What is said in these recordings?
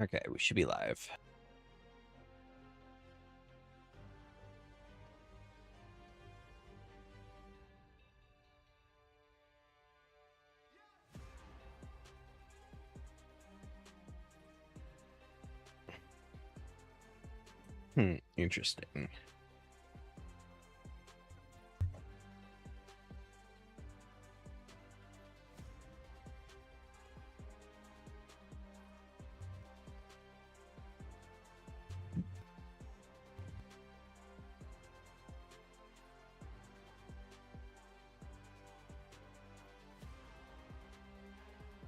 Okay, we should be live. Interesting.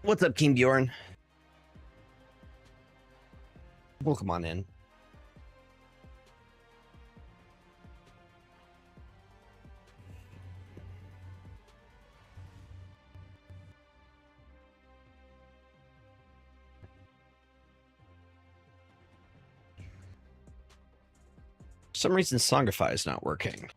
What's up, King Bjorn? Welcome on in. For some reason, Songify is not working.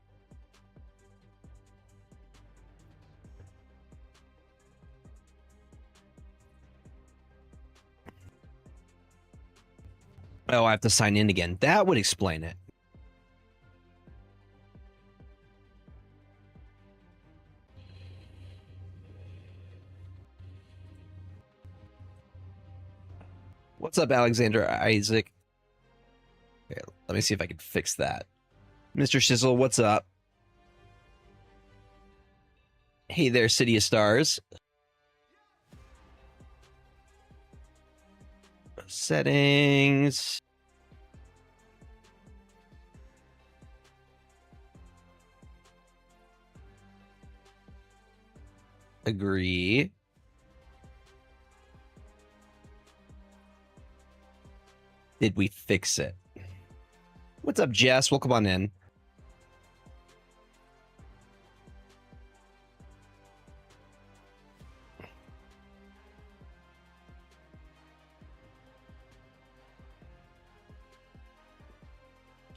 Oh, I have to sign in again. That would explain it. What's up, Alexander Isaac? Okay, let me see if I can fix that. Mr. Shizzle, what's up? Hey there, City of Stars. Settings. Agree. Did we fix it? What's up, Jess? Welcome on in.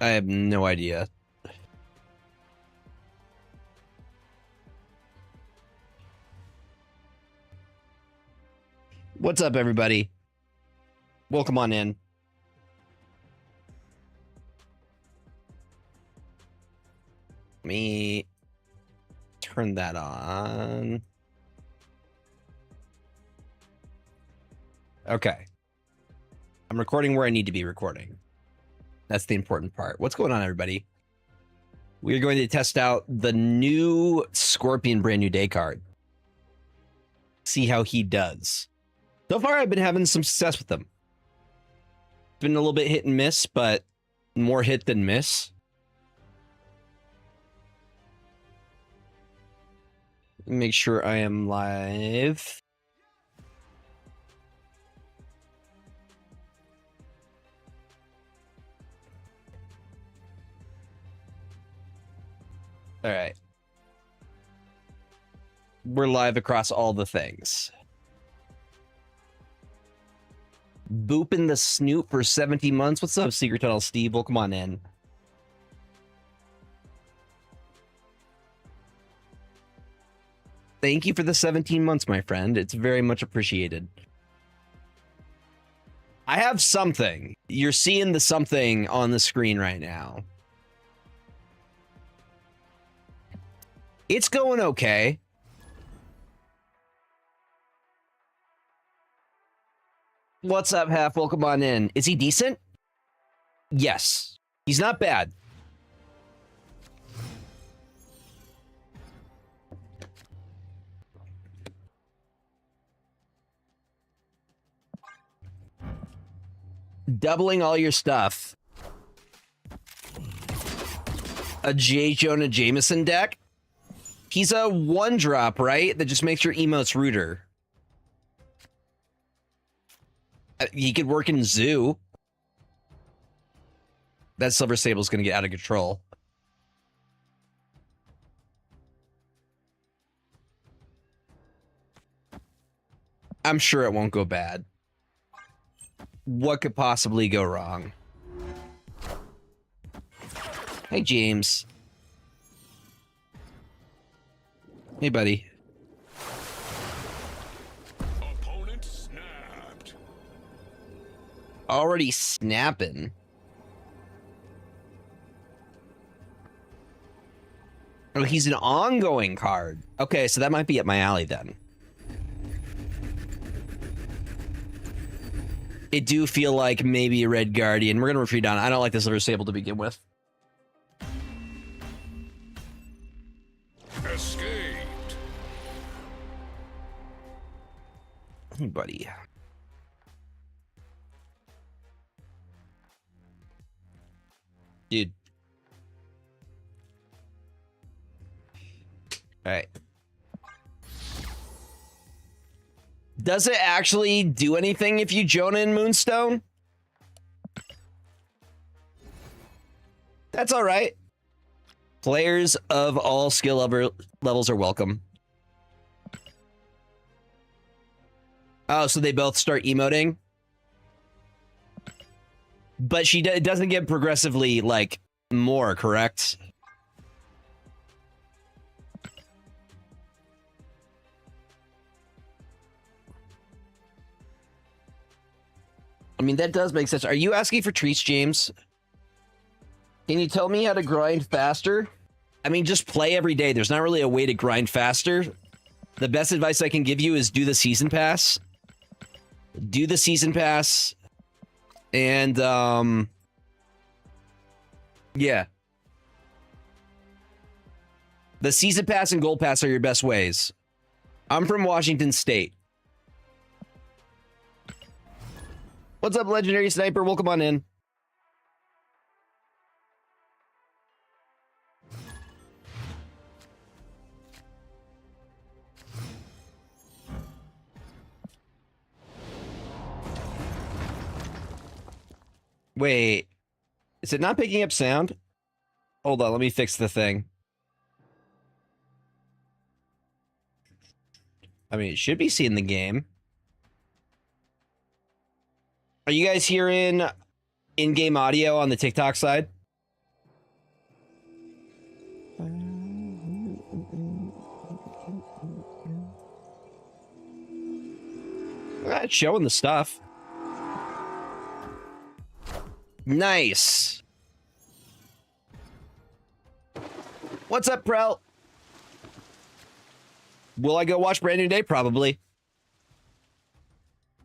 I have no idea. What's up, everybody? Welcome on in. Let me turn that on. Okay. I'm recording where I need to be recording. That's the important part. What's going on, everybody? We're going to test out the new Scorpion brand new day card. See how he does. So far, I've been having some success with them. It's been a little bit hit and miss, but more hit than miss. Make sure I am live. All right. We're live across all the things. Booping the Snoop for 70 months. What's up, Secret Tunnel Steve? Welcome on in. Thank you for the 17 months, my friend. It's very much appreciated. I have something. You're seeing the something on the screen right now. It's going okay. What's up, Half? Welcome on in. Is he decent? Yes. He's not bad. Doubling all your stuff. A J. Jonah Jameson deck? He's a 1-drop, right? That just makes your emotes ruder. He could work in Zoo. That Silver Sable's gonna get out of control. I'm sure it won't go bad. What could possibly go wrong? Hey, James. Hey, buddy. Opponent snapped. already snapping. Oh, he's an ongoing card. Okay, so that might be up my alley then. It do feel like maybe a Red Guardian. We're going to retreat down. I don't like this liver sable to begin with. Escaped. Hey, buddy. Dude. All right. Does it actually do anything if you Jonah and Moonstone? That's all right. Players of all skill levels are welcome. Oh, so they both start emoting? But it doesn't get progressively, like, more, correct? I mean, that does make sense. Are you asking for treats, James? Can you tell me how to grind faster? I mean, just play every day. There's not really a way to grind faster. The best advice I can give you is do the season pass. Do the season pass. And, yeah. The season pass and gold pass are your best ways. I'm from Washington State. What's up, Legendary Sniper? Welcome on in. Wait, is it not picking up sound? Hold on, let me fix the thing. I mean, it should be seeing the game. Are you guys hearing in-game audio on the TikTok side? It's showing the stuff. Nice. What's up, Prel? Will I go watch Brand New Day? Probably.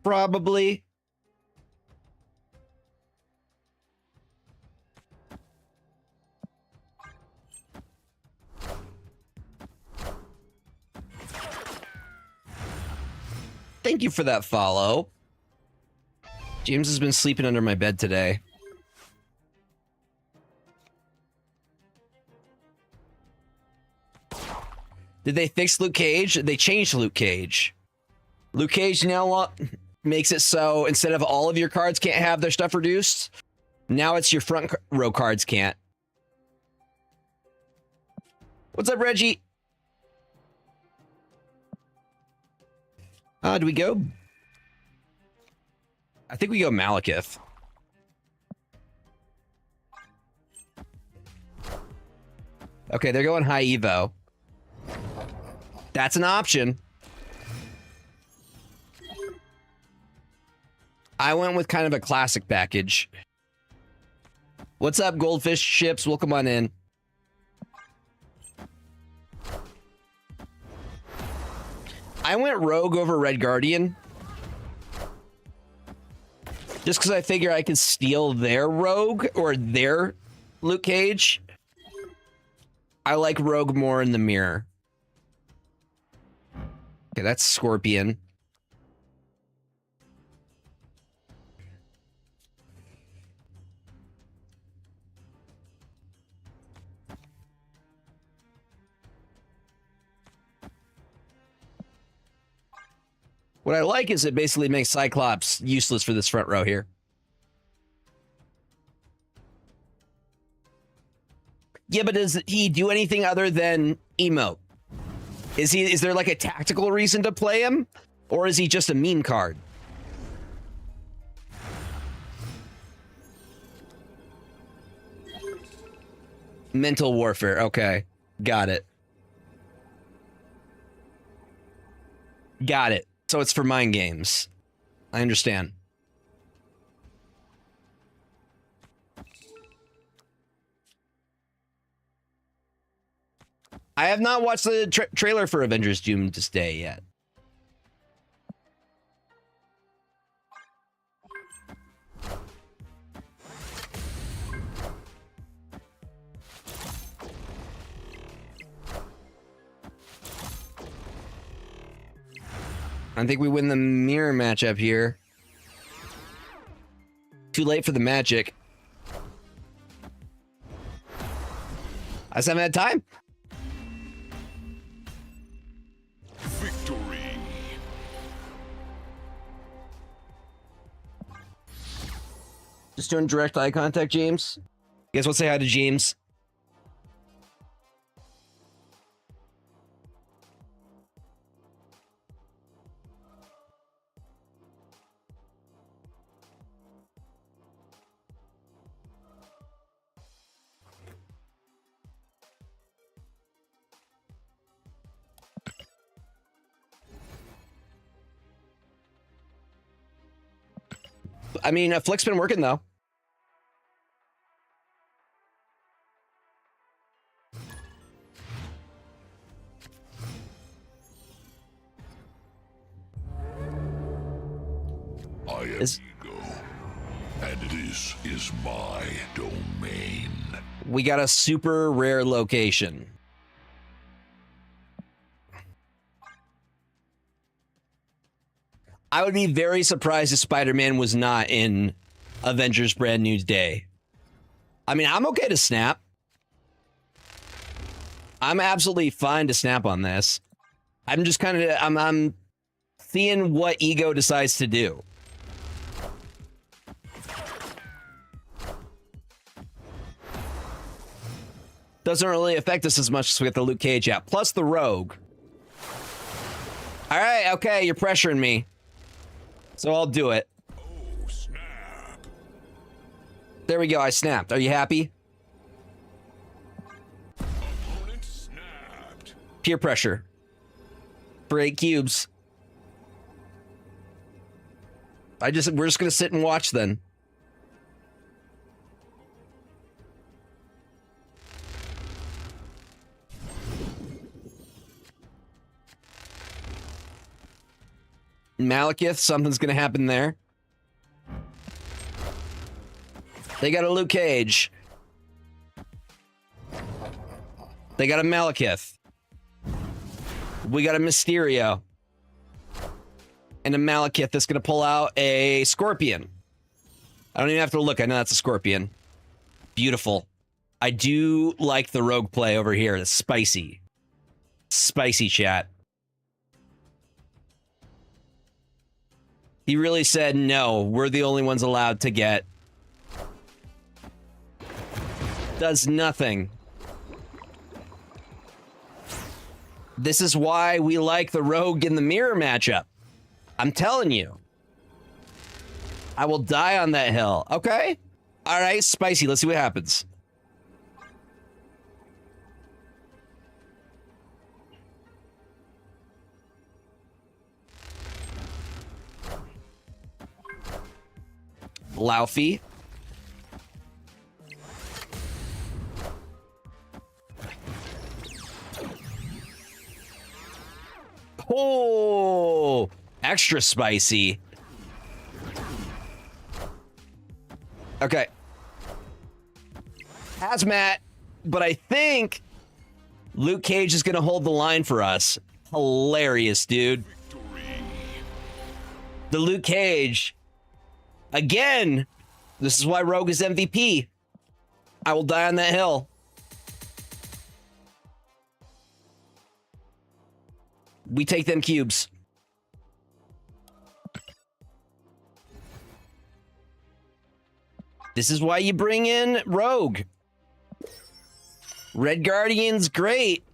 Probably. Thank you for that follow. James has been sleeping under my bed today. Did they fix Luke Cage? They changed Luke Cage. Luke Cage now makes it so instead of all of your cards can't have their stuff reduced, now it's your front row cards can't. What's up, Reggie? Do we go? I think we go Malekith. Okay, they're going high Evo. That's an option. I went with kind of a classic package. What's up, Goldfish Ships? Welcome on in. I went Rogue over Red Guardian. Just because I figure I could steal their Rogue or their Luke Cage. I like Rogue more in the mirror. Okay, that's Scorpion. What I like is it basically makes Cyclops useless for this front row here. Yeah, but does he do anything other than emote? Is there like a tactical reason to play him? Or is he just a meme card? Mental warfare. Okay. Got it. Got it. So it's for mind games. I understand. I have not watched the trailer for Avengers Doomsday yet. I think we win the mirror matchup here. Too late for the magic. I just haven't had time. Victory. Just doing direct eye contact, James. You guys want to say hi to James? I mean, Afflict's been working, though. I am Ego, and this is my domain. We got a super rare location. I would be very surprised if Spider-Man was not in Avengers Brand New Day. I mean, I'm okay to snap. I'm absolutely fine to snap on this. I'm just kind of, I'm seeing what Ego decides to do. Doesn't really affect us as much as we get the Luke Cage out. Plus the Rogue. All right, okay, you're pressuring me. So I'll do it. Oh, snap. There we go, I snapped. Are you happy? Opponent snapped. Peer pressure. For 8 cubes. We're just gonna sit and watch then. Malekith, something's gonna happen there. They got a Luke Cage. They got a Malekith. We got a Mysterio. And a Malekith that's gonna pull out a Scorpion. I don't even have to look, I know that's a Scorpion. Beautiful. I do like the Rogue play over here. It's spicy. Spicy, chat. He really said, no, we're the only ones allowed to get. Does nothing. This is why we like the Rogue in the mirror matchup. I'm telling you. I will die on that hill. Okay. All right, spicy. Let's see what happens. Laufey. Oh, extra spicy. Okay. Hazmat, but I think Luke Cage is going to hold the line for us. Hilarious, dude. The Luke Cage. Again, this is why Rogue is MVP. I will die on that hill. We take them cubes. This is why you bring in Rogue. Red Guardian's great.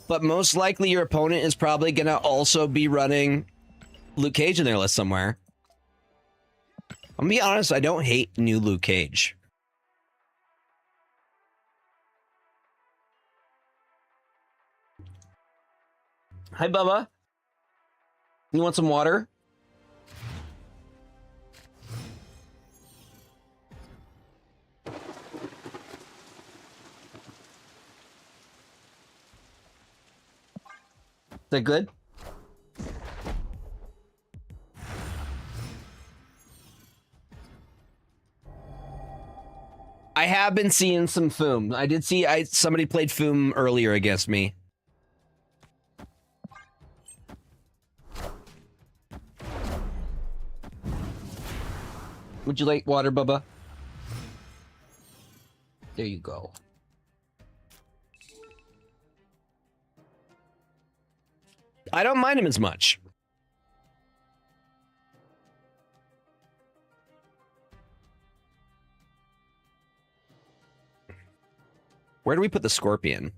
But most likely your opponent is probably going to also be running Luke Cage in their list somewhere. I'm gonna be honest, I don't hate new Luke Cage. Hi, Bubba. You want some water? that good? I have been seeing some Foom. I did see somebody played Foom earlier against me. Would you like water, Bubba? There you go. I don't mind him as much. Where do we put the scorpion?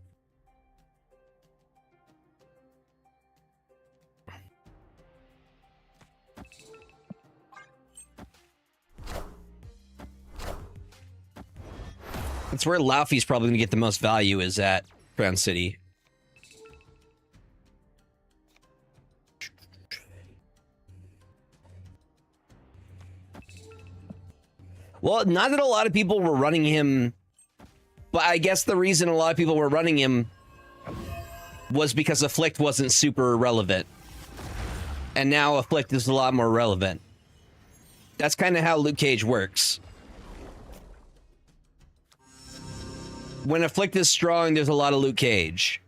That's where Laufey's probably going to get the most value, is at Crown City. Well, not that a lot of people were running him, but I guess the reason a lot of people were running him was because Afflict wasn't super relevant. And now Afflict is a lot more relevant. That's kind of how Luke Cage works. When Afflict is strong, there's a lot of Luke Cage.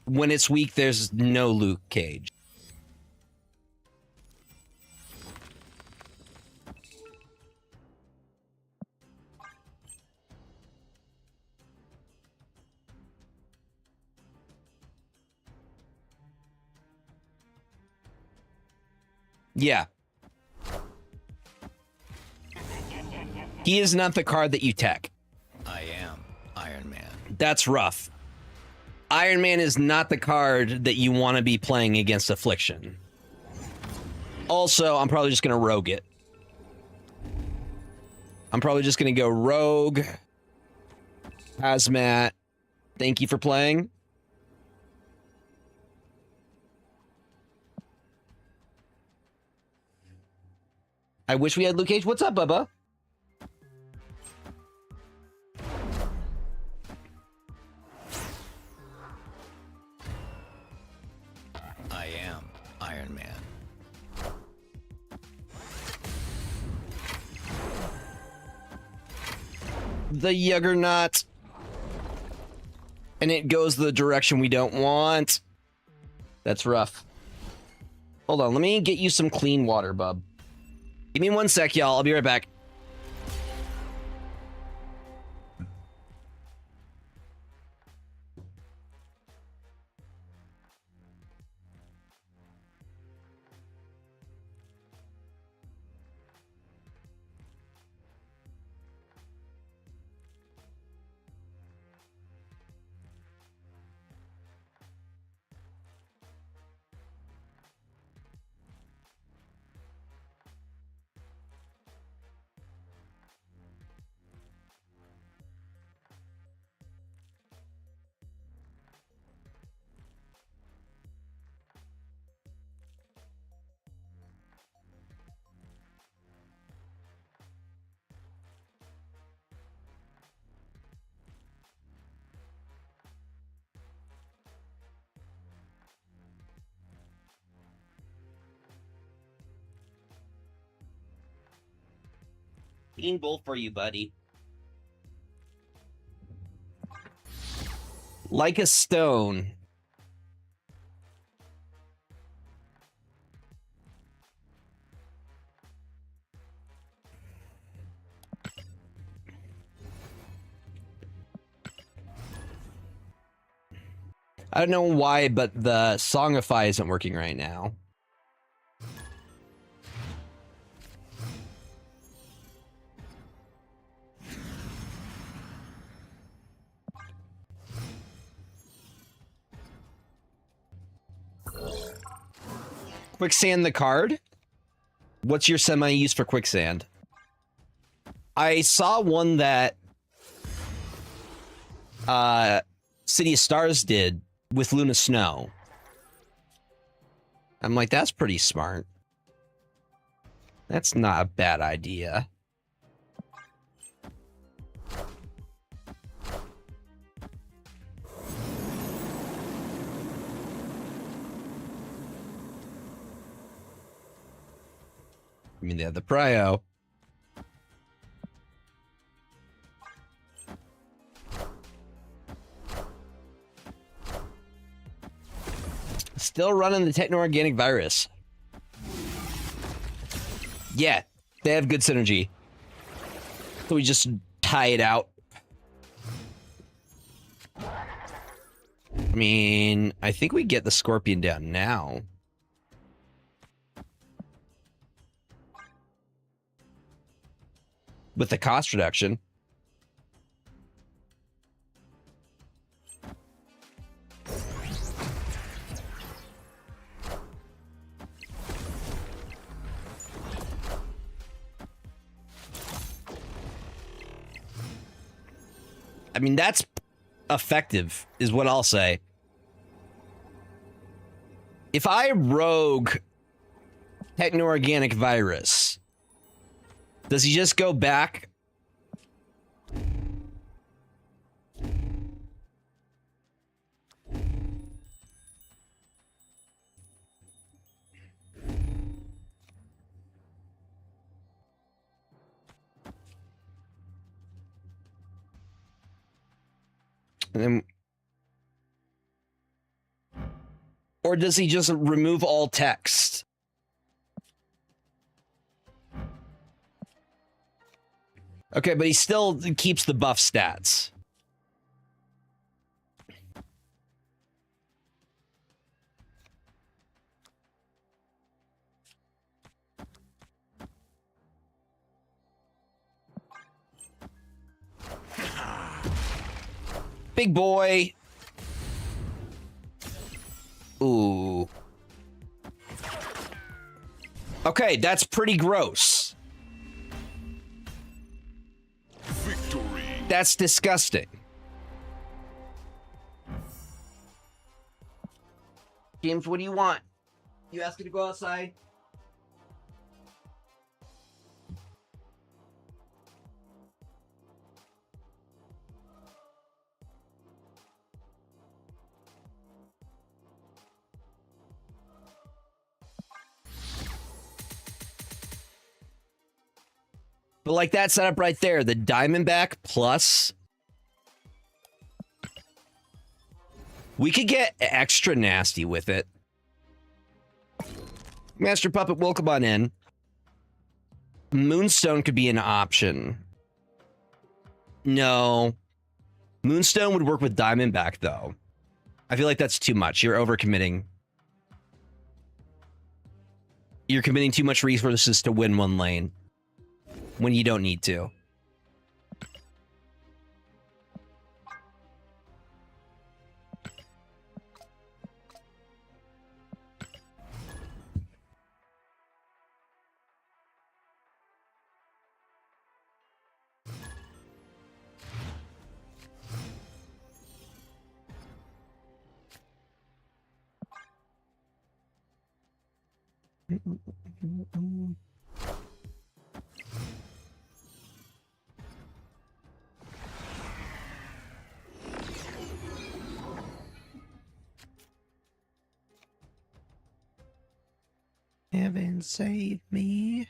When it's weak, there's no Luke Cage. Yeah. He is not the card that you tech. I am Iron Man. That's rough. Iron Man is not the card that you want to be playing against Affliction. Also, I'm probably just going to rogue it. I'm probably just going to go rogue. Hazmat. Thank you for playing. I wish we had Luke Cage. What's up, Bubba? I am Iron Man. The Juggernaut. And it goes the direction we don't want. That's rough. Hold on, let me get you some clean water, bub. Give me 1 sec, y'all. I'll be right back. Bean Bowl for you, buddy. Like a stone. I don't know why, but the Songify isn't working right now. Quicksand the card? What's your semi use for quicksand? I saw one that City of Stars did with Luna Snow. I'm like, that's pretty smart. That's not a bad idea. I mean, they have the prio. Still running the techno-organic virus. Yeah, they have good synergy. So we just tie it out. I mean, I think we get the Scorpion down now. With the cost reduction. I mean, that's effective, is what I'll say. If I rogue techno-organic virus, does he just go back? And then, or does he just remove all text? Okay, but he still keeps the buff stats. Big boy. Ooh. Okay, that's pretty gross. Victory. That's disgusting. James, what do you want? You asked me to go outside? But like that setup right there, the Diamondback plus, we could get extra nasty with it. Master Puppet will come on in. Moonstone could be an option. No. Moonstone would work with Diamondback, though. I feel like that's too much. You're overcommitting. You're committing too much resources to win one lane when you don't need to. Heaven save me.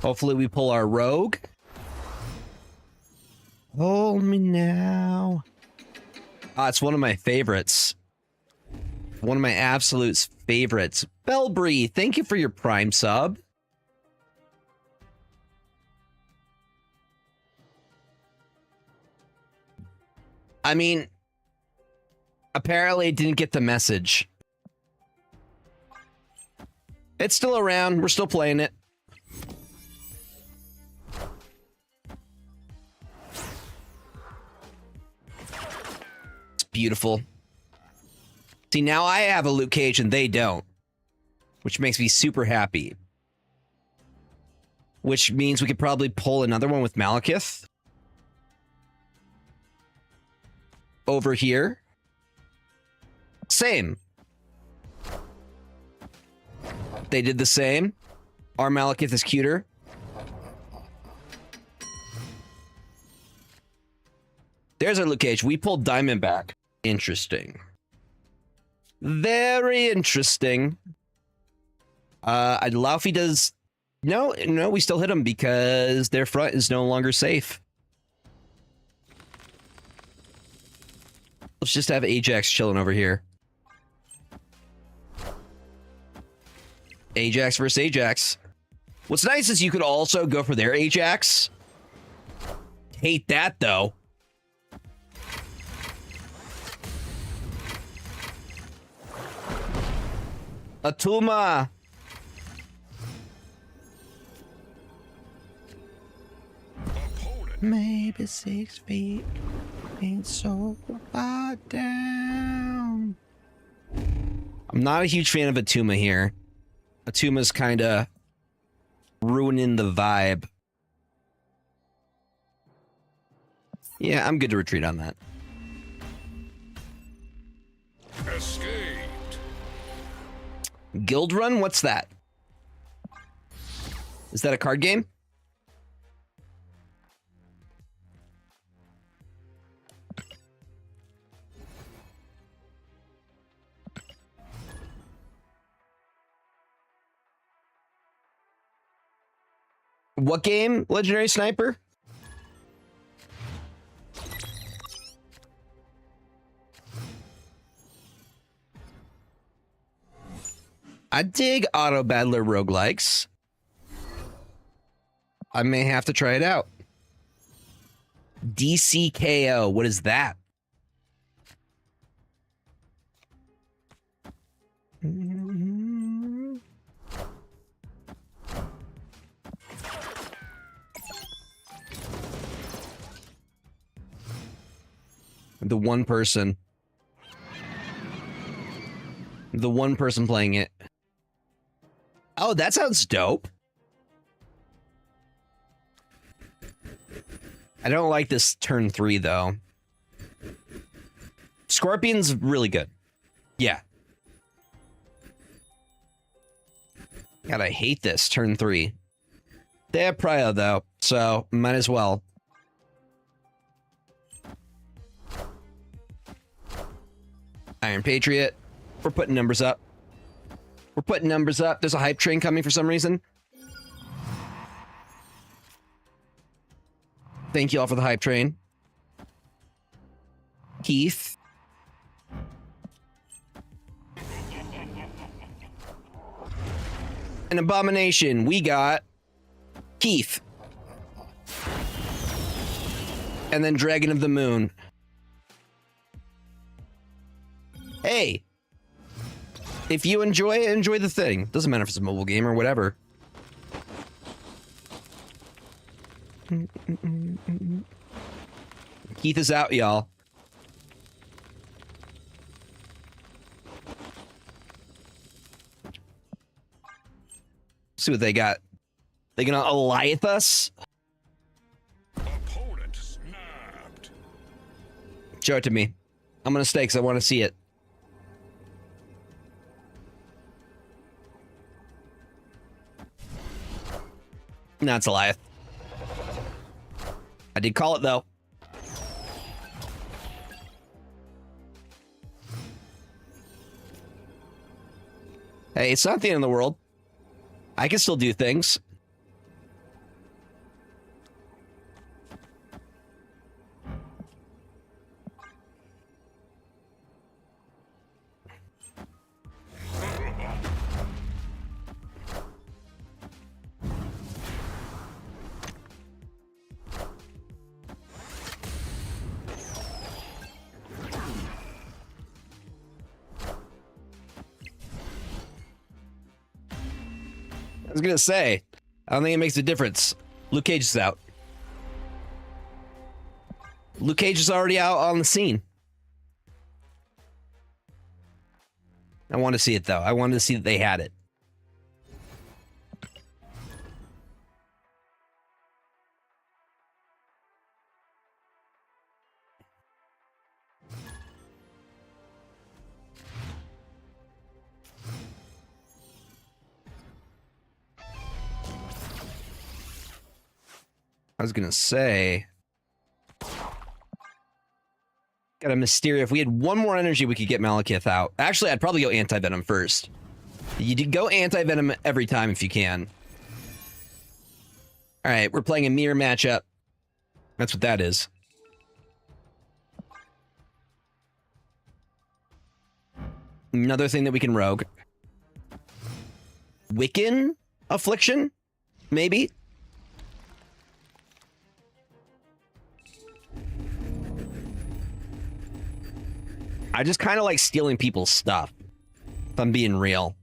Hopefully we pull our rogue. Hold me now. Ah, it's one of my favorites. One of my absolute favorites. Bellbree, thank you for your Prime sub. I mean, apparently it didn't get the message. It's still around. We're still playing it. It's beautiful. See, now I have a loot cage and they don't, which makes me super happy. Which means we could probably pull another one with Malekith. Over here. Same. They did the same. Our Malekith is cuter. There's our loot cage. We pulled Diamondback. Interesting. Very interesting. Laufey does... No, we still hit them because their front is no longer safe. Let's just have Ajax chilling over here. Ajax versus Ajax. What's nice is you could also go for their Ajax. Hate that, though. Atuma. Maybe 6 feet ain't so far down. I'm not a huge fan of Atuma here. Atuma's kind of ruining the vibe. Yeah, I'm good to retreat on that. Escaped. Guild Run? What's that? Is that a card game? What game, Legendary Sniper? I dig Auto Battler roguelikes. I may have to try it out. DCKO, what is that? The one person playing it. Oh, that sounds dope. I don't like this turn 3 though. Scorpion's really good. Yeah. God, I hate this turn 3. They have Prio though, so might as well. Iron Patriot. We're putting numbers up. We're putting numbers up. There's a hype train coming for some reason. Thank you all for the hype train. Keith. An abomination. We got Keith. And then Dragon of the Moon. Hey, if you enjoy it, enjoy the thing. Doesn't matter if it's a mobile game or whatever. Keith is out, y'all. See what they got. They gonna Goliath us? Opponent snapped. Show it to me. I'm gonna stay because I want to see it. No, it's Goliath. I did call it, though. Hey, it's not the end of the world. I can still do things. I was gonna say, I don't think it makes a difference. Luke Cage is out. Luke Cage is already out on the scene. I want to see it, though. I wanted to see that they had it. I was gonna say, Got a Mysteria. If we had one more energy, we could get Malekith out. Actually, I'd probably go Anti-Venom first. You go Anti-Venom every time if you can. All right, we're playing a mirror matchup. That's what that is. Another thing that we can rogue. Wiccan Affliction? Maybe? I just kind of like stealing people's stuff, if I'm being real.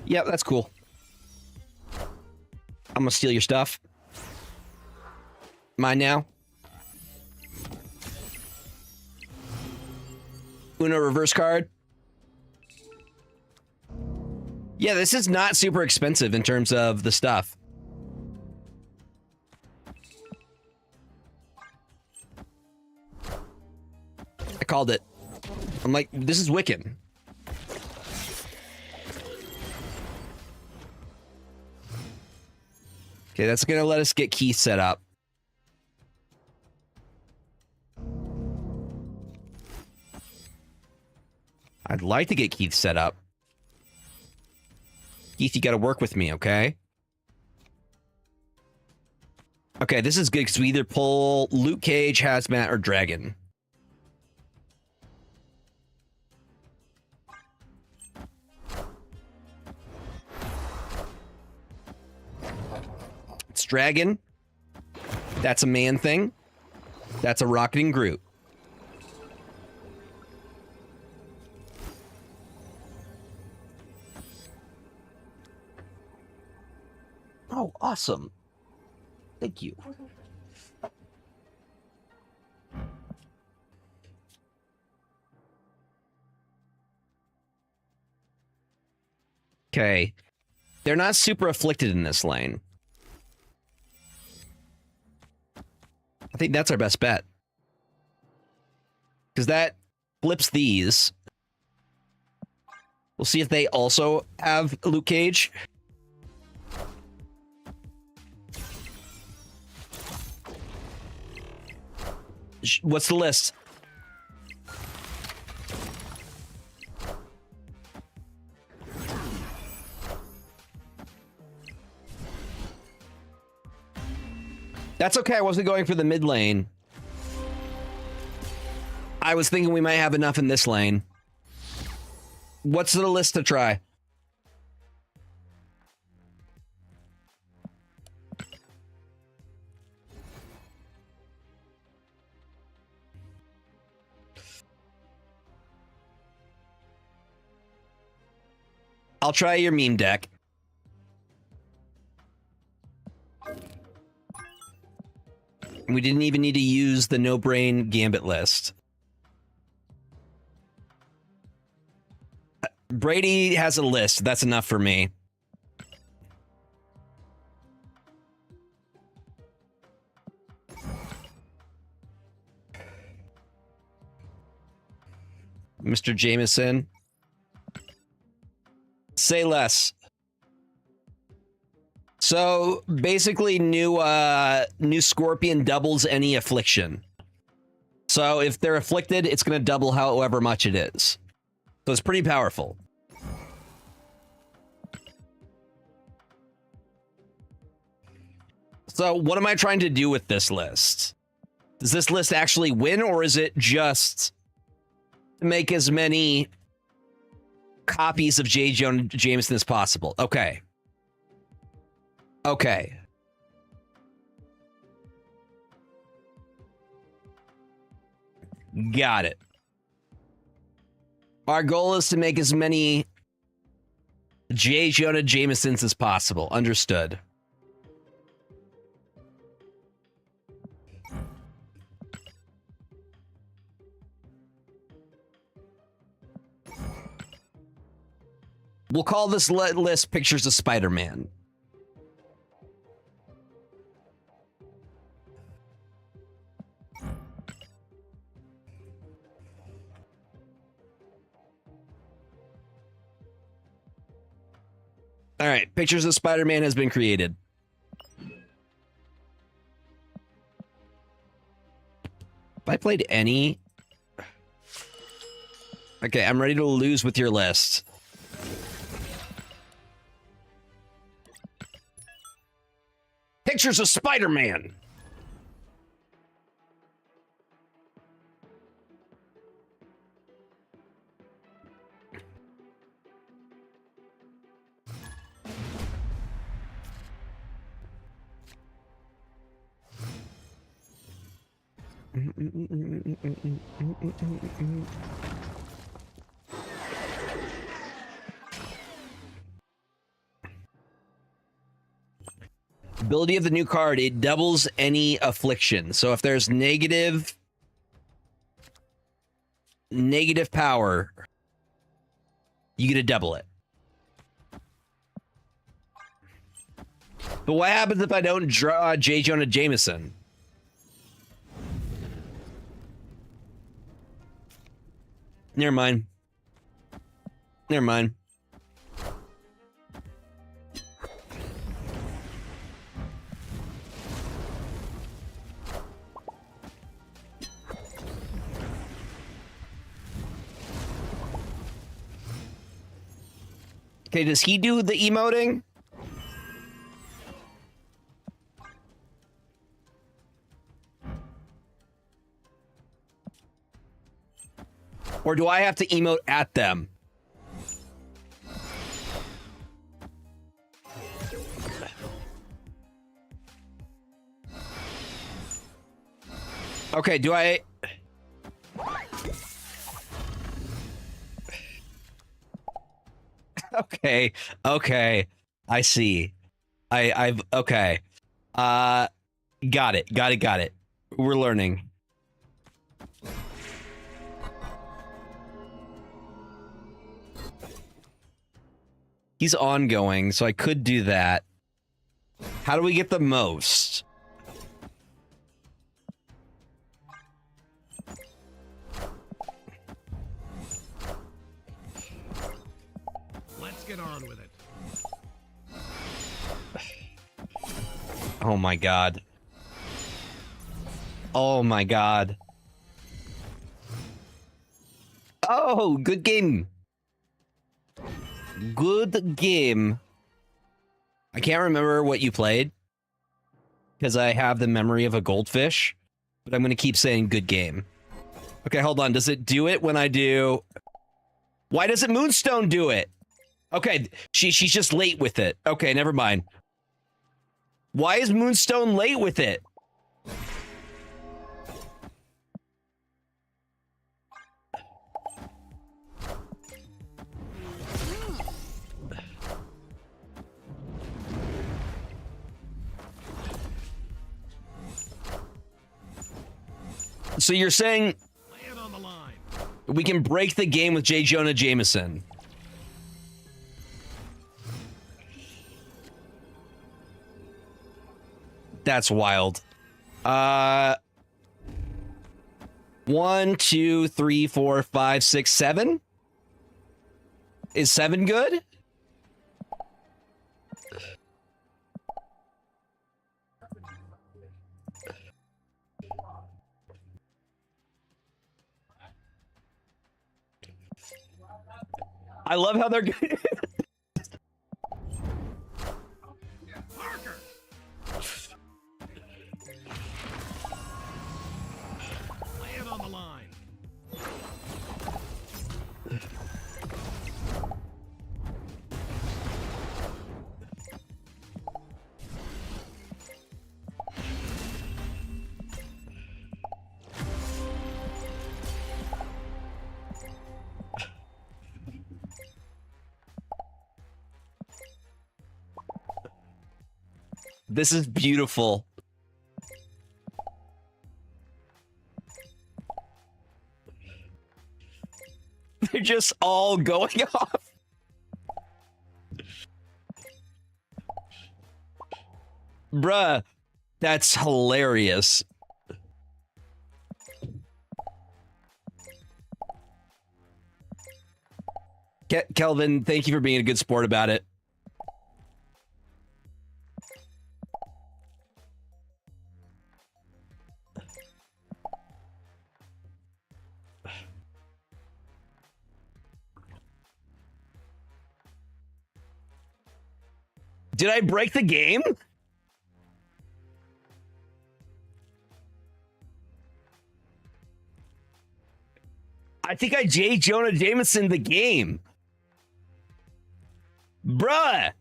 Yep, that's cool. I'm gonna steal your stuff. Mine now. Uno reverse card. Yeah, this is not super expensive in terms of the stuff. I called it. I'm like, this is Wiccan. Okay, that's gonna let us get Keith set up. I'd like to get Keith set up. Keith, you gotta work with me, okay? Okay, this is good because we either pull Luke Cage, Hazmat, or Dragon. It's Dragon. That's a man thing. That's a rocketing Groot. Oh, awesome. Thank you. Okay. They're not super afflicted in this lane. I think that's our best bet. Because that flips these. We'll see if they also have Luke Cage. What's the list? That's okay. I wasn't going for the mid lane. I was thinking we might have enough in this lane. What's the list to try? I'll try your meme deck. We didn't even need to use the no-brain Gambit list. Brady has a list. That's enough for me. Mr. Jameson. Say less. So basically new Scorpion doubles any affliction. So if they're afflicted, it's going to double however much it is. So it's pretty powerful. So what am I trying to do with this list? Does this list actually win, or is it just to make as many copies of J. Jonah Jameson as possible? Okay. Okay. Got it. Our goal is to make as many J. Jonah Jamesons as possible. Understood. We'll call this list Pictures of Spider-Man. All right, Pictures of Spider-Man has been created. Have I played any? Okay, I'm ready to lose with your list. Pictures of Spider-Man. Ability of the new card, it doubles any affliction. So if there's negative power, you get to double it. But what happens if I don't draw J. Jonah Jameson? Never mind. Never mind. Okay, does he do the emoting? Or do I have to emote at them? Okay, do I... Okay, okay. I see. I've... Okay. Got it. We're learning. He's ongoing, so I could do that. How do we get the most? Let's get on with it. Oh my god. Oh my god. Oh, good game. Good game. I can't remember what you played because I have the memory of a goldfish, but I'm going to keep saying good game. Okay, hold on. Does it do it when I do... Why doesn't Moonstone do it? Okay, she's just late with it. Okay, never mind. Why is Moonstone late with it? So you're saying Lay it on the line. we can break the game with J. Jonah Jameson? That's wild. 1, 2, 3, 4, 5, 6, 7? Is 7 good? I love how they're good. Parker. Lay it on the line. This is beautiful. They're just all going off. Bruh, that's hilarious. Kelvin, thank you for being a good sport about it. Did I break the game? I think I J. Jonah Jameson the game. Bruh.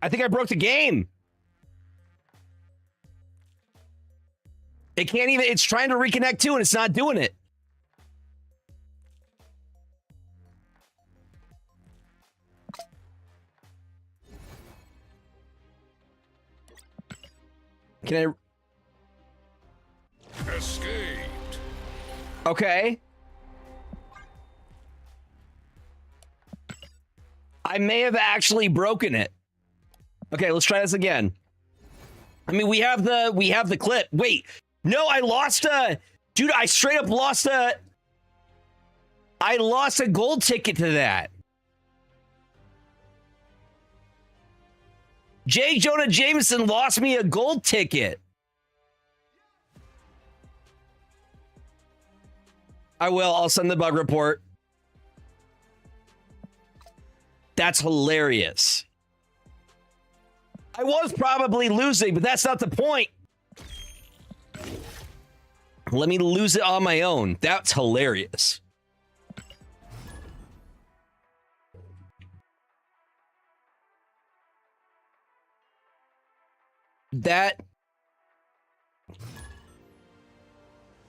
I think I broke the game. It can't even, it's trying to reconnect too, and it's not doing it. Can I? Escaped. Okay. I may have actually broken it. Okay, let's try this again. I mean, we have the clip. Wait, no, I lost a, dude, I straight up lost a, I lost a gold ticket to that. J. Jonah Jameson lost me a gold ticket. I will. I'll send the bug report. That's hilarious. I was probably losing, but that's not the point. Let me lose it on my own. That's hilarious. That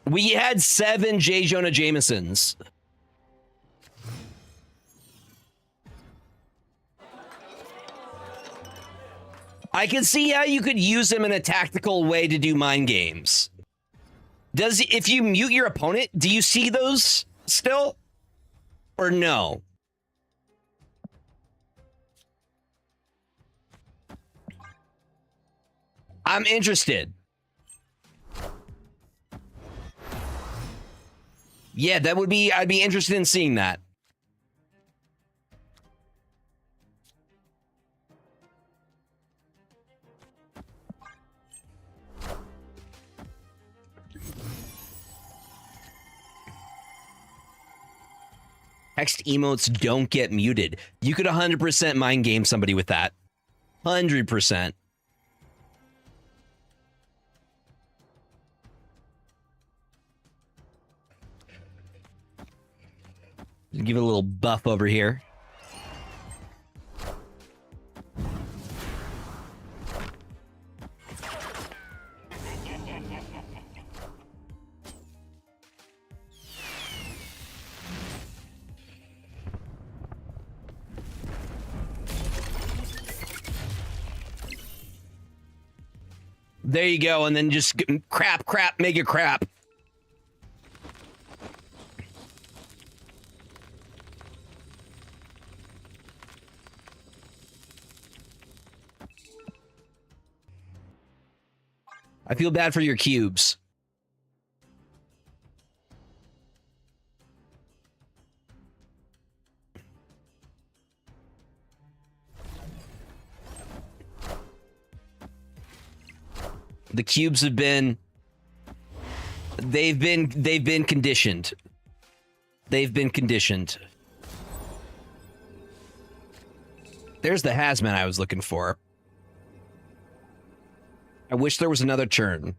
we had 7 J. Jonah Jamesons. I can see how you could use them in a tactical way to do mind games. Does, if you mute your opponent, do you see those still? Or no? I'm interested. Yeah, that would be, I'd be interested in seeing that. Text emotes don't get muted. You could 100% mind game somebody with that. 100%. Give it a little buff over here. There you go, and then just crap, make it crap. I feel bad for your cubes. The cubes have been, they've been conditioned. They've been conditioned. There's the hazmat I was looking for. I wish there was another turn.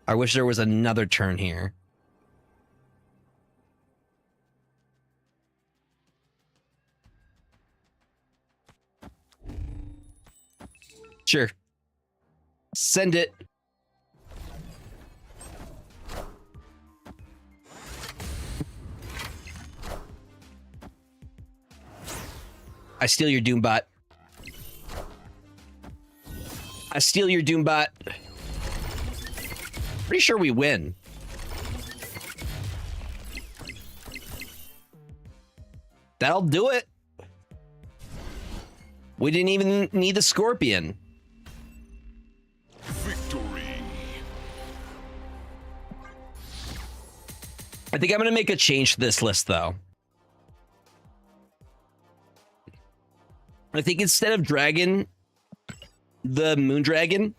I wish there was another turn here. Sure. Send it. I steal your Doombot. I steal your Doombot. Pretty sure we win. That'll do it. We didn't even need the Scorpion. Victory. I think I'm going to make a change to this list, though. I think instead of Dragon, the Moon Dragon,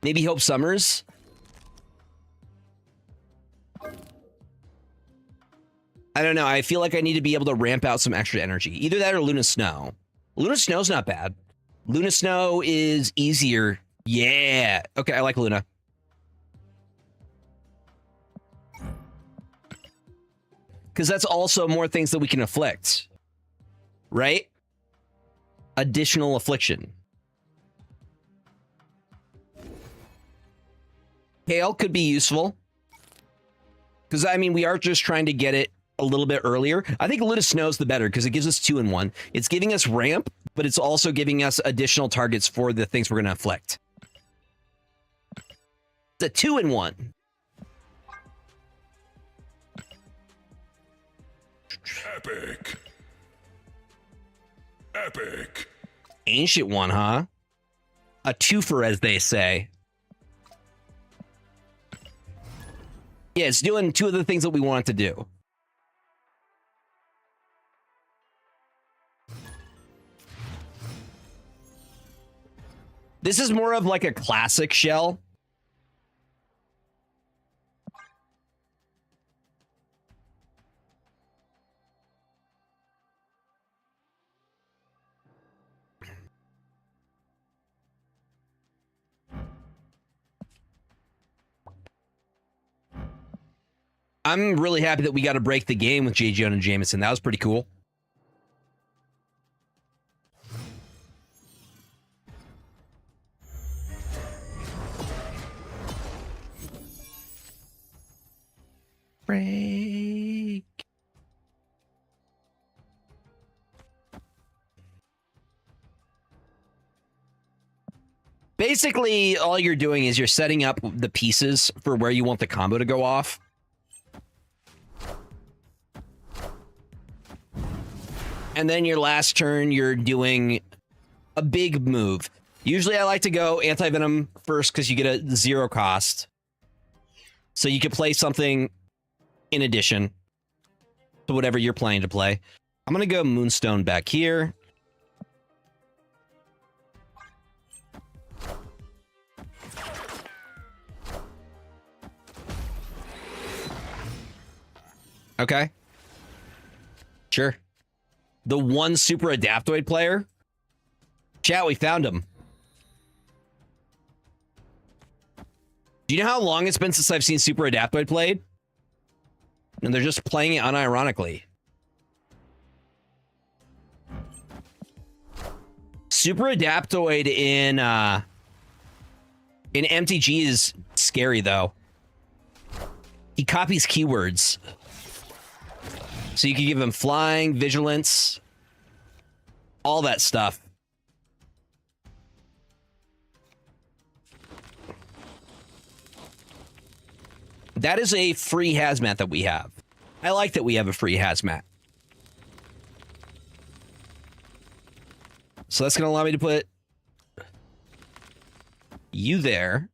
Maybe Hope Summers. I don't know. I feel like I need to be able to ramp out some extra energy. Either that or Luna Snow. Luna Snow's not bad. Luna Snow is easier. Yeah. Okay, I like Luna. Because that's also more things that we can afflict. Right? Additional affliction. Kale could be useful. Because, I mean, we are just trying to get it a little bit earlier. I think Luna Snow's the better because it gives us 2-in-1. It's giving us ramp, but it's also giving us additional targets for the things we're going to afflict. It's a 2-in-1. Epic. Epic. Ancient one, huh? A twofer, as they say. Yeah, it's doing two of the things that we want it to do. This is more of like a classic shell. I'm really happy that we got to break the game with J. Jonah Jameson. That was pretty cool. Break. Basically, all you're doing is you're setting up the pieces for where you want the combo to go off. And then your last turn, you're doing a big move. Usually I like to go Anti-Venom first because you get a 0 cost. So you can play something in addition to whatever you're planning to play. I'm going to go Moonstone back here. Okay. Sure. The one super adaptoid player? Chat, we found him. Do you know how long it's been since I've seen super adaptoid played? And they're just playing it unironically. Super adaptoid in MTG is scary though. He copies keywords. So you can give him flying, vigilance, all that stuff. That is a free hazmat that we have. I like that we have a free hazmat. So that's going to allow me to put you there.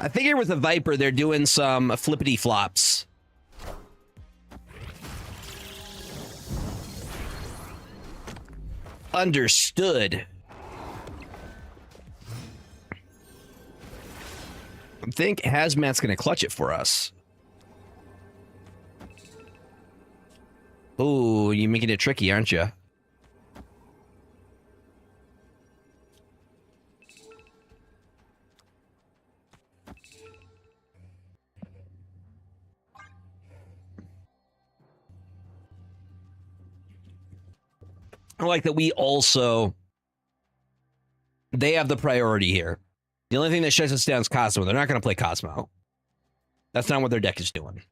I figure with a Viper, they're doing some flippity flops. Understood. I think Hazmat's going to clutch it for us. Oh, you're making it tricky, aren't you? I like that we also... They have the priority here. The only thing that shuts us down is Cosmo. They're not going to play Cosmo. That's not what their deck is doing.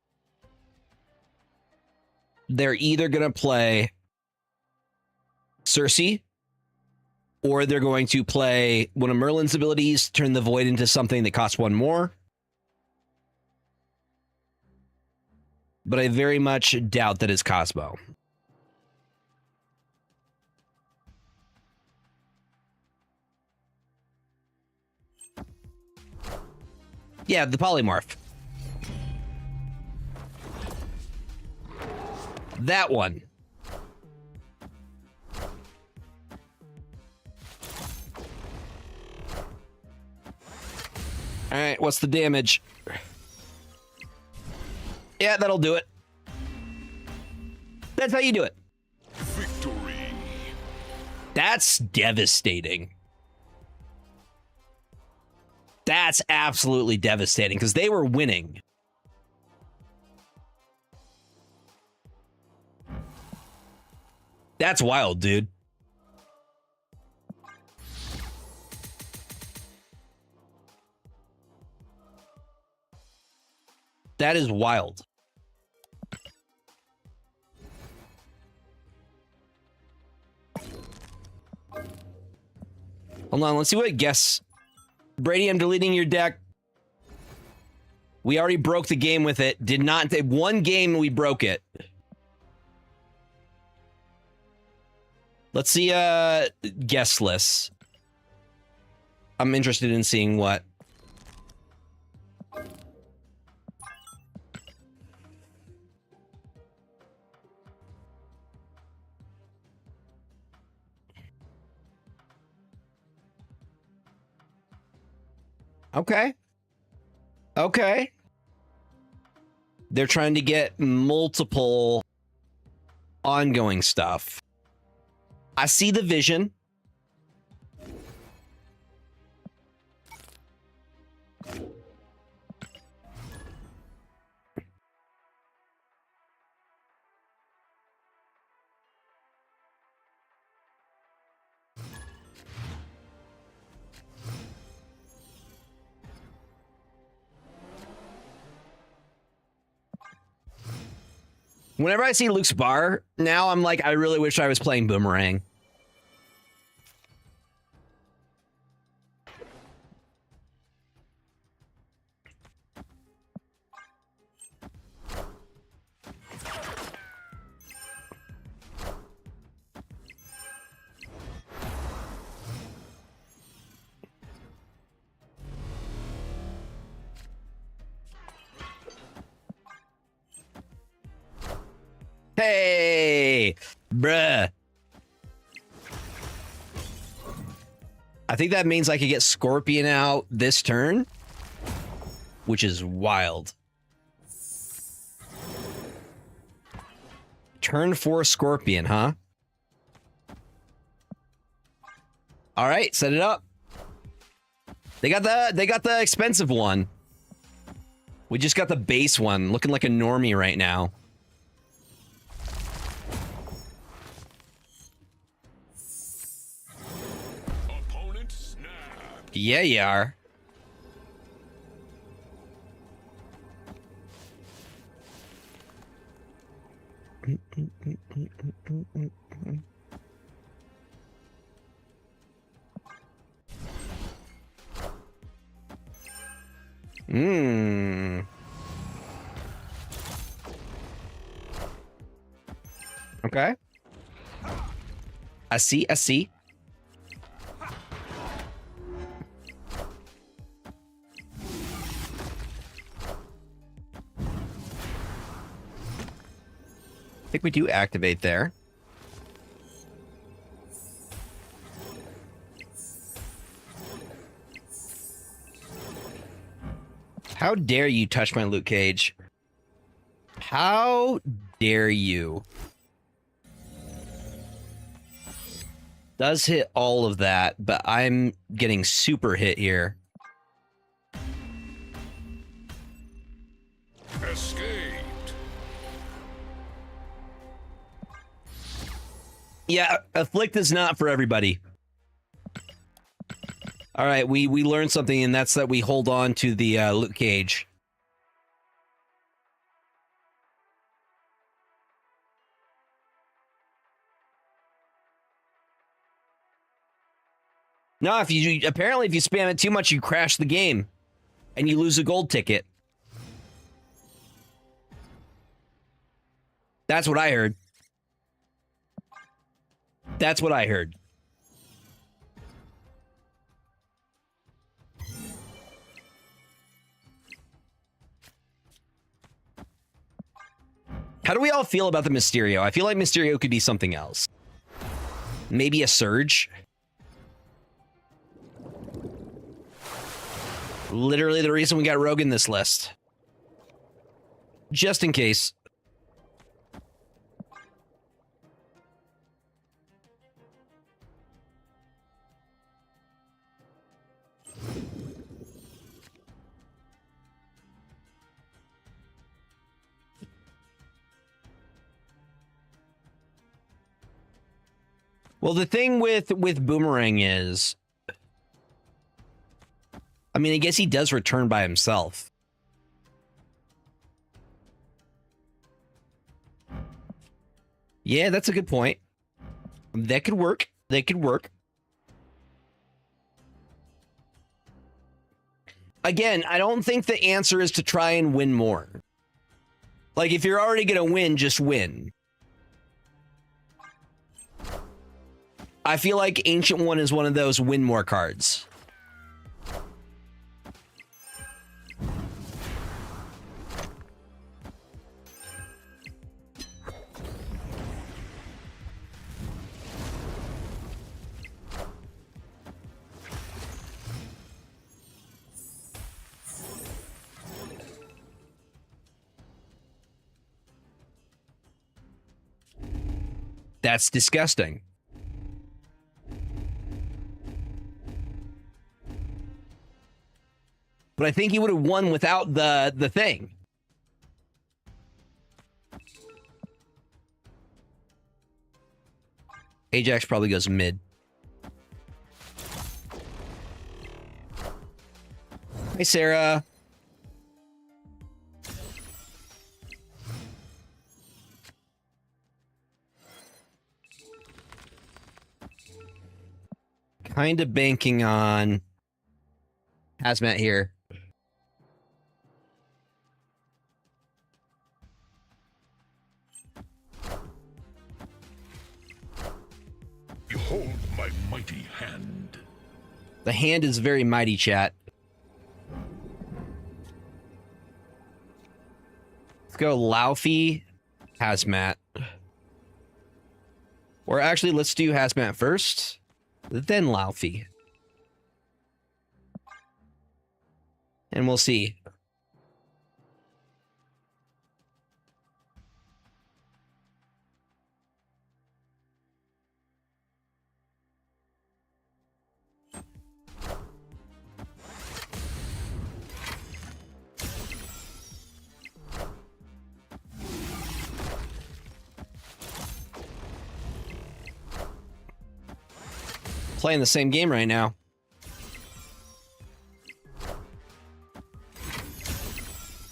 They're either going to play Cersei, or they're going to play one of Merlin's abilities, turn the Void into something that costs 1 more. But I very much doubt that it's Cosmo. Yeah, the polymorph. That one. All right, what's the damage? Yeah, that'll do it. That's how you do it. Victory. That's devastating. That's absolutely devastating because they were winning. That's wild, dude. That is wild. Hold on, let's see what it guess. Brady, I'm deleting your deck. We already broke the game with it. Did not. One game we broke it. Let's see guest lists. I'm interested in seeing what. Okay. Okay. They're trying to get multiple ongoing stuff. I see the vision. Whenever I see Luke's bar, now I'm like, I really wish I was playing Boomerang. Hey, bruh. I think that means I could get Scorpion out this turn, which is wild. Turn 4 Scorpion, huh? All right, set it up. They got the expensive one. We just got the base one, looking like a normie right now. Yeah, you are. Okay. I see, I see. I think we do activate there. How dare you touch my loot cage? How dare you? Does hit all of that, but I'm getting super hit here. Escaped. Yeah, Afflict is not for everybody. All right, we learned something, and that's that we hold on to the loot cage. No, if you apparently if you spam it too much, you crash the game, and you lose a gold ticket. That's what I heard. That's what I heard. How do we all feel about the Mysterio? I feel like Mysterio could be something else. Maybe a Surge. Literally the reason we got Rogue in this list. Just in case. Well, the thing with Boomerang is, I mean, I guess he does return by himself. Yeah, that's a good point. That could work. That could work. Again, I don't think the answer is to try and win more. Like, if you're already going to win, just win. I feel like Ancient One is one of those win more cards. That's disgusting. But I think he would have won without the thing. Ajax probably goes mid. Hey, Sarah. Kind of banking on Hazmat here. Behold my mighty hand. The hand is very mighty, chat. Let's go Laufey, Hazmat. Or actually, let's do Hazmat first, then Laufey. And we'll see. Playing the same game right now.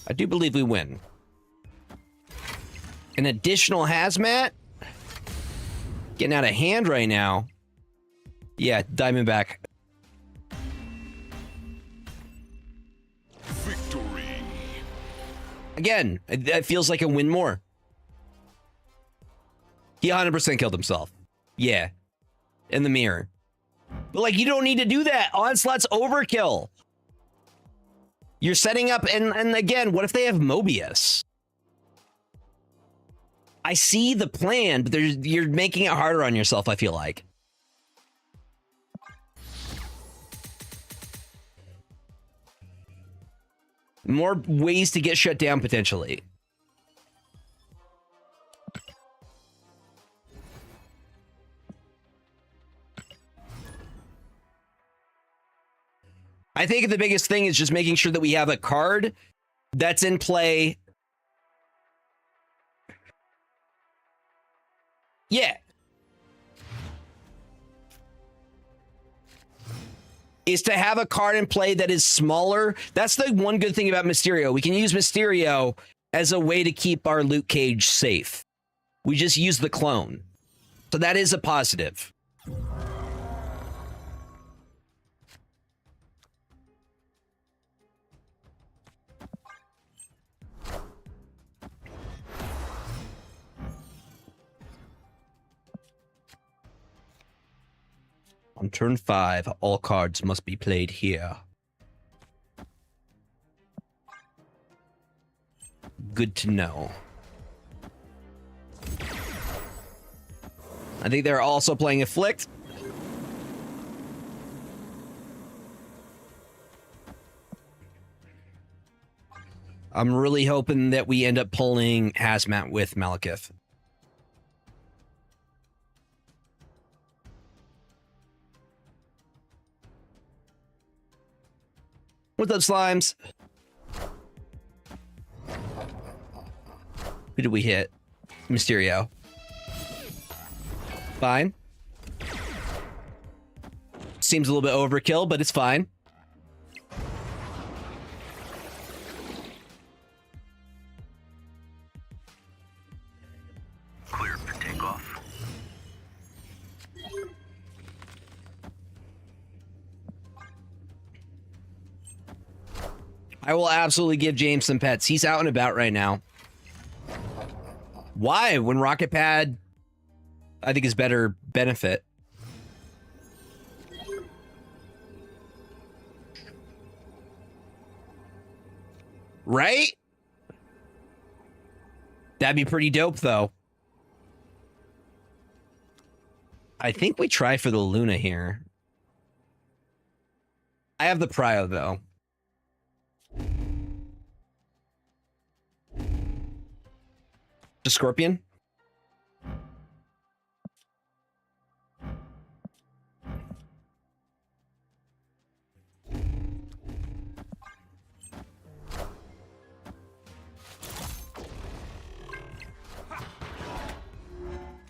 I do believe we win. An additional Hazmat? Getting out of hand right now. Yeah, Diamondback. Victory. Again, it feels like a win more. He 100% killed himself. Yeah. In the mirror. But, like, you don't need to do that. Onslaught's overkill. You're setting up, and again, what if they have Mobius? I see the plan, but you're making it harder on yourself, I feel like. More ways to get shut down, potentially. I think the biggest thing is just making sure that we have a card that's in play. Yeah. Is to have a card in play that is smaller. That's the one good thing about Mysterio. We can use Mysterio as a way to keep our loot cage safe. We just use the clone. So that is a positive. On turn 5, all cards must be played here. Good to know. I think they're also playing Afflict. I'm really hoping that we end up pulling Hazmat with Malekith. What's up, slimes? Who did we hit? Mysterio. Fine. Seems a little bit overkill, but it's fine. Clear for takeoff. I will absolutely give James some pets. He's out and about right now. Why? When Rocket Pad, I think, is better benefit. Right? That'd be pretty dope, though. I think we try for the Luna here. I have the Prio, though. The Scorpion?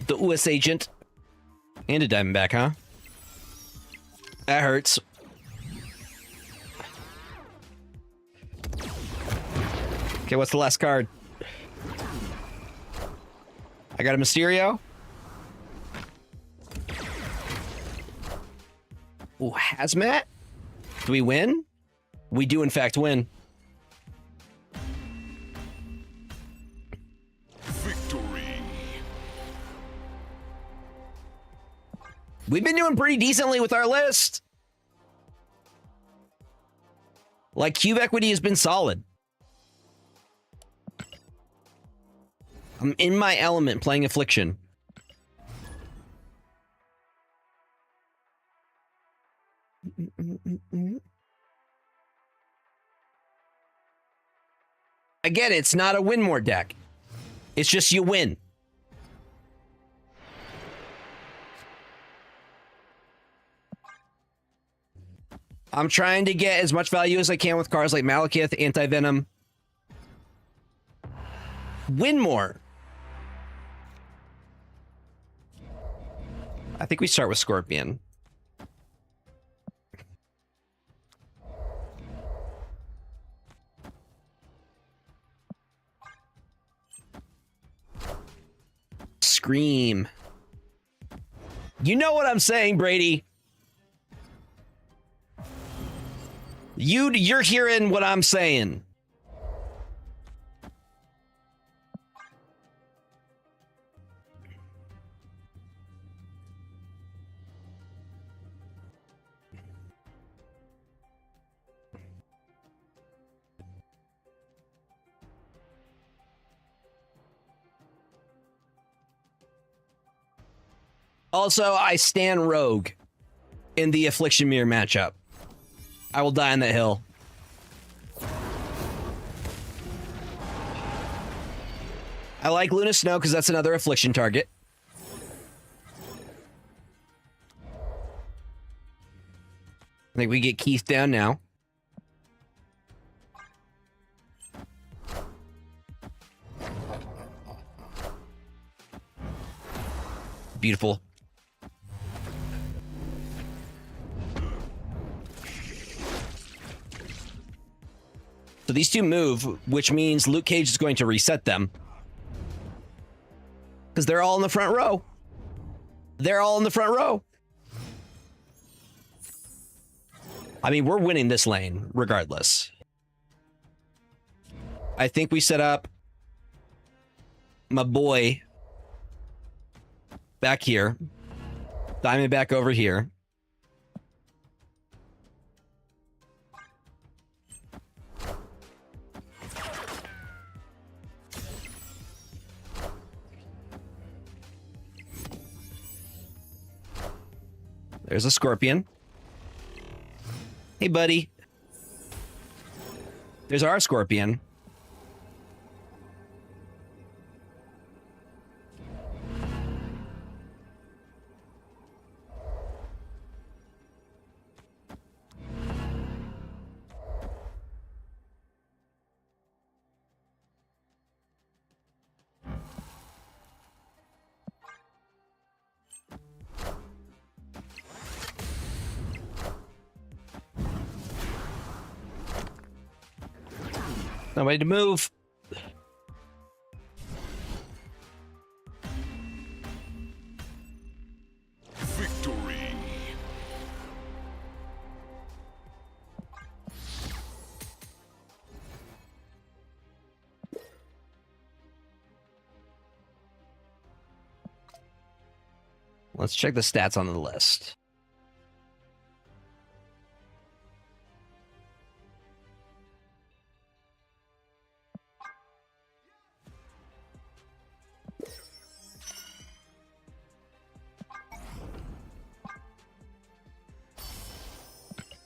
The US agent. And a Diamondback, huh? That hurts. Okay, what's the last card? I got a Mysterio. Ooh, Hazmat? Do we win? We do, in fact, win. Victory. We've been doing pretty decently with our list. Like, cube equity has been solid. I'm in my element playing Affliction. Again, it's not a win more deck. It's just you win. I'm trying to get as much value as I can with cards like Malekith, Anti-Venom. Win more. I think we start with Scorpion. Scream. You know what I'm saying, Brady. You're hearing what I'm saying. Also, I stand Rogue in the Affliction Mirror matchup. I will die on that hill. I like Luna Snow because that's another Affliction target. I think we get Keith down now. Beautiful. So these two move, which means Luke Cage is going to reset them. Because they're all in the front row. They're all in the front row. I mean, we're winning this lane, regardless. I think we set up my boy back here. Diamond back over here. There's a Scorpion. Hey, buddy. There's our Scorpion. Nobody to move. Victory. Let's check the stats on the list.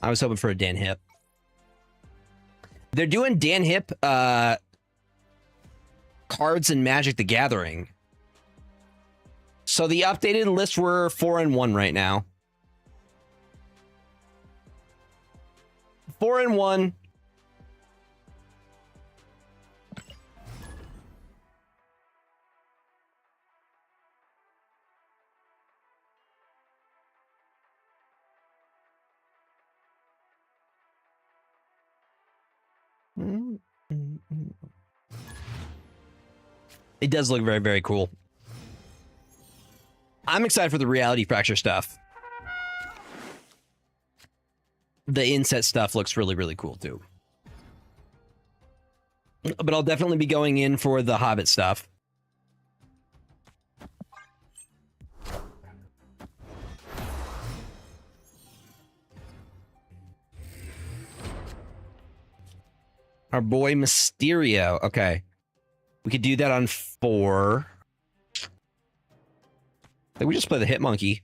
I was hoping for a Dan Hip. They're doing Dan Hip cards in Magic the Gathering. So the updated list, we're 4-1 right now. 4-1. It does look very, very cool. I'm excited for the reality fracture stuff. The inset stuff looks really, really cool too. But I'll definitely be going in for the Hobbit stuff. Our boy Mysterio. Okay. We could do that on 4. I think we just play the Hit Monkey.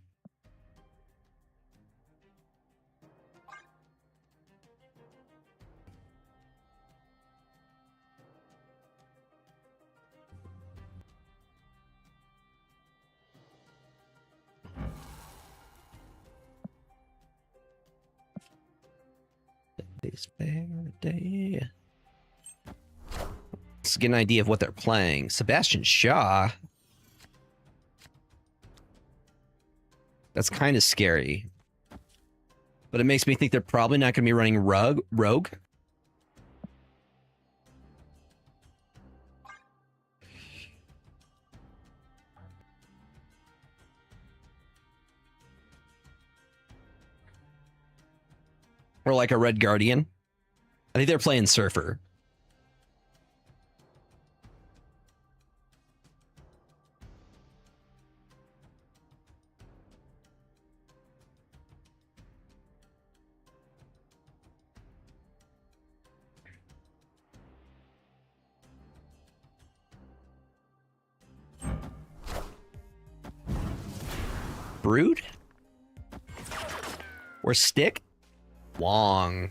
Let's get an idea of what they're playing. Sebastian Shaw. That's kind of scary. But it makes me think they're probably not going to be running Rogue. Or like a Red Guardian. I think they're playing Surfer. Brood? Or Stick? Wong.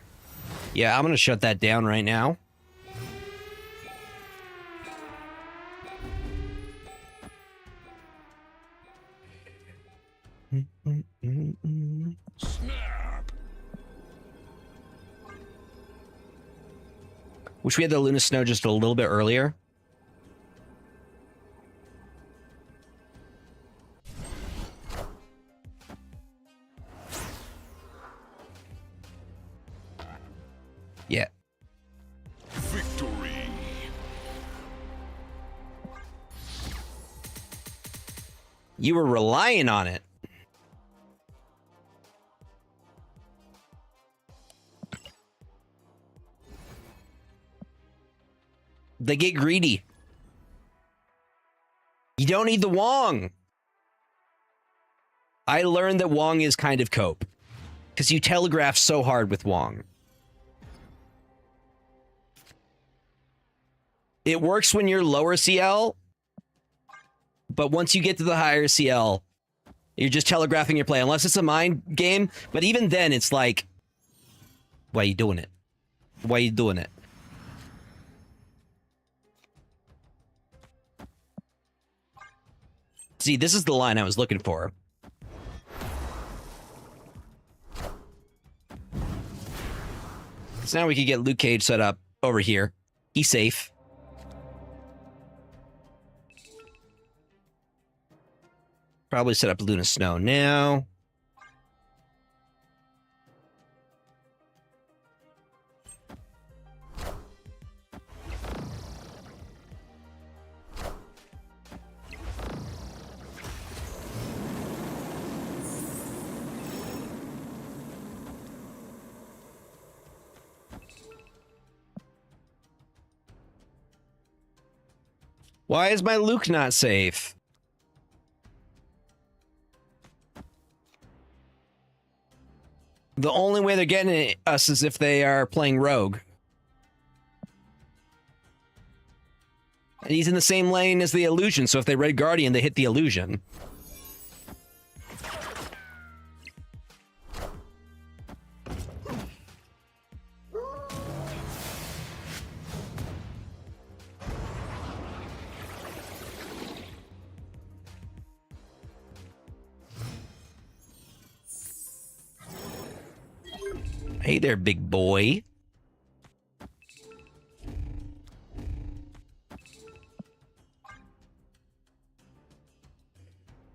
Yeah, I'm going to shut that down right now. Snap. Wish we had the Luna Snow just a little bit earlier. Yeah. Victory. You were relying on it. They get greedy. You don't need the Wong. I learned that Wong is kind of cope. Because you telegraph so hard with Wong. It works when you're lower CL, but once you get to the higher CL, you're just telegraphing your play, unless it's a mind game. But even then, it's like, why are you doing it? Why are you doing it? See, this is the line I was looking for. So now we can get Luke Cage set up over here. He's safe. Probably set up Luna Snow now. Why is my Luke not safe? The only way they're getting us is if they are playing Rogue. And he's in the same lane as the illusion, so if they Red Guardian, they hit the illusion. Hey there, big boy.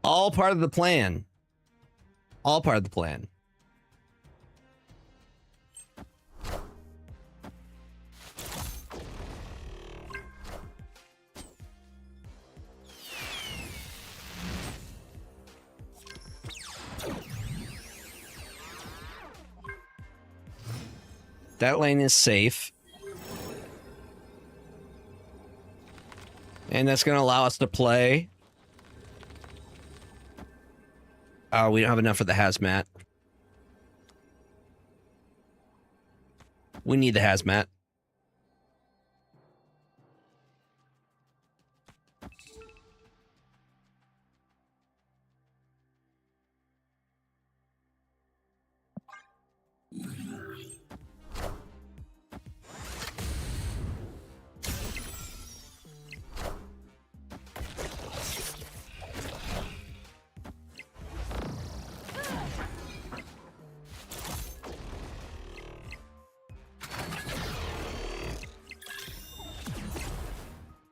All part of the plan. All part of the plan. That lane is safe. And that's going to allow us to play. Oh, we don't have enough for the hazmat. We need the hazmat.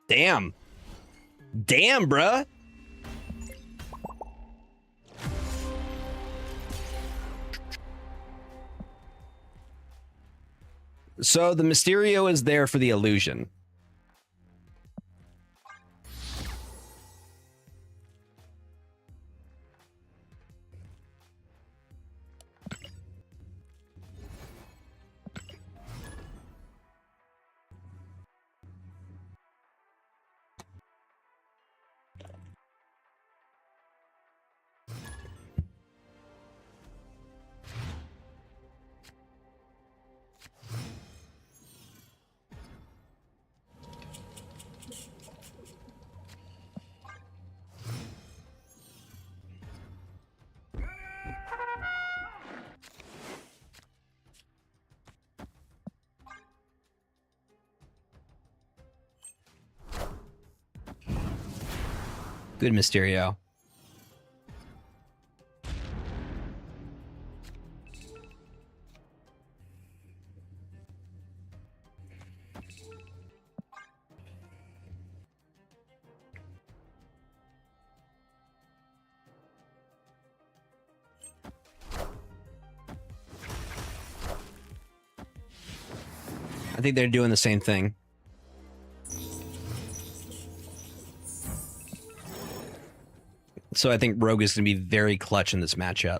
Damn. Damn, bruh. So the Mysterio is there for the illusion. Good Mysterio. I think they're doing the same thing. So I think Rogue is going to be very clutch in this matchup.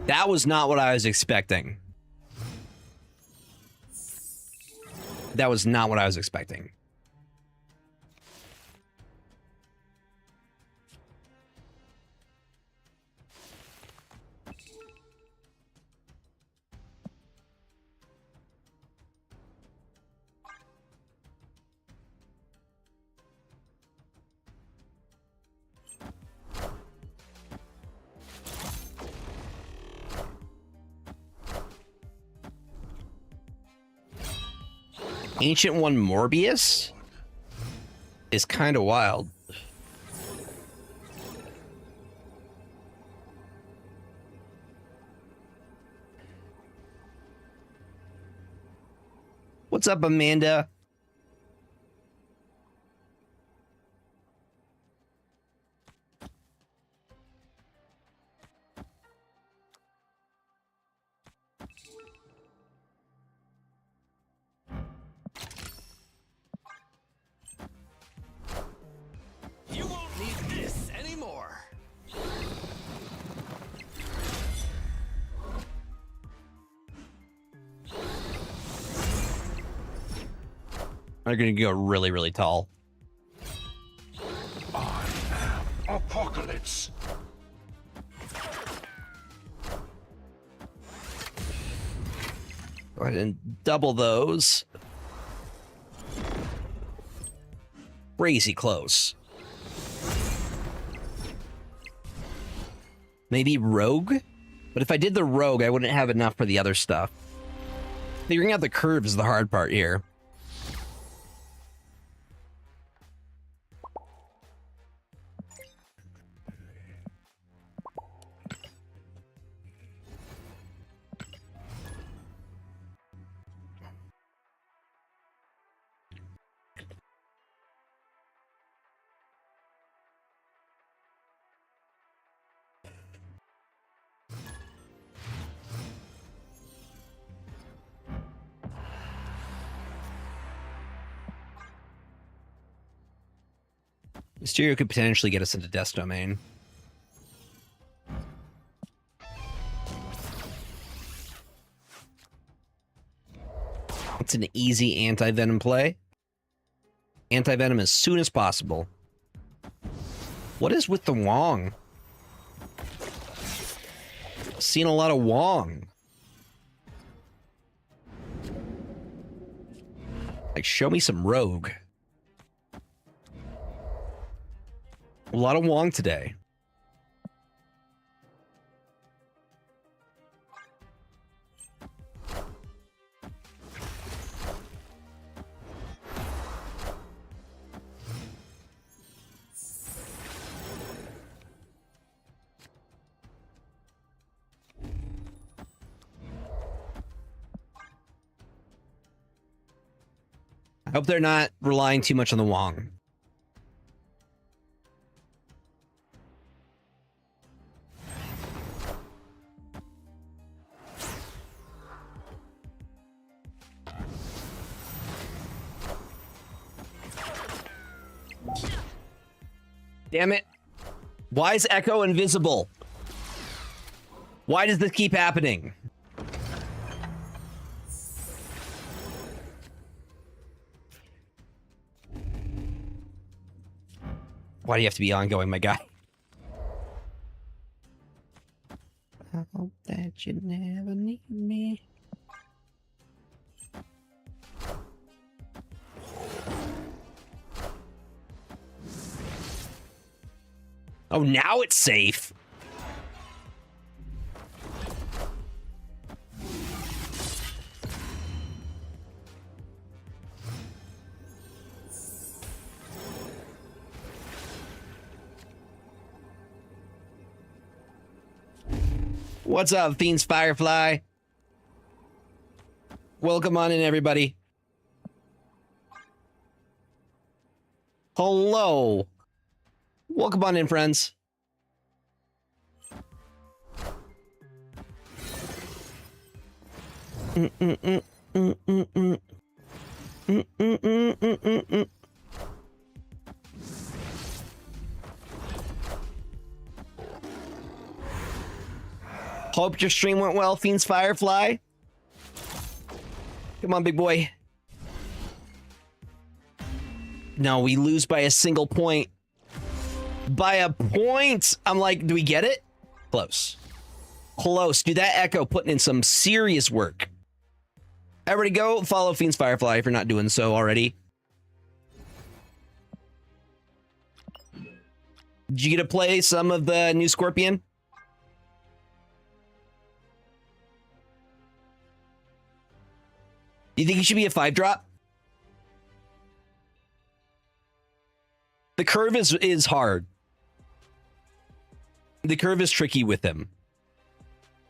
That was not what I was expecting. That was not what I was expecting. Ancient One Morbius is kind of wild. What's up, Amanda? You won't need this. I'm going to go really, really tall. Apocalypse. Go ahead and double those. Crazy close. Maybe rogue? But if I did the rogue, I wouldn't have enough for the other stuff. Figuring out the curve is the hard part here. Mysterio could potentially get us into Death's Domain. It's an easy anti-venom play. Anti-venom as soon as possible. What is with the Wong? Seen a lot of Wong. Like, show me some rogue. A lot of Wong today. I hope they're not relying too much on the Wong. Damn it. Why is Echo invisible? Why does this keep happening? Why do you have to be ongoing, my guy? I hope that you never need me. Oh, now it's safe. What's up, Fiends Firefly? Welcome on in, everybody. Hello. Welcome on in, friends. Hope your stream went well, Fiends Firefly. Come on, big boy. No, we lose by a single point. By a point! I'm like, do we get it? Close. Close. Dude, that Echo putting in some serious work. Everybody go follow Fiends Firefly if you're not doing so already. Did you get to play some of the new Scorpion? Do you think he should be a 5-drop? The curve is hard. The curve is tricky with him.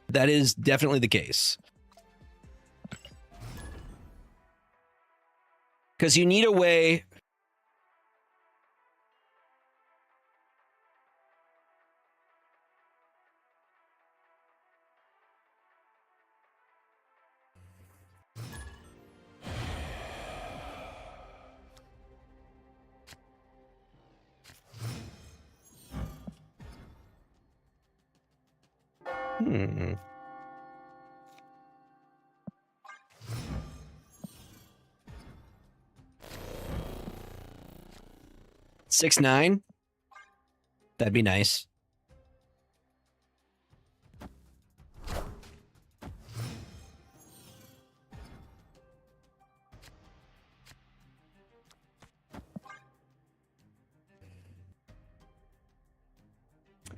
That is definitely the case. Because you need a way... Hmm. 6'9"? That'd be nice.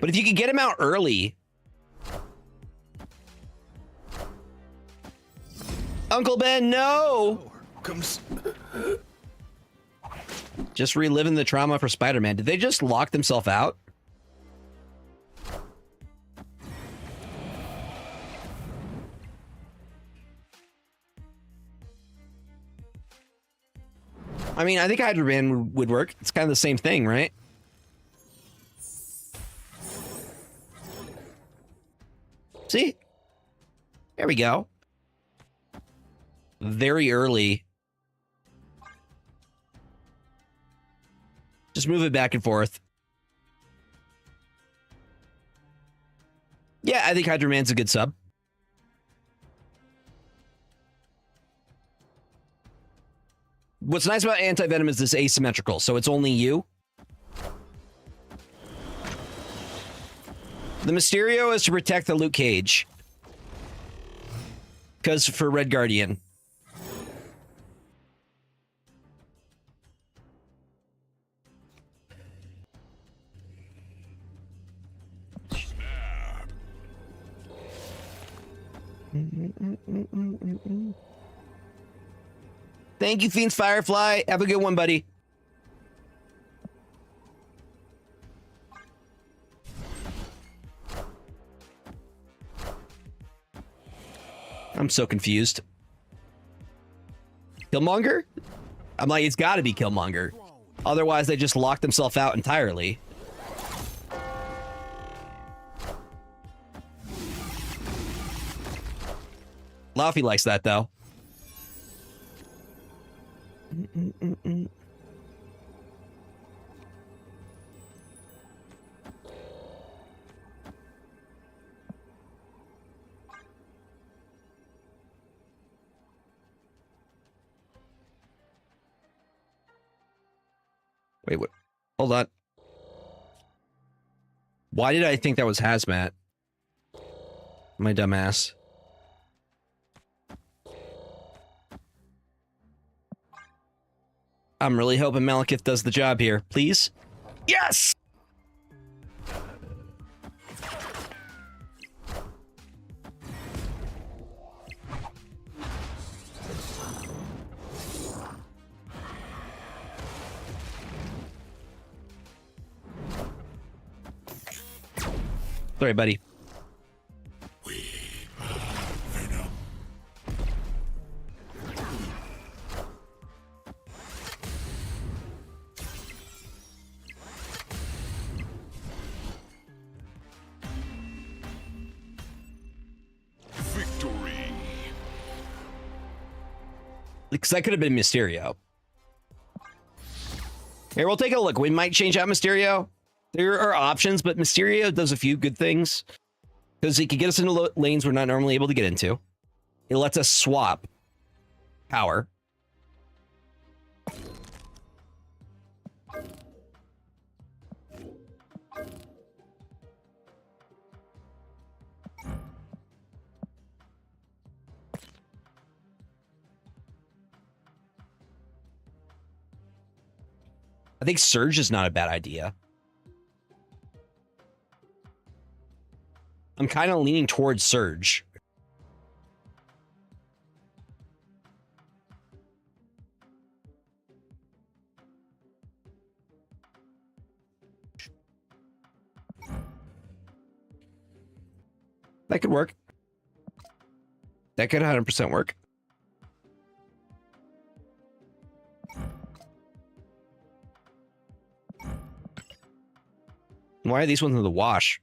But if you could get him out early... Uncle Ben, no! Comes. Just reliving the trauma for Spider-Man. Did they just lock themselves out? I mean, I think Hydra Man would work. It's kind of the same thing, right? See? There we go. Very early. Just move it back and forth. Yeah, I think Hydra Man's a good sub. What's nice about Anti-Venom is this asymmetrical, so it's only you. The Mysterio is to protect the Luke Cage. Because for Red Guardian. Thank you, Fiends Firefly. Have a good one, buddy. I'm so confused. Killmonger? I'm like, it's got to be Killmonger. Otherwise, they just lock themselves out entirely. Laufey likes that, though. Wait, what? Hold on. Why did I think that was Hazmat? My dumbass. I'm really hoping Malekith does the job here. Please? Yes! Sorry, buddy. Victory. Because that could have been Mysterio. Here, we'll take a look. We might change out Mysterio. There are options, but Mysterio does a few good things. Because he can get us into lanes we're not normally able to get into. It lets us swap power. I think Surge is not a bad idea. I'm kind of leaning towards Surge. That could work. That could 100% work. Why are these ones in the wash?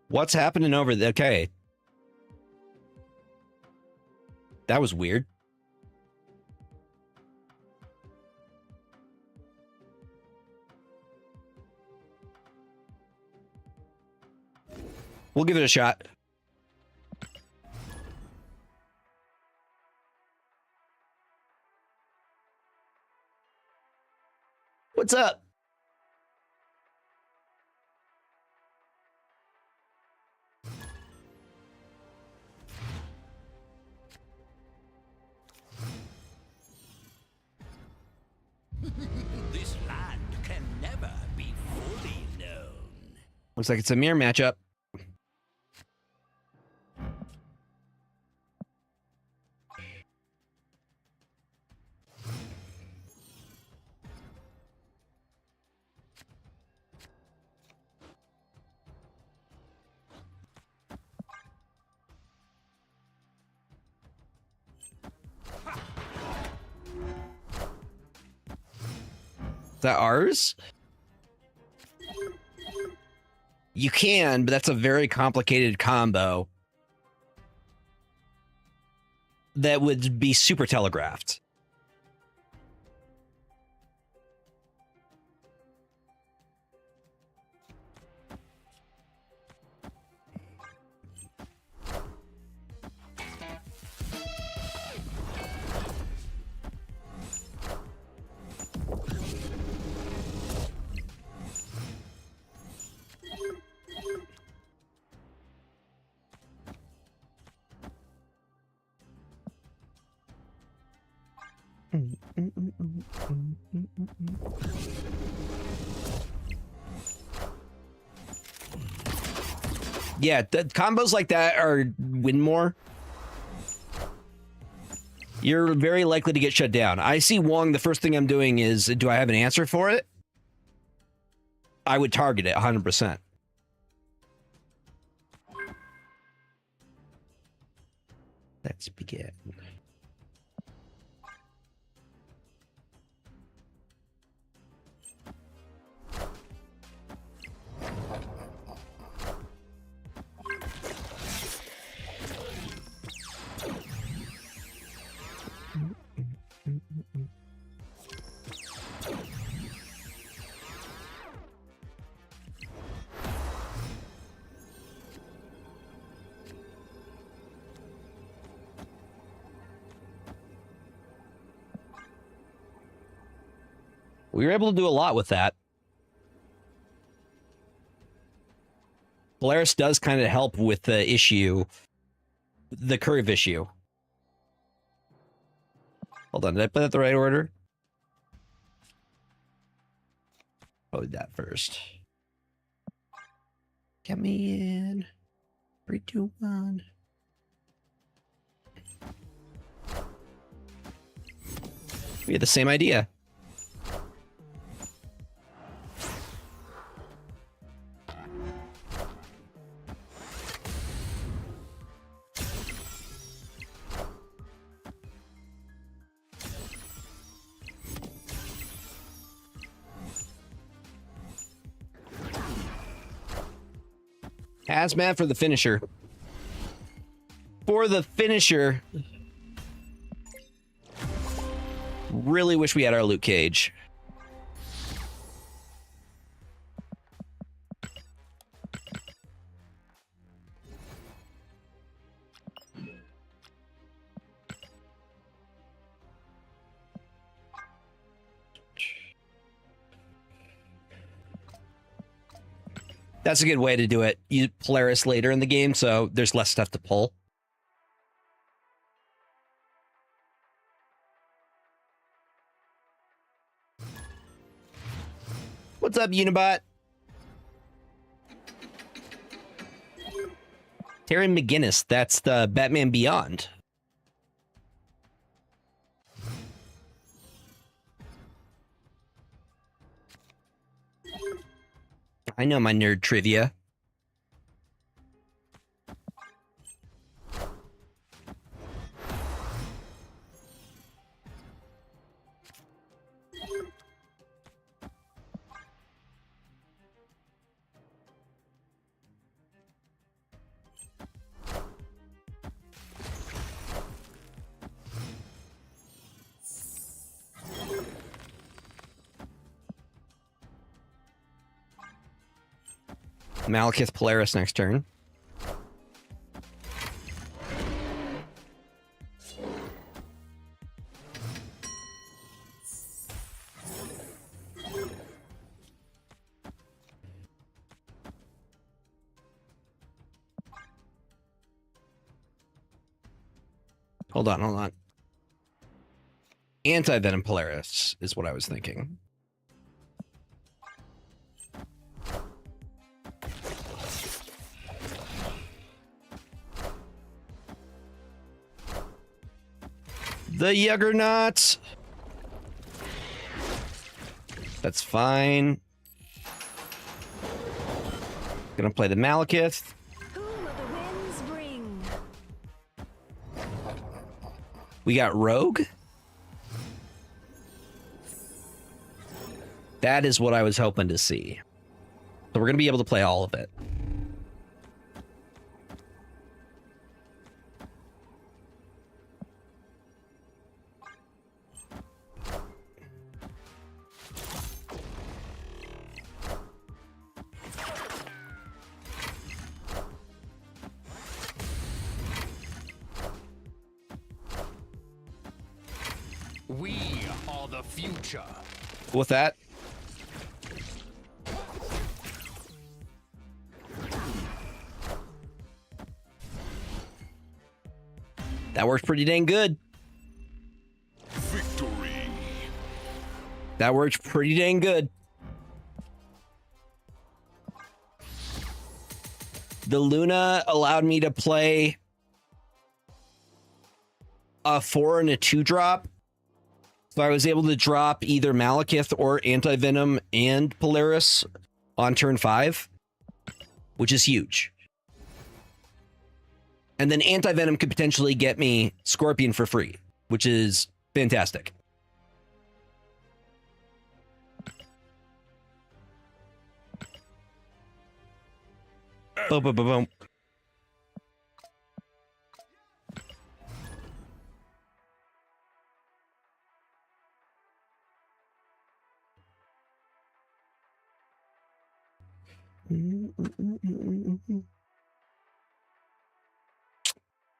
What's happening over there? Okay. That was weird. We'll give it a shot. What's up? This land can never be fully known. Looks like it's a mirror matchup. Is that ours? You can, but that's a very complicated combo that would be super telegraphed. Yeah, the combos like that are win more. You're very likely to get shut down. I see Wong, the first thing I'm doing is, do I have an answer for it? I would target it 100%. Let's begin. We were able to do a lot with that. Polaris does kind of help with the issue, the curve issue. Hold on, did I put that in the right order? Oh, that first. Get me in. 3, 2, 1. We had the same idea. Hazmat for the finisher. For the finisher. Really wish we had our loot cage. That's a good way to do it. You Polaris later in the game, so there's less stuff to pull. What's up, Unibot? Terry McGinnis, that's the Batman Beyond. I know my nerd trivia. Malekith Polaris next turn. Hold on, hold on. Anti-Venom Polaris is what I was thinking. The Juggernaut. That's fine. Gonna play the Malekith. Who will the winds bring? We got Rogue. That is what I was hoping to see. So we're gonna be able to play all of it. We are the future. With that, that works pretty dang good. Victory. That works pretty dang good. The Luna allowed me to play a 4 and a 2 drop. So I was able to drop either Malekith or Anti-Venom and Polaris on turn 5, which is huge. And then Anti-Venom could potentially get me Scorpion for free, which is fantastic. Boom, boom, boom, boom.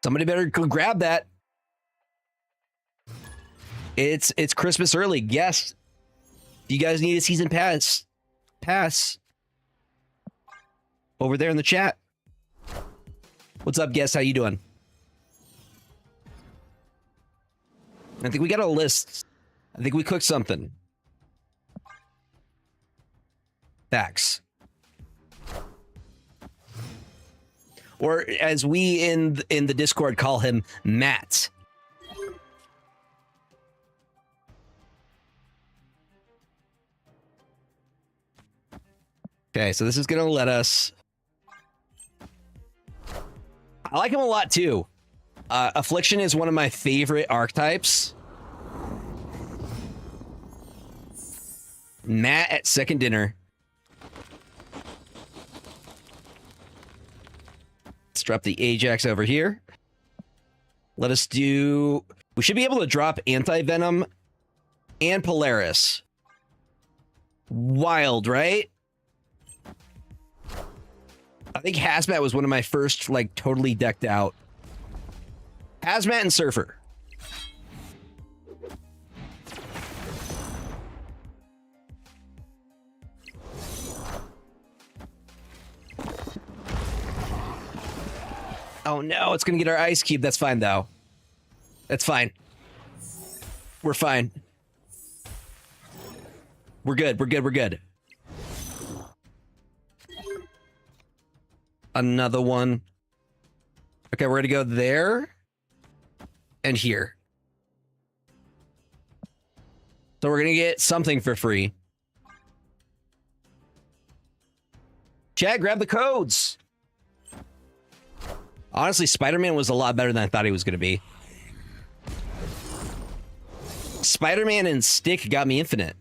Somebody better go grab that. It's Christmas early. Yes. You guys need a season pass. Over there in the chat. What's up, guest? How you doing? I think we got a list. I think we cooked something. Facts. Or as we in the Discord call him, Matt. Okay, so this is gonna let us. I like him a lot too. Affliction is one of my favorite archetypes. Matt at second dinner. Let's drop the Ajax over here. Let us do... We should be able to drop Anti-Venom and Polaris. Wild, right? I think Hazmat was one of my first, like, totally decked out. Hazmat and Surfer. Oh no, it's gonna get our ice cube. That's fine though. That's fine. We're fine. We're good. We're good. We're good. Another one. Okay, we're gonna go there and here. So we're gonna get something for free. Chad, grab the codes. Honestly, Spider-Man was a lot better than I thought he was going to be. Spider-Man and Stick got me infinite.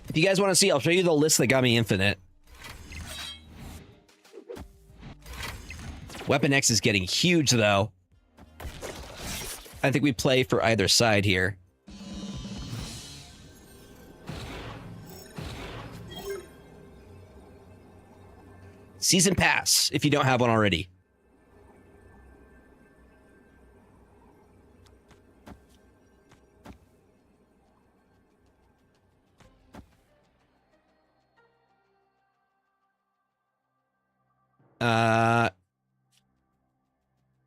If you guys want to see, I'll show you the list that got me infinite. Weapon X is getting huge, though. I think we play for either side here. Season Pass, if you don't have one already.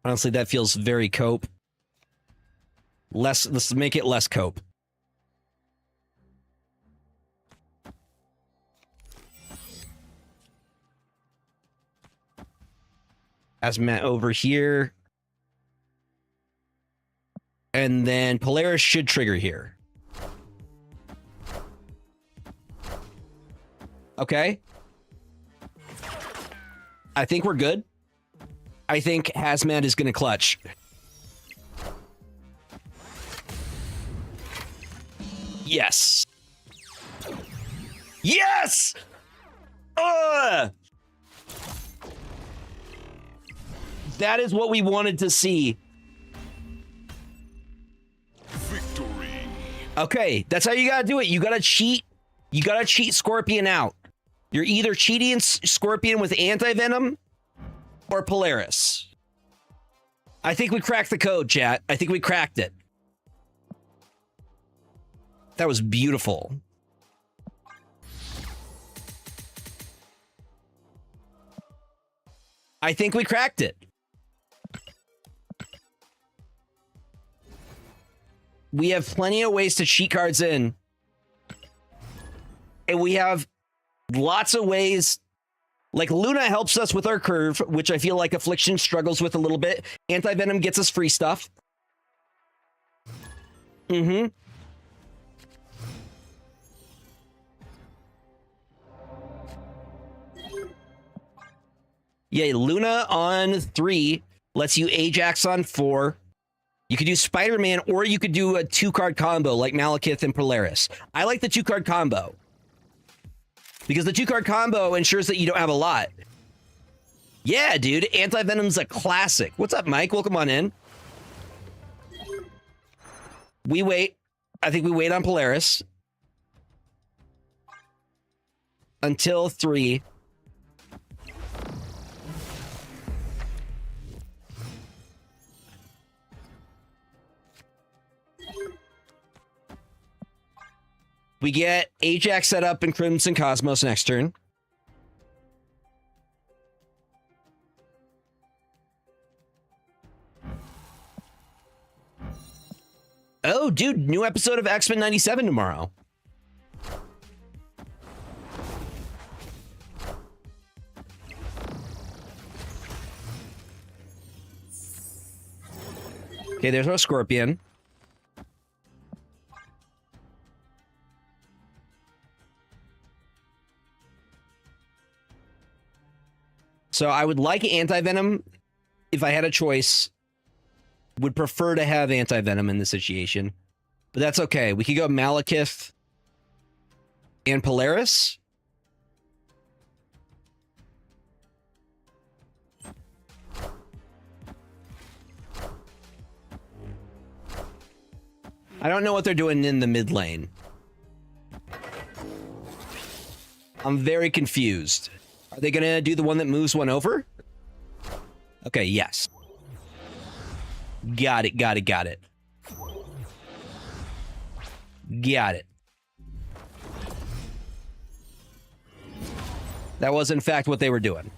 Honestly, that feels very cope. Let's make it less cope. Asmat over here. And then Polaris should trigger here. Okay. I think we're good. I think Hazmat is going to clutch. Yes. Yes! That is what we wanted to see. Victory. Okay, that's how you gotta do it. You gotta cheat. You gotta cheat Scorpion out. You're either cheating Scorpion with Anti-Venom or Polaris. I think we cracked the code, chat. I think we cracked it. That was beautiful. I think we cracked it. We have plenty of ways to cheat cards in. And we have lots of ways. Like, Luna helps us with our curve, which I feel like Affliction struggles with a little bit. Anti-Venom gets us free stuff. Mm-hmm. Yeah, Luna on 3 lets you Ajax on 4. You could do Spider-Man, or you could do a 2-card combo like Malekith and Polaris. I like the 2-card combo, because the 2-card combo ensures that you don't have a lot. Yeah, dude, Anti-Venom's a classic. What's up, Mike? Welcome on in. We wait. I think we wait on Polaris until 3. We get Ajax set up in Crimson Cosmos next turn. Oh, dude, new episode of X-Men 97 tomorrow. Okay, there's our Scorpion. So I would like Anti-Venom if I had a choice. Would prefer to have Anti-Venom in this situation. But that's okay. We could go Malekith and Polaris. I don't know what they're doing in the mid lane. I'm very confused. Are they gonna do the one that moves one over? Okay, yes. Got it, got it, got it. Got it. That was, in fact, what they were doing.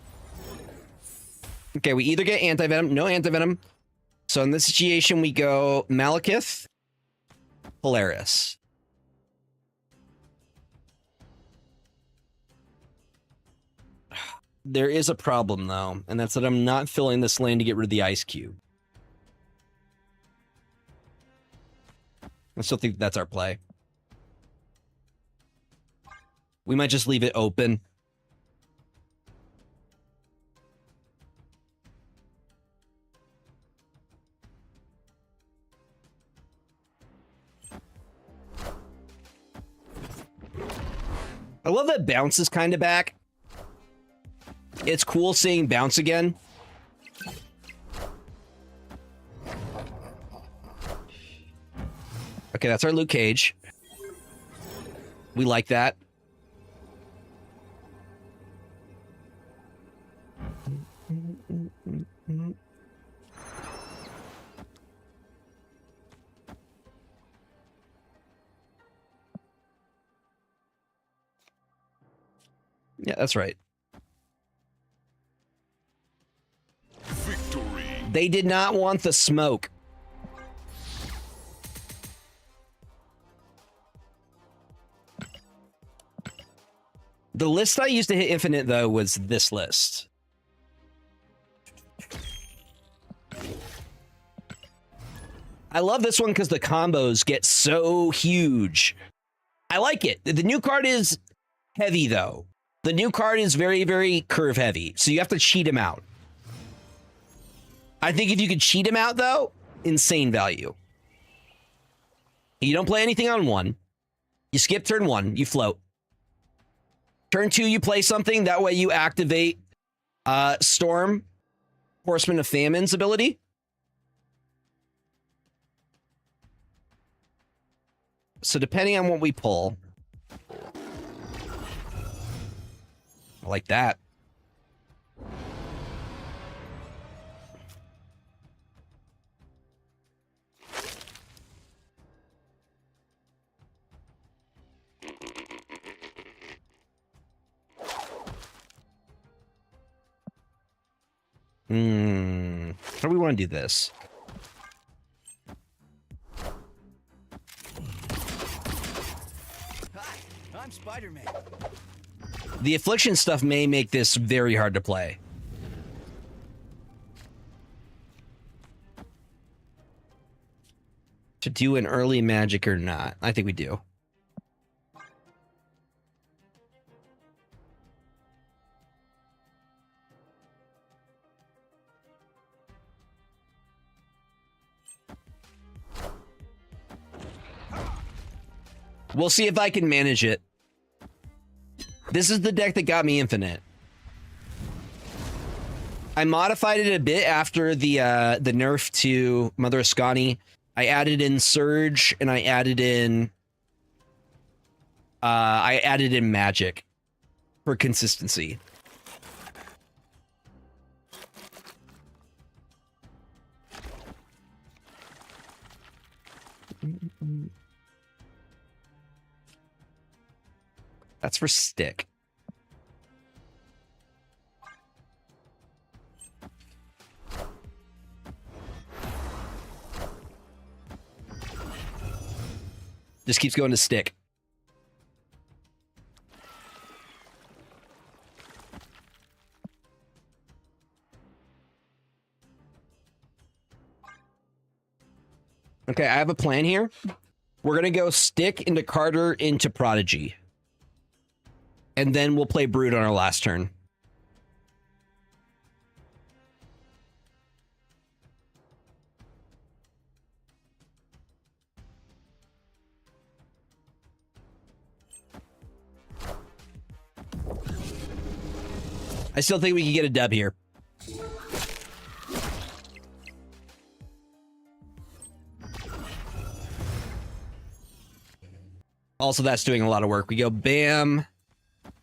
Okay, we either get Anti-Venom, no Anti-Venom. So in this situation, we go Malekith, Polaris. There is a problem, though, and that's that I'm not filling this lane to get rid of the Ice Cube. I still think that's our play. We might just leave it open. I love that bounce is kind of back. It's cool seeing bounce again. Okay, that's our Luke Cage. We like that. Yeah, that's right. They did not want the smoke. The list I used to hit infinite, though, was this list. I love this one because the combos get so huge. I like it. The new card is heavy, though. The new card is very, very curve heavy, so you have to cheat him out. I think if you could cheat him out, though, insane value. You don't play anything on 1. You skip turn 1, you float. Turn 2, you play something. That way you activate Storm, Horseman of Famine's ability. So depending on what we pull, I like that. How do we want to do this? Hi, I'm Spider-Man. The Affliction stuff may make this very hard to play. To do an early magic or not? I think we do. We'll see if I can manage it. This is the deck that got me infinite. I modified it a bit after the nerf to Mother Ascani. I added in Surge and I added in Magic for consistency. That's for stick. Just keeps going to stick. Okay, I have a plan here. We're going to go stick into Carter into Prodigy. And then we'll play Brood on our last turn. I still think we can get a dub here. Also, that's doing a lot of work. We go bam,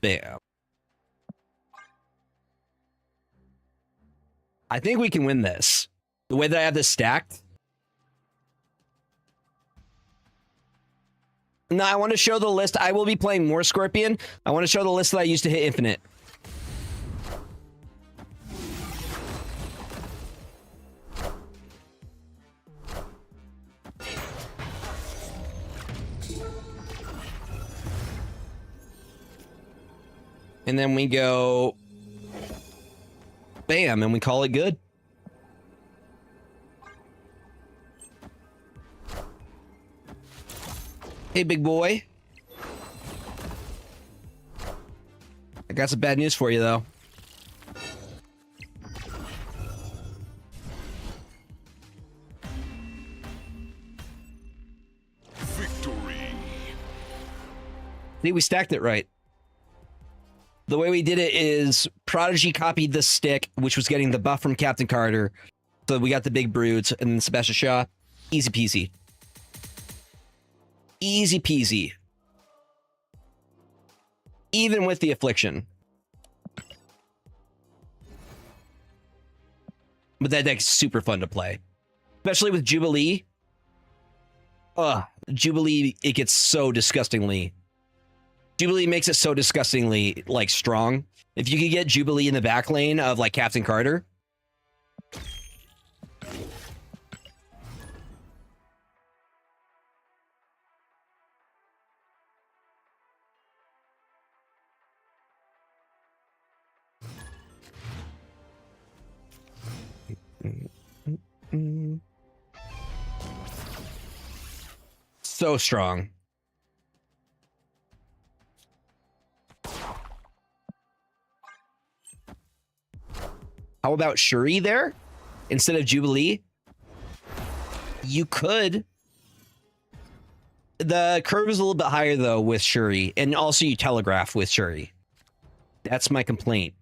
bam. I think we can win this. The way that I have this stacked. No, I want to show the list. I will be playing more Scorpion. I want to show the list that I used to hit infinite. And then we go bam, and we call it good. Hey, big boy. I got some bad news for you, though. Victory. See, we stacked it right. The way we did it is Prodigy copied the stick, which was getting the buff from Captain Carter. So we got the big broods and then Sebastian Shaw. Easy peasy. Easy peasy. Even with the Affliction. But that deck's super fun to play. Especially with Jubilee. Jubilee, it gets so disgustingly... Jubilee makes it so disgustingly, like, strong. If you could get Jubilee in the back lane of, like, Captain Carter, So strong. How about Shuri there instead of Jubilee? You could. The curve is a little bit higher though with Shuri, and also you telegraph with Shuri. That's my complaint.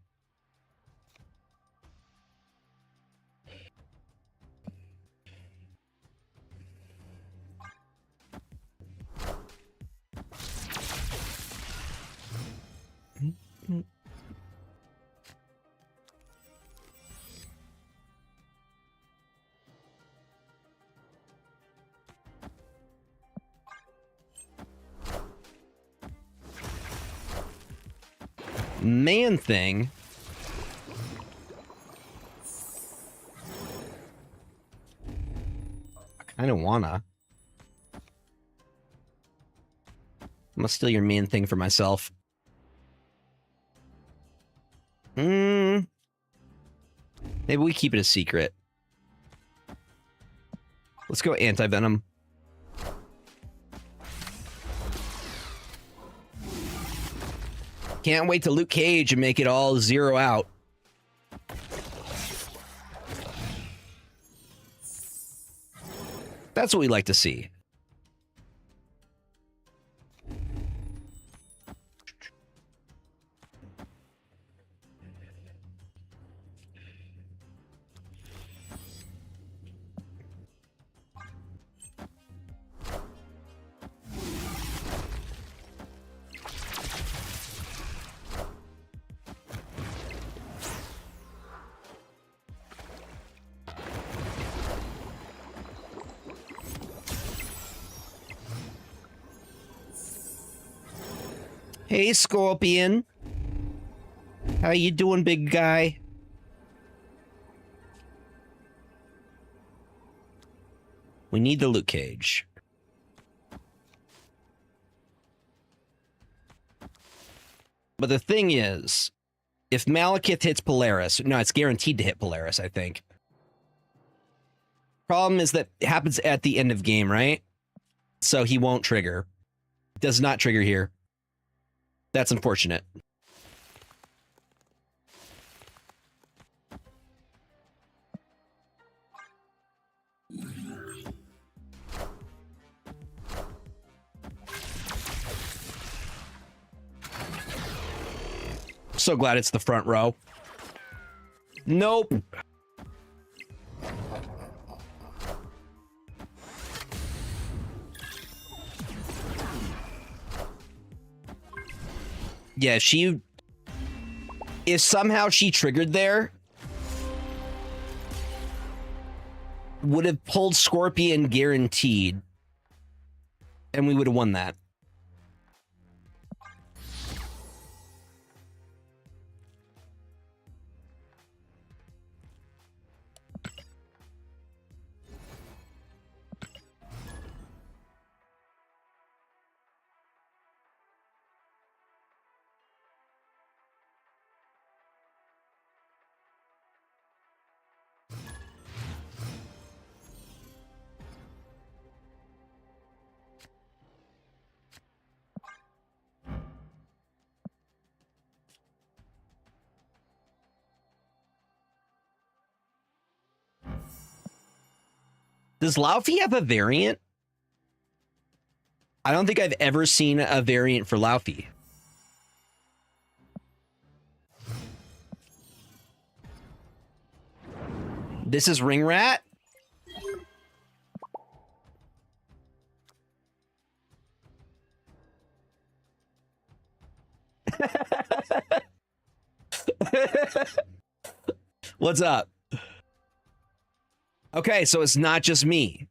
Man thing. I kind of wanna. I'm gonna steal your man thing for myself. Maybe we keep it a secret. Let's go anti-venom. Can't wait to Luke Cage and make it all zero out. That's what we like to see. Hey, Scorpion. How you doing, big guy? We need the Luke Cage. But the thing is, if Malekith hits Polaris, no, it's guaranteed to hit Polaris, I think. Problem is that it happens at the end of game, right? So he won't trigger. Does not trigger here. That's unfortunate. So glad it's the front row. Nope. Yeah, if somehow she triggered there, would have pulled Scorpion guaranteed, and we would have won that. Does Laufey have a variant? I don't think I've ever seen a variant for Laufey. This is Ring Rat? What's up? Okay, so it's not just me.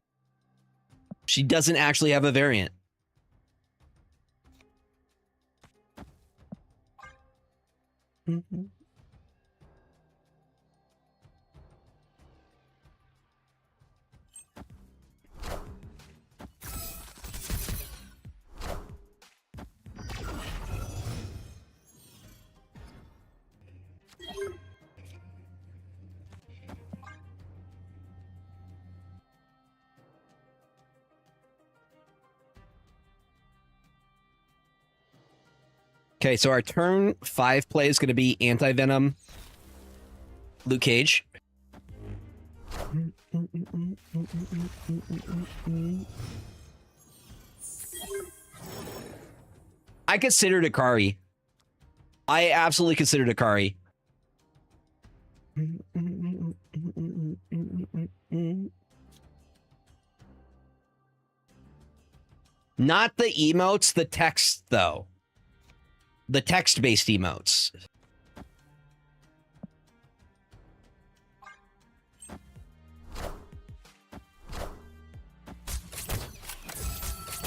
She doesn't actually have a variant. Mm-hmm. Okay, so our turn 5 play is going to be Anti-Venom, Luke Cage. I considered Akari. I absolutely considered Akari. Not the emotes, the text, though. The text-based emotes.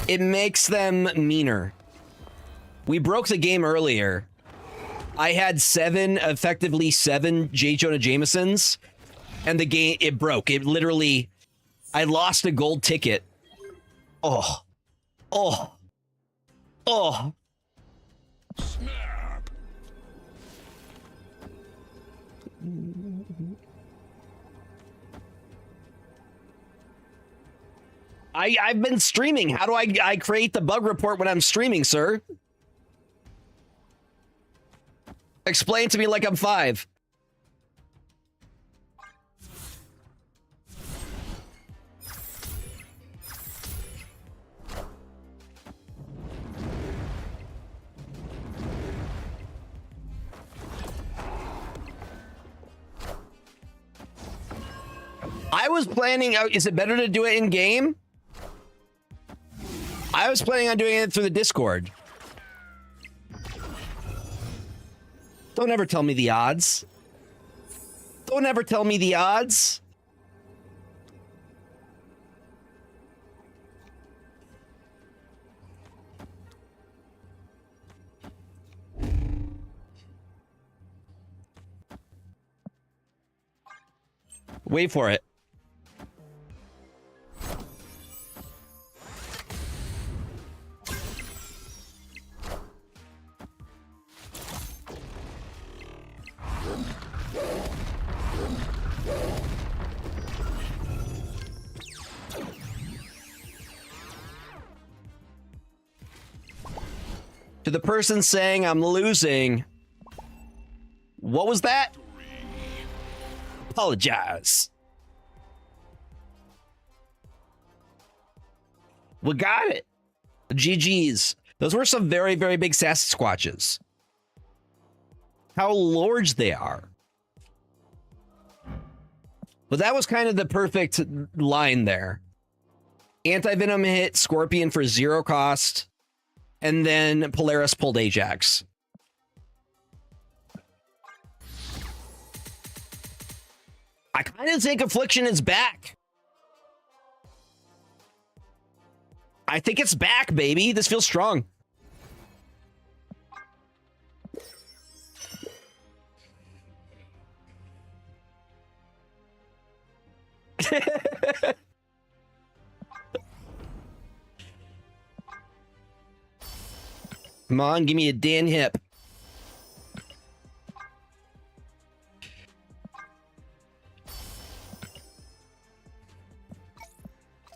It makes them meaner. We broke the game earlier. I had effectively seven J. Jonah Jamesons, and the game, it broke. It literally, I lost a gold ticket. Oh. Oh. Oh. Snap. I've been streaming. How do I create the bug report when I'm streaming, sir? Explain to me like I'm 5. I was planning, is it better to do it in game? I was planning on doing it through the Discord. Don't ever tell me the odds. Don't ever tell me the odds. Wait for it. To the person saying I'm losing, what was that? Apologize. We got it. GG's. Those were some very, very big Sasquatches. How large they are. But that was kind of the perfect line there. Anti-Venom hit Scorpion for 0 cost. And then Polaris pulled Ajax. I kind of think Affliction is back. I think it's back, baby. This feels strong. Come on, give me a Dan hip.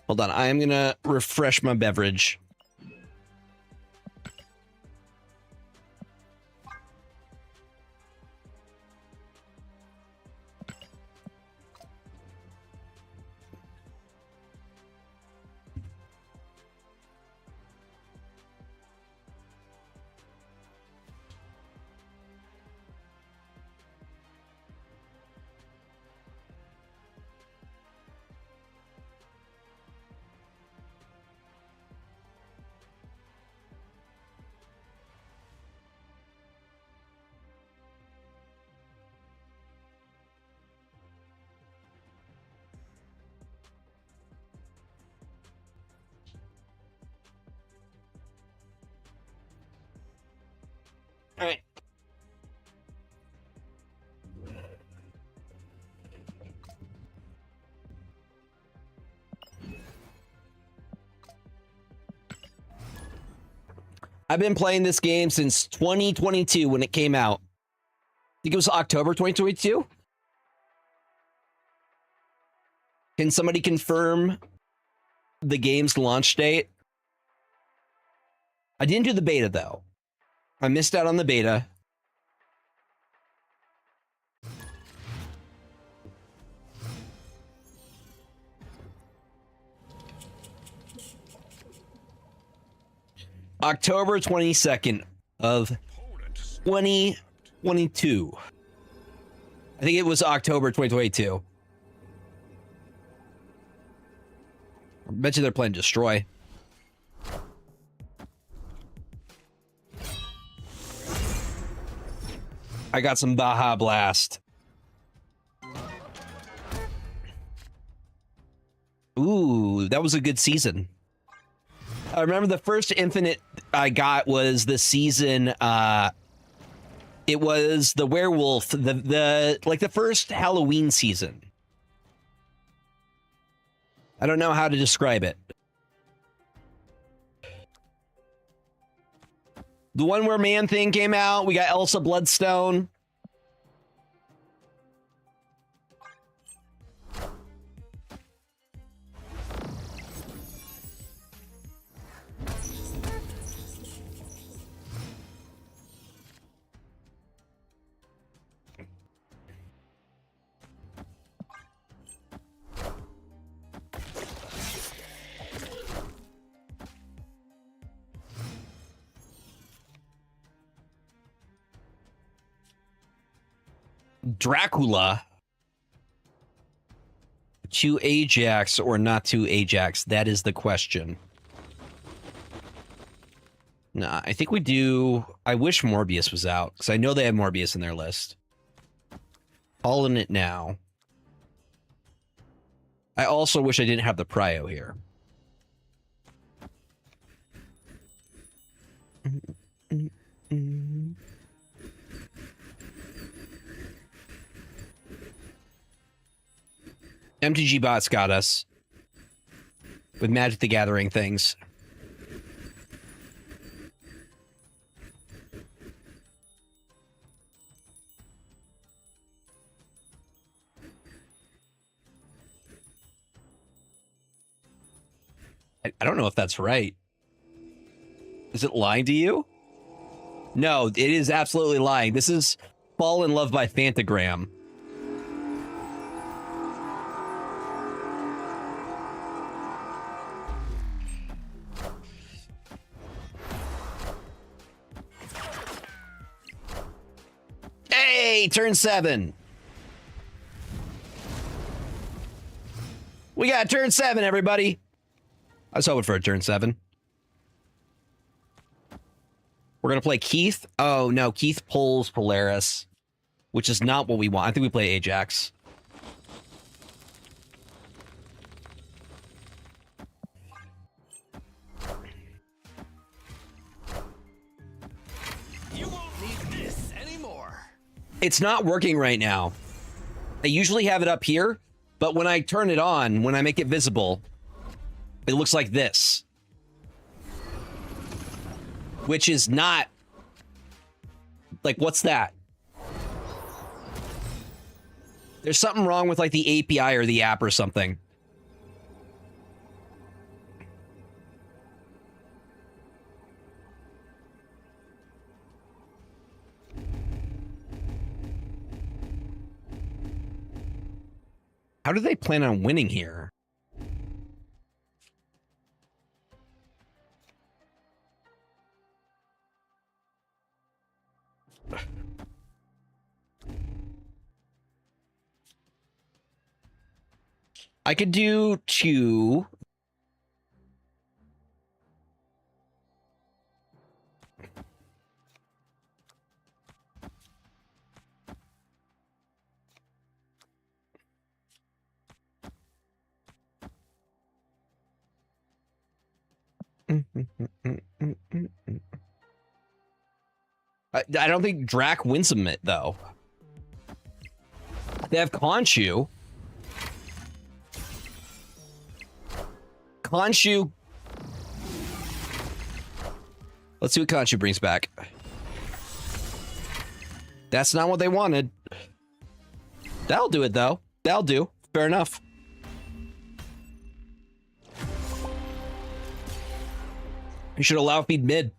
Hold on, I am gonna refresh my beverage. All right. I've been playing this game since 2022 when it came out. I think it was October 2022. Can somebody confirm the game's launch date? I didn't do the beta though. I missed out on the beta. October 22nd of 2022. I think it was October 2022. I bet you they're playing Destroy. I got some Baja Blast. Ooh, that was a good season. I remember the first Infinite I got was the season, it was the werewolf, the first Halloween season. I don't know how to describe it. The one where Man Thing came out, we got Elsa Bloodstone. Dracula to Ajax or not to Ajax? That is the question. Nah, I think we do. I wish Morbius was out because I know they have Morbius in their list. All in it now. I also wish I didn't have the Prio here. MTG bots got us with Magic the Gathering things. I don't know if that's right. Is it lying to you? No, it is absolutely lying. This is Fall in Love by Fantagram. Hey, turn 7. We got turn 7, everybody. I was hoping for a turn 7. We're going to play Keith. Oh, no. Keith pulls Polaris, which is not what we want. I think we play Ajax. You won't need this anymore. It's not working right now. I usually have it up here, but when I turn it on, when I make it visible, it looks like this. Which is not... Like, what's that? There's something wrong with, like, the API or the app or something. How do they plan on winning here? I could do 2. I don't think Drac wins them it, though. They have Khonshu. Khonshu. Let's see what Khonshu brings back. That's not what they wanted. That'll do it, though. That'll do. Fair enough. You should allow feed mid.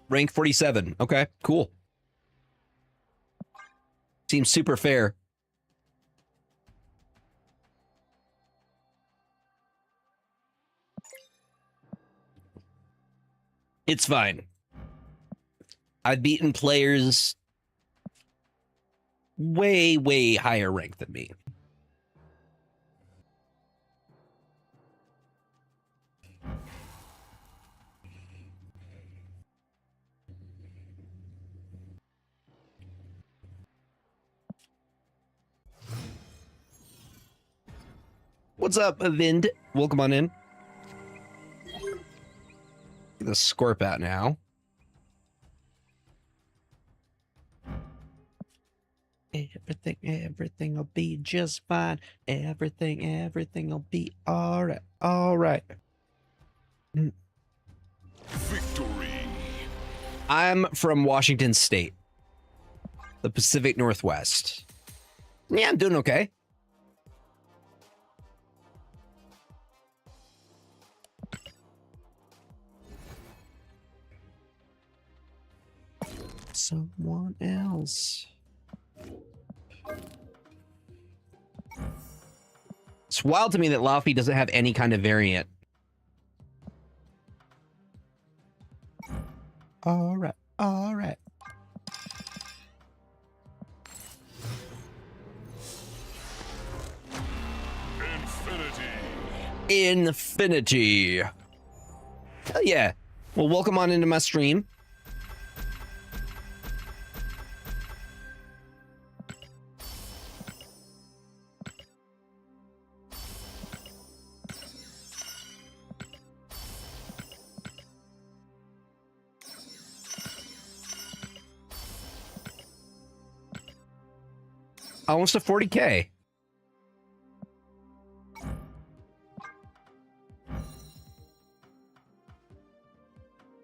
Rank 47. Okay, cool. Seems super fair. It's fine. I've beaten players way, way higher rank than me. What's up, Vind? Welcome on in. Get the Scorp out now. Everything will be just fine. Everything will be all right. Victory. I'm from Washington State, the Pacific Northwest. Yeah, I'm doing okay. Someone else. It's wild to me that Laufey doesn't have any kind of variant. All right. Infinity. Hell yeah. Well, welcome on into my stream. Almost a 40K.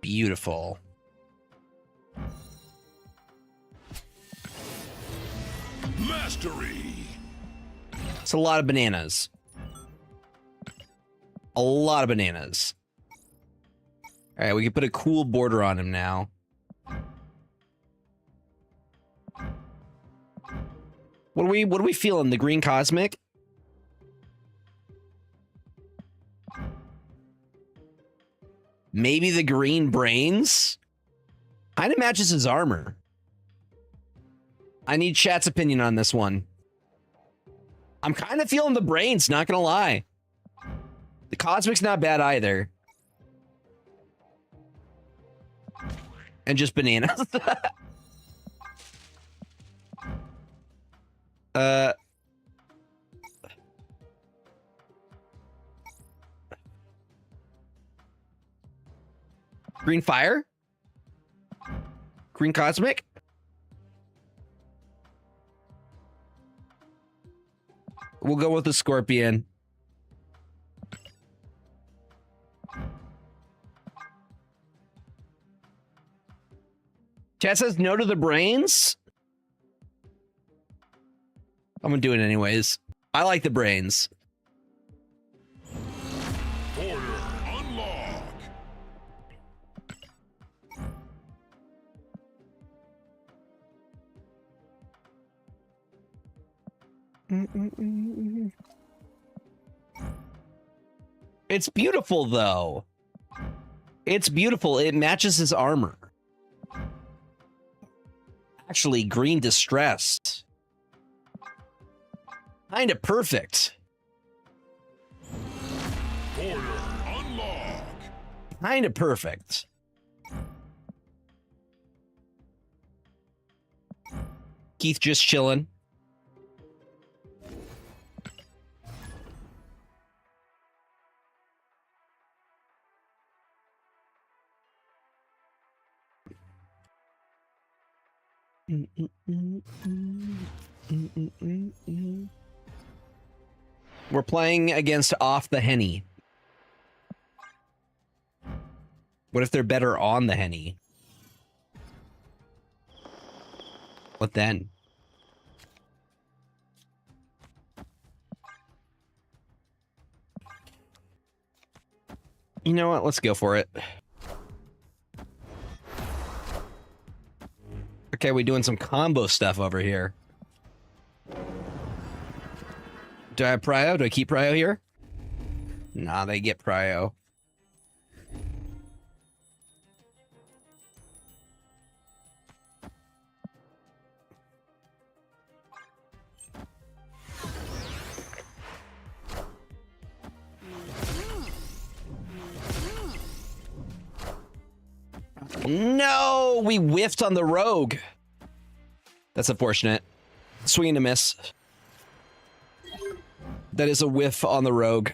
Beautiful. Mastery. It's a lot of bananas. A lot of bananas. All right, we can put a cool border on him now. What are we feeling? The green cosmic? Maybe the green brains? Kind of matches his armor. I need chat's opinion on this one. I'm kind of feeling the brains, not gonna lie. The cosmic's not bad either. And just bananas. Green fire? Green cosmic? We'll go with the scorpion. Chat says no to the brains? I'm gonna do it anyways. I like the brains. Order unlock. It's beautiful, though. It's beautiful. It matches his armor. Actually, green distressed. Kind of perfect. Order unlock. Kind of perfect. Keith just chilling. We're playing against Off the Henny. What if they're better on the Henny? What then? You know what? Let's go for it. Okay, we doing some combo stuff over here. Do I have prio? Do I keep prio here? Nah, they get prio. No, we whiffed on the rogue. That's unfortunate. Swing and a miss. That is a whiff on the rogue.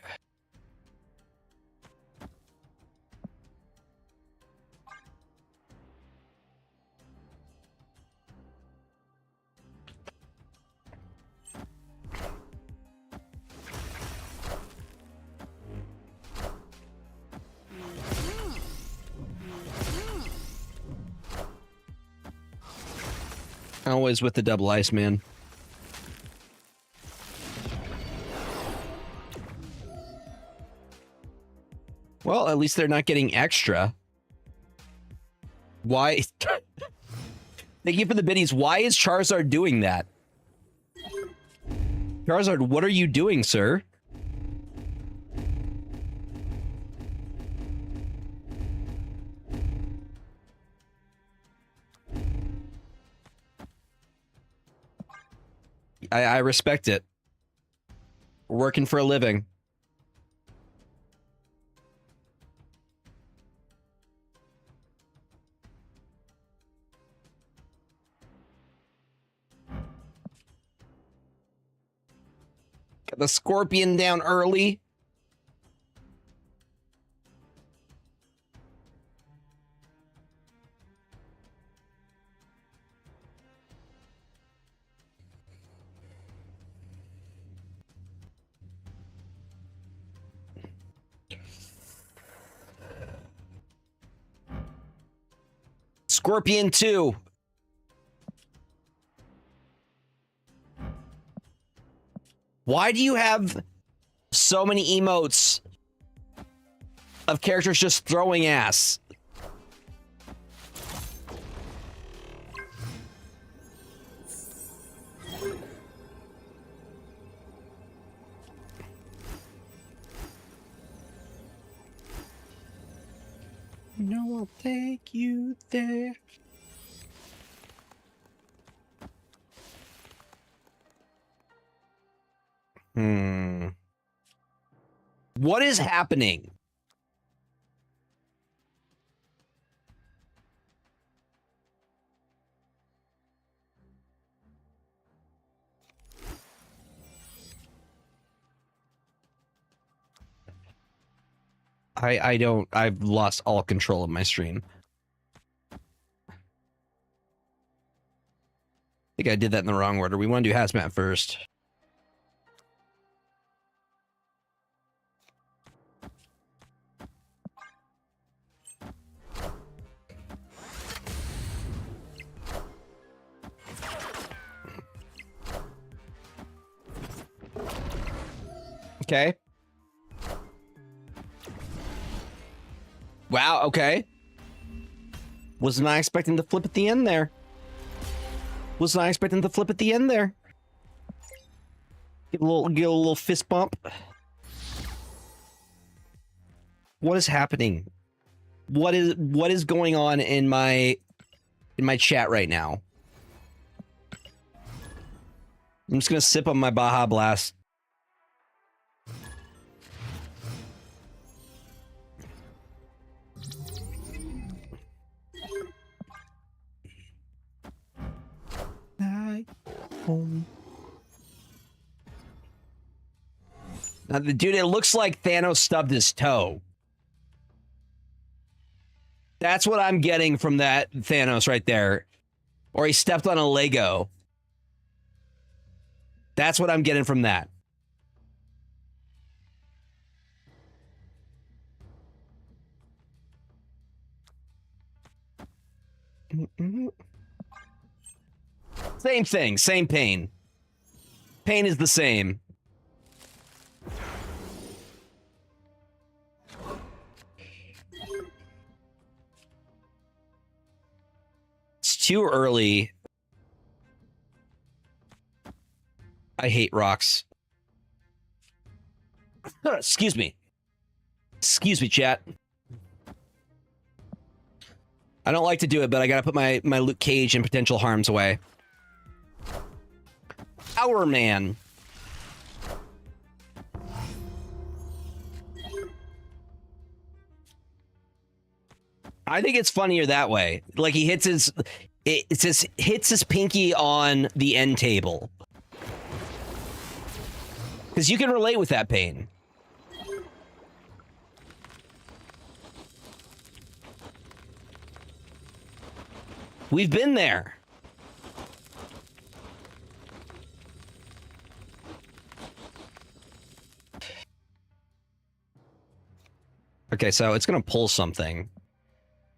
Always with the double ice, man. Well, at least they're not getting extra. Why? Thank you for the biddies. Why is Charizard doing that? Charizard, what are you doing, sir? I respect it. We're working for a living. Got the Scorpion down early. Scorpion 2. Why do you have so many emotes of characters just throwing ass? No, I'll take you there. What is happening? I've lost all control of my stream. I think I did that in the wrong order. We want to do hazmat first. Okay. Wow, okay. Was not expecting to flip at the end there. Was not expecting to flip at the end there. Get a little fist bump. What is happening? What is going on in my chat right now? I'm just gonna sip on my Baja Blast. Now, dude, it looks like Thanos stubbed his toe. That's what I'm getting from that Thanos right there. Or he stepped on a Lego. That's what I'm getting from that. Same thing, same pain. Pain is the same. It's too early I hate rocks. Excuse me. Excuse me, chat. I don't like to do it, but I gotta put my Luke Cage in potential harm's way. Power Man. I think it's funnier that way. Like he hits his, it says hits his pinky on the end table. Because you can relate with that pain. We've been there. Okay, so it's gonna pull something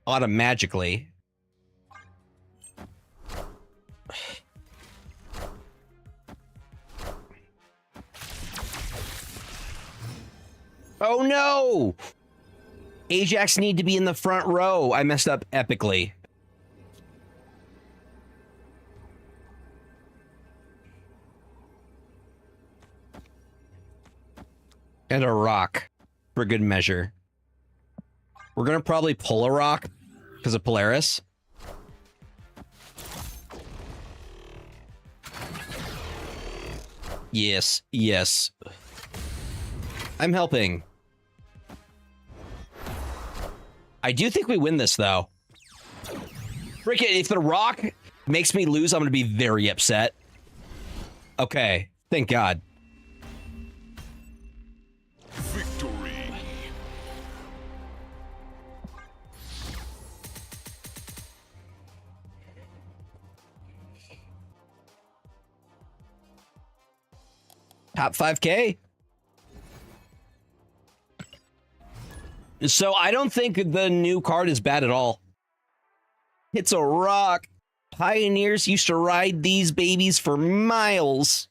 automatically. Oh no! Ajax need to be in the front row. I messed up epically. And a rock, for good measure. We're gonna probably pull a rock because of Polaris. Yes, yes. I'm helping. I do think we win this, though. Frick it, if the rock makes me lose, I'm gonna be very upset. Okay, thank God. Victory. Top 5K. So I don't think the new card is bad at all. It's a rock. Pioneers used to ride these babies for miles.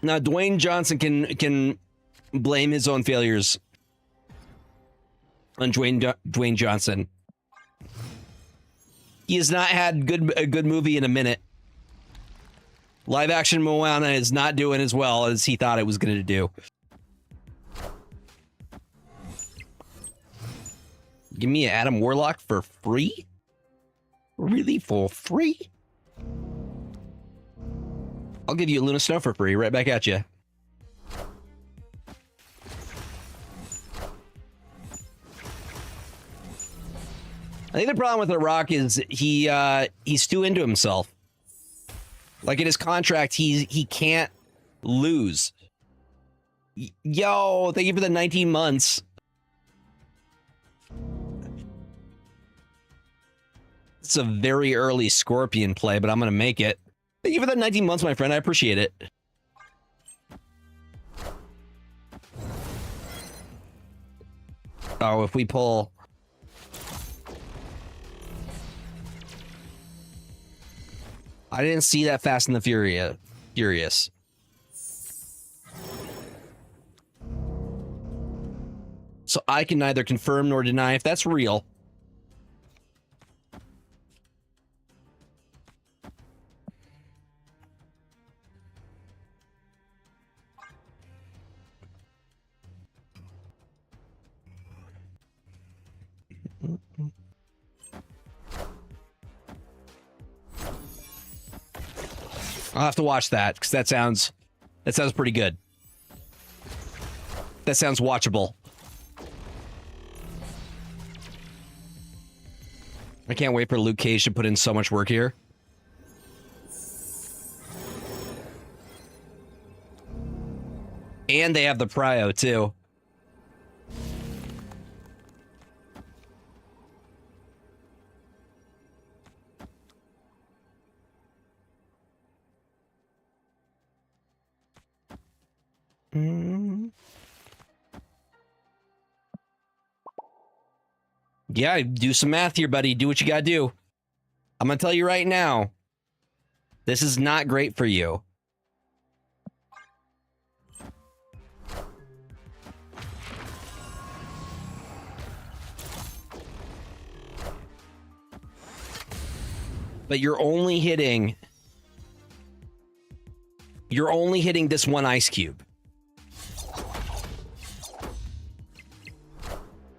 Now Dwayne Johnson can blame his own failures on Dwayne Johnson. He has not had a good movie in a minute. Live action Moana is not doing as well as he thought it was going to do. Give me an Adam Warlock for free? Really, for free? I'll give you a Luna Snow for free. Right back at you. I think the problem with The Rock is he's too into himself. Like in his contract, he can't lose. Yo, thank you for the 19 months. It's a very early Scorpion play, but I'm gonna make it. Thank you for the 19 months, my friend. I appreciate it. Oh, if we pull... I didn't see that Fast and the Furious. So I can neither confirm nor deny if that's real. I'll have to watch that because that sounds pretty good. That sounds watchable. I can't wait for Luke Cage to put in so much work here. And they have the prio too. Yeah, do some math here, buddy. Do what you gotta do. I'm gonna tell you right now, this is not great for you. but you're only hitting this one ice cube.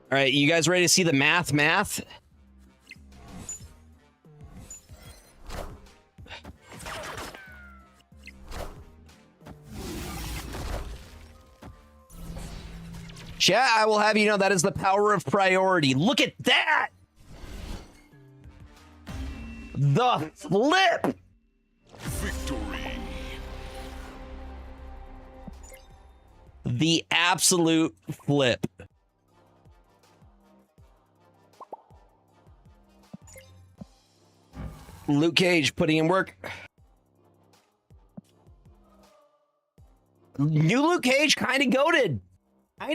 All right, you guys ready to see the math? Chat, I will have you know that is the power of priority. Look at that! The flip! Victory. The absolute flip. Luke Cage putting in work. New Luke Cage kind of goated. I'm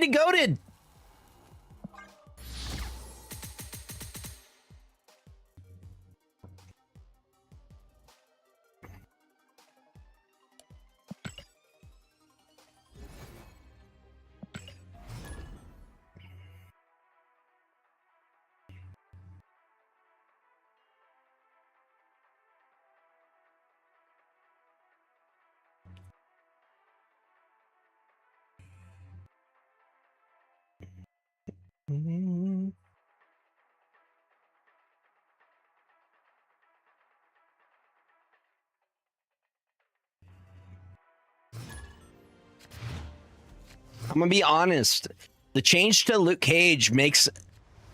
gonna be honest. The change to Luke Cage makes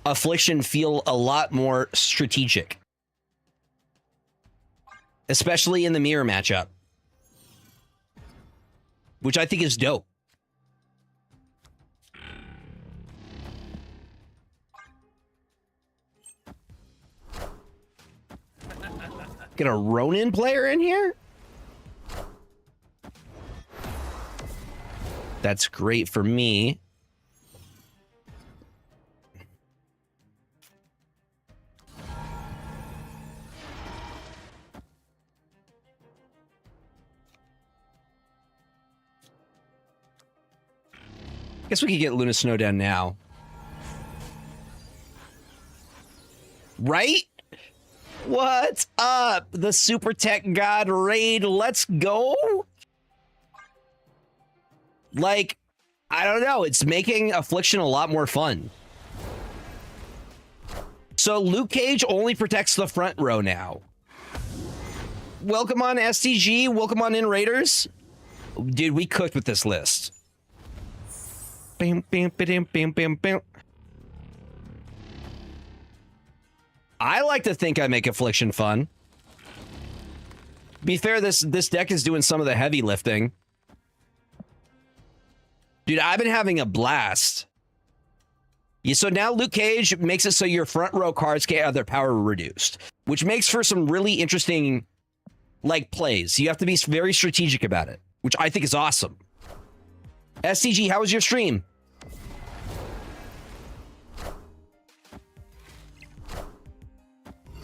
Affliction feel a lot more strategic, especially in the mirror matchup, which I think is dope. Get a Ronin player in here? That's great for me. Guess we could get Luna Snow down now. Right? What's up? The Super Tech God raid. Let's go. Like, I don't know. It's making Affliction a lot more fun. So Luke Cage only protects the front row now. Welcome on STG. Welcome on in Raiders. Dude, we cooked with this list. Bam, bam, bam, bam, bam, bam. I like to think I make Affliction fun. Be fair, this deck is doing some of the heavy lifting. Dude, I've been having a blast. Yeah, so now Luke Cage makes it so your front row cards can't have their power reduced, which makes for some really interesting, like, plays. You have to be very strategic about it, which I think is awesome. STG, how was your stream?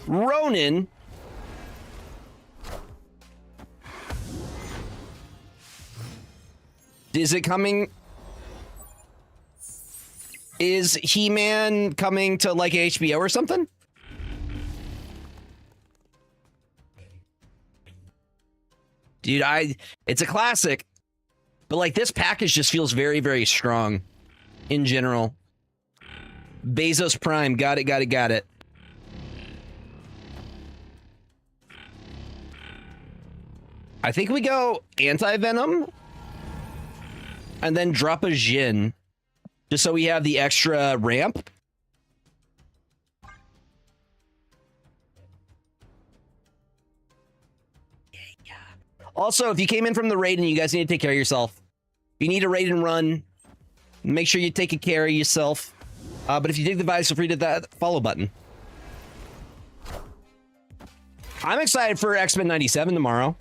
Ronin. Is it coming? Is He-Man coming to like HBO or something? Dude, it's a classic. But like this package just feels very, very strong in general. Bezos Prime, got it. I think we go Anti-Venom and then drop a Jin just so we have the extra ramp. Yeah. Also, if you came in from the raid and you guys need to take care of yourself, you need a raid and run, make sure you take care of yourself. But if you dig the vibes, feel free to hit that follow button. I'm excited for X-Men 97 tomorrow.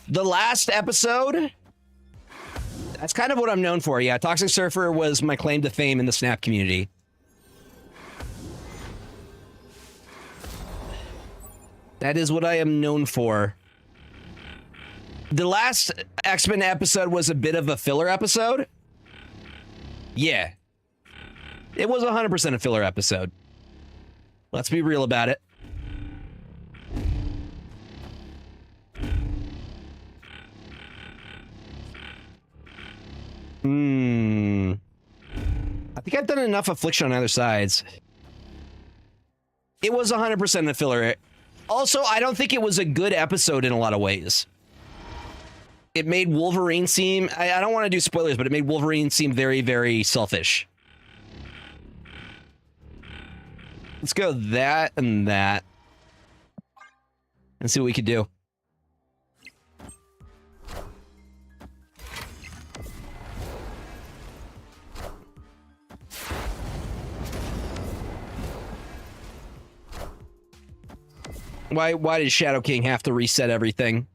The last episode, that's kind of what I'm known for. Yeah, Toxic Surfer was my claim to fame in the Snap community. That is what I am known for. The last X-Men episode was a bit of a filler episode. Yeah. It was 100% a filler episode. Let's be real about it. I think I've done enough Affliction on either sides. It was 100% a filler. Also, I don't think it was a good episode in a lot of ways. It made Wolverine seem... I don't want to do spoilers, but it made Wolverine seem very, very selfish. Let's go that and that. And see what we could do. Why did Shadow King have to reset everything?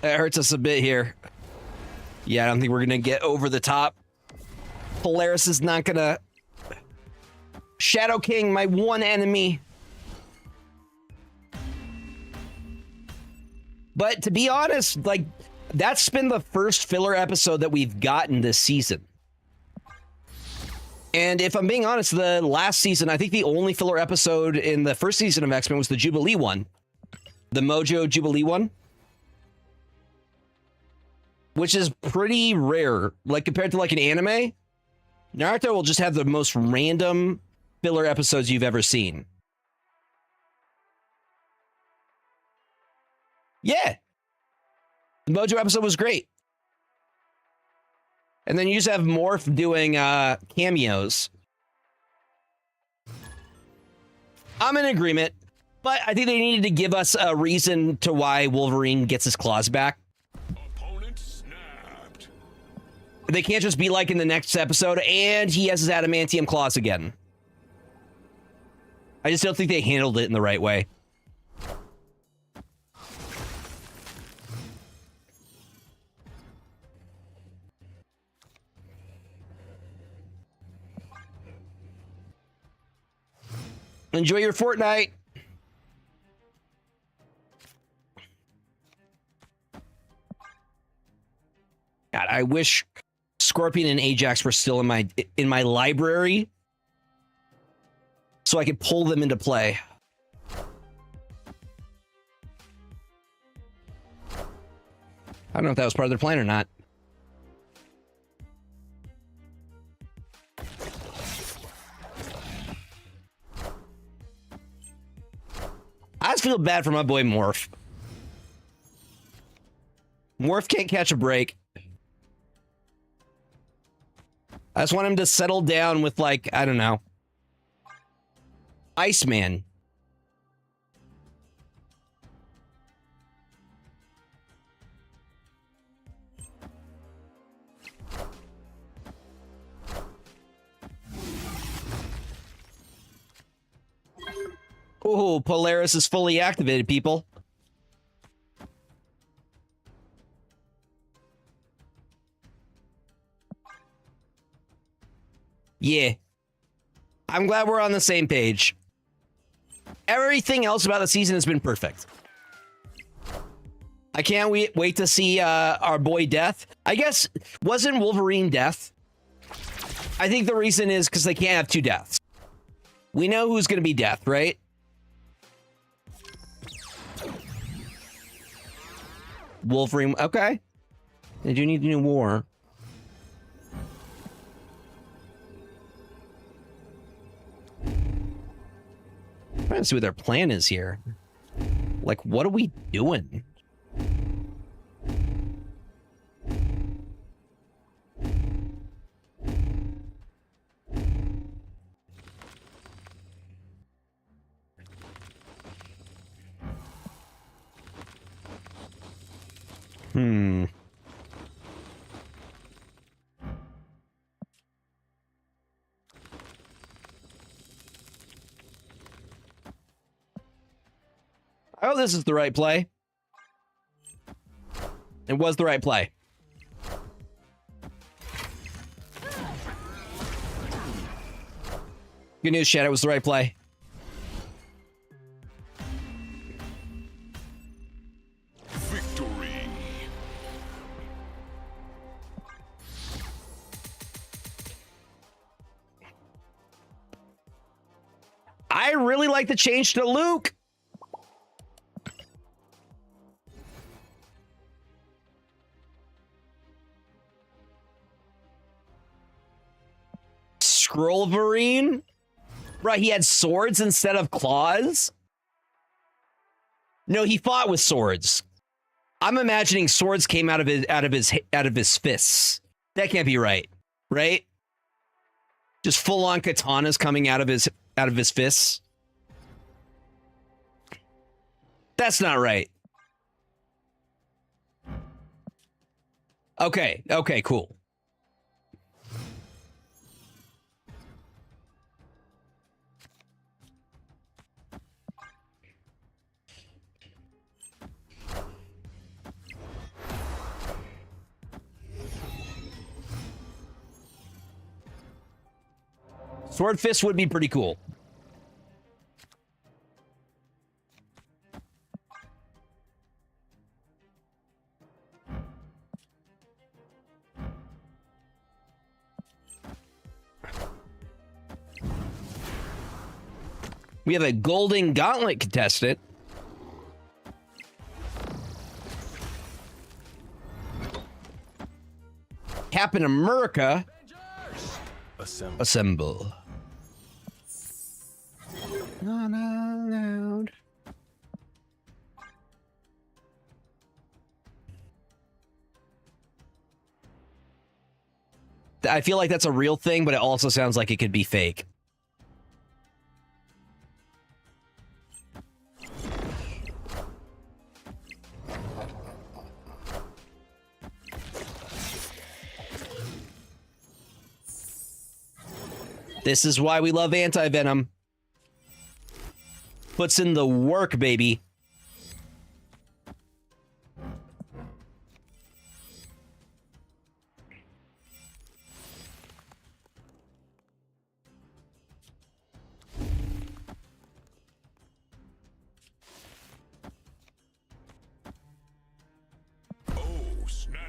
That hurts us a bit here. Yeah, I don't think we're gonna get over the top. Polaris is not gonna... Shadow King, my one enemy. But to be honest, like, that's been the first filler episode that we've gotten this season. And if I'm being honest, the last season, I think the only filler episode in the first season of X-Men was the Jubilee one. The Mojo Jubilee one. Which is pretty rare. Like, compared to, like, an anime, Naruto will just have the most random filler episodes you've ever seen. Yeah. The Mojo episode was great. And then you just have Morph doing cameos. I'm in agreement, but I think they needed to give us a reason to why Wolverine gets his claws back. Opponent snapped. They can't just be like in the next episode, and he has his adamantium claws again. I just don't think they handled it in the right way. Enjoy your Fortnite. God, I wish Scorpion and Ajax were still in my library so I could pull them into play. I don't know if that was part of their plan or not. I just feel bad for my boy Morph. Morph can't catch a break. I just want him to settle down with, like, I don't know, Iceman. Oh, Polaris is fully activated, people. Yeah. I'm glad we're on the same page. Everything else about the season has been perfect. I can't wait to see our boy Death. I guess, wasn't Wolverine Death? I think the reason is because they can't have two deaths. We know who's going to be Death, right? Wolverine, okay. They do need a new war. I'm trying to see what their plan is here. Like, what are we doing? Oh, this is the right play. It was the right play. Good news, Chad. It was the right play. Victory. I really like the change to Luke. Scrollverine? Right, he had swords instead of claws? No, he fought with swords. I'm imagining swords came out of his fists. That can't be right, right? Just full-on katanas coming out of his fists. That's not right. Okay, cool. Sword fist would be pretty cool. We have a golden gauntlet contestant. Captain America. Assemble. Not allowed. I feel like that's a real thing, but it also sounds like it could be fake. This is why we love anti-venom. Puts in the work, baby. Oh, snap.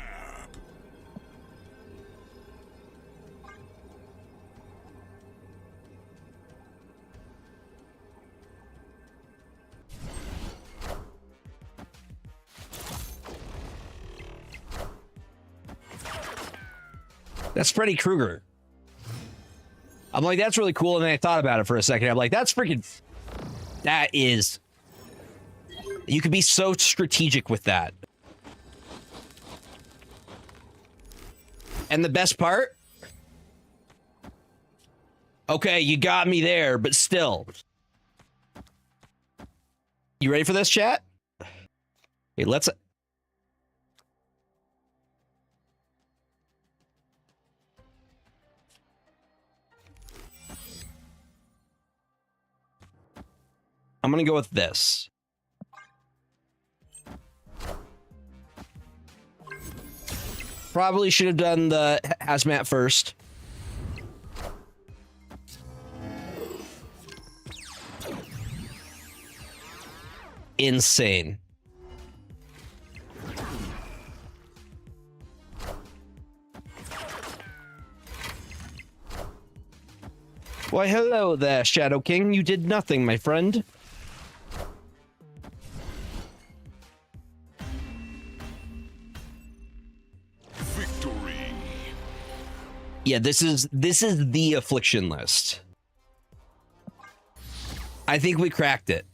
That's Freddy Krueger. I'm like, that's really cool. And then I thought about it for a second. I'm like, that's freaking... That is... You could be so strategic with that. And the best part? Okay, you got me there, but still. You ready for this, chat? Okay, let's... I'm gonna go with this. Probably should have done the hazmat first. Insane. Why, hello there, Shadow King. You did nothing, my friend. Victory. Yeah, this is the affliction list. I think we cracked it.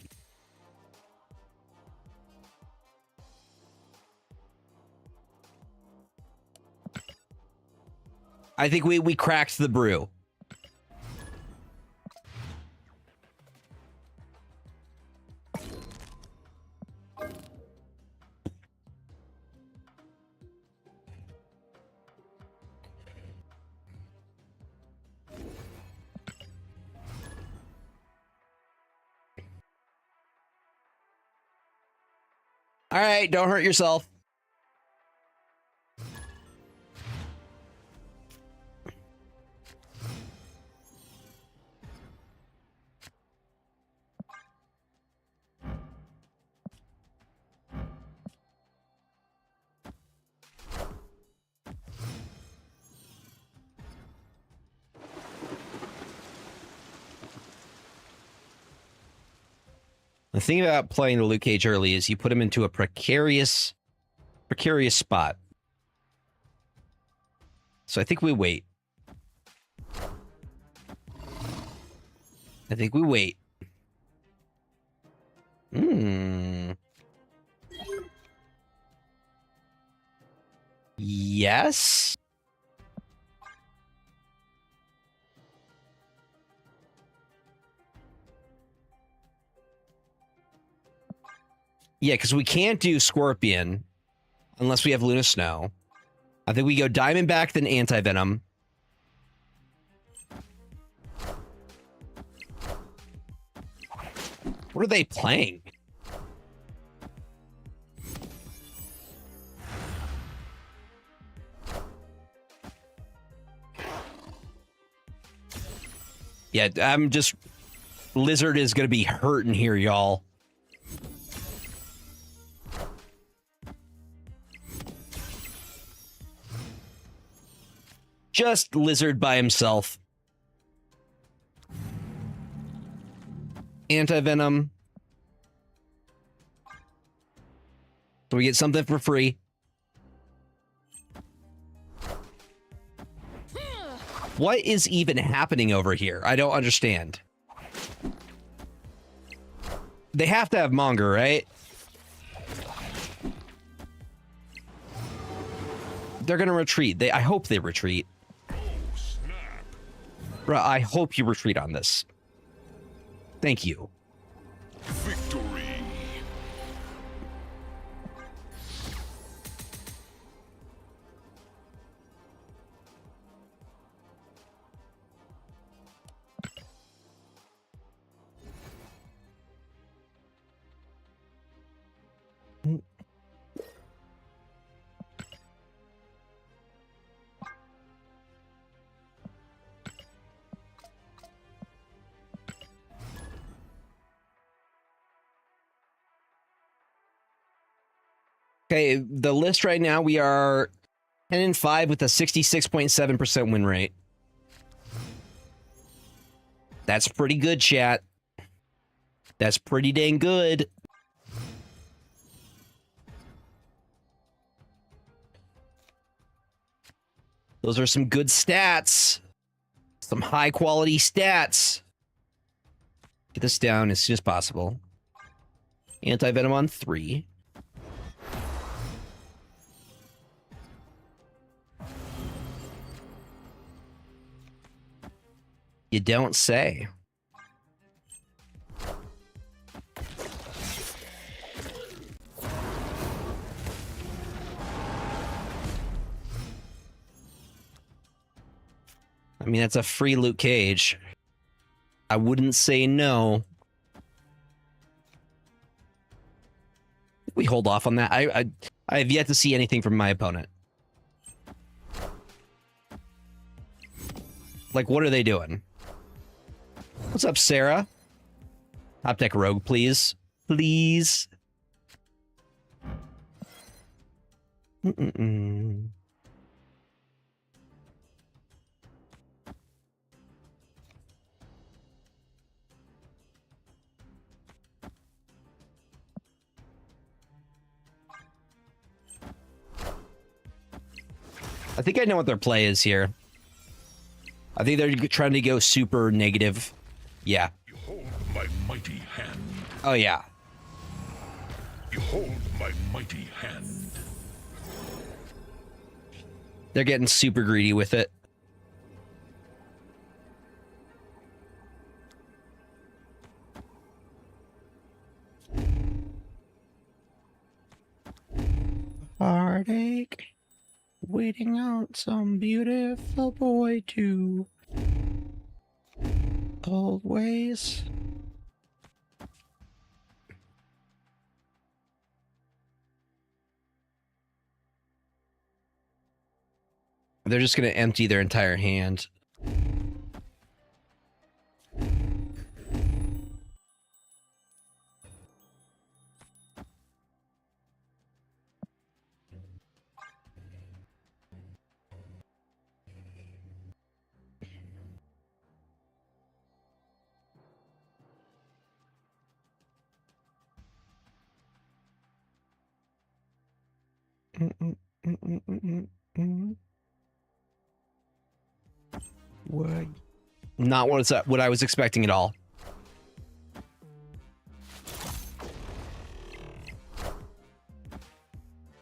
I think we cracked the brew. All right, don't hurt yourself. The thing about playing the Luke Cage early is you put him into a precarious spot. So I think we wait. Yes? Yeah, because we can't do Scorpion unless we have Luna Snow. I think we go Diamondback, then Anti-Venom. What are they playing? Yeah, I'm just... Lizard is going to be hurting here, y'all. Just Lizard by himself. Anti-Venom. So we get something for free. What is even happening over here? I don't understand. They have to have Monger, right? They're gonna retreat. I hope they retreat. Bruh, I hope you retreat on this. Thank you. Victory. Okay, the list right now, we are 10-5 with a 66.7% win rate. That's pretty good, chat. That's pretty dang good. Those are some good stats. Some high quality stats. Get this down as soon as possible. Anti-Venom on 3. You don't say. I mean, that's a free Luke Cage. I wouldn't say no. We hold off on that. I have yet to see anything from my opponent. Like, what are they doing? What's up, Sarah? Top deck Rogue, please. Please. Mm-mm-mm. I think I know what their play is here. I think they're trying to go super negative. Yeah. Behold my mighty hand. Oh, yeah. Behold my mighty hand. They're getting super greedy with it. Heartache. Waiting out some beautiful boy to old ways. They're just going to empty their entire hand. What? Not what I was expecting at all.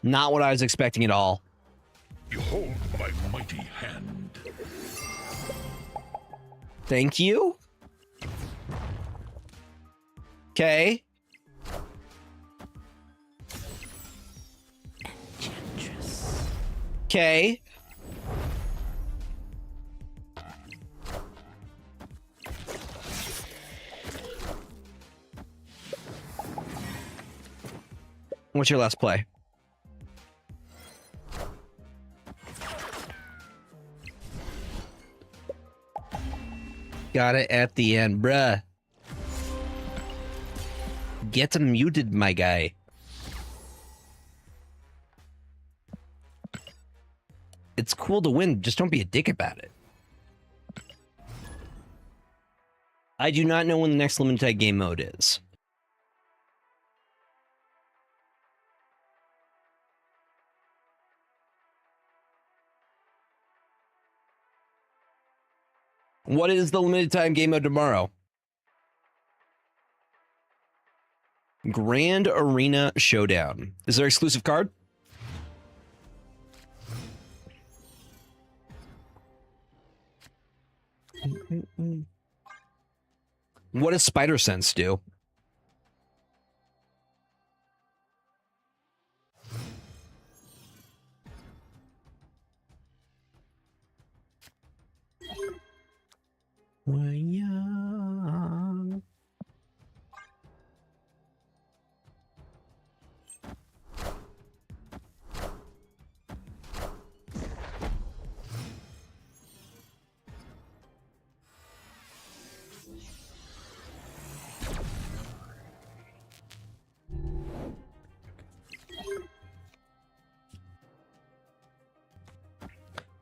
Not what I was expecting at all. Behold my mighty hand. Thank you. Okay. Enchantress. Okay. What's your last play? Got it at the end, bruh. Get muted, my guy. It's cool to win, just don't be a dick about it. I do not know when the next limited time game mode is. What is the limited time game mode tomorrow? Grand Arena Showdown. Is there an exclusive card? What does Spider Sense do?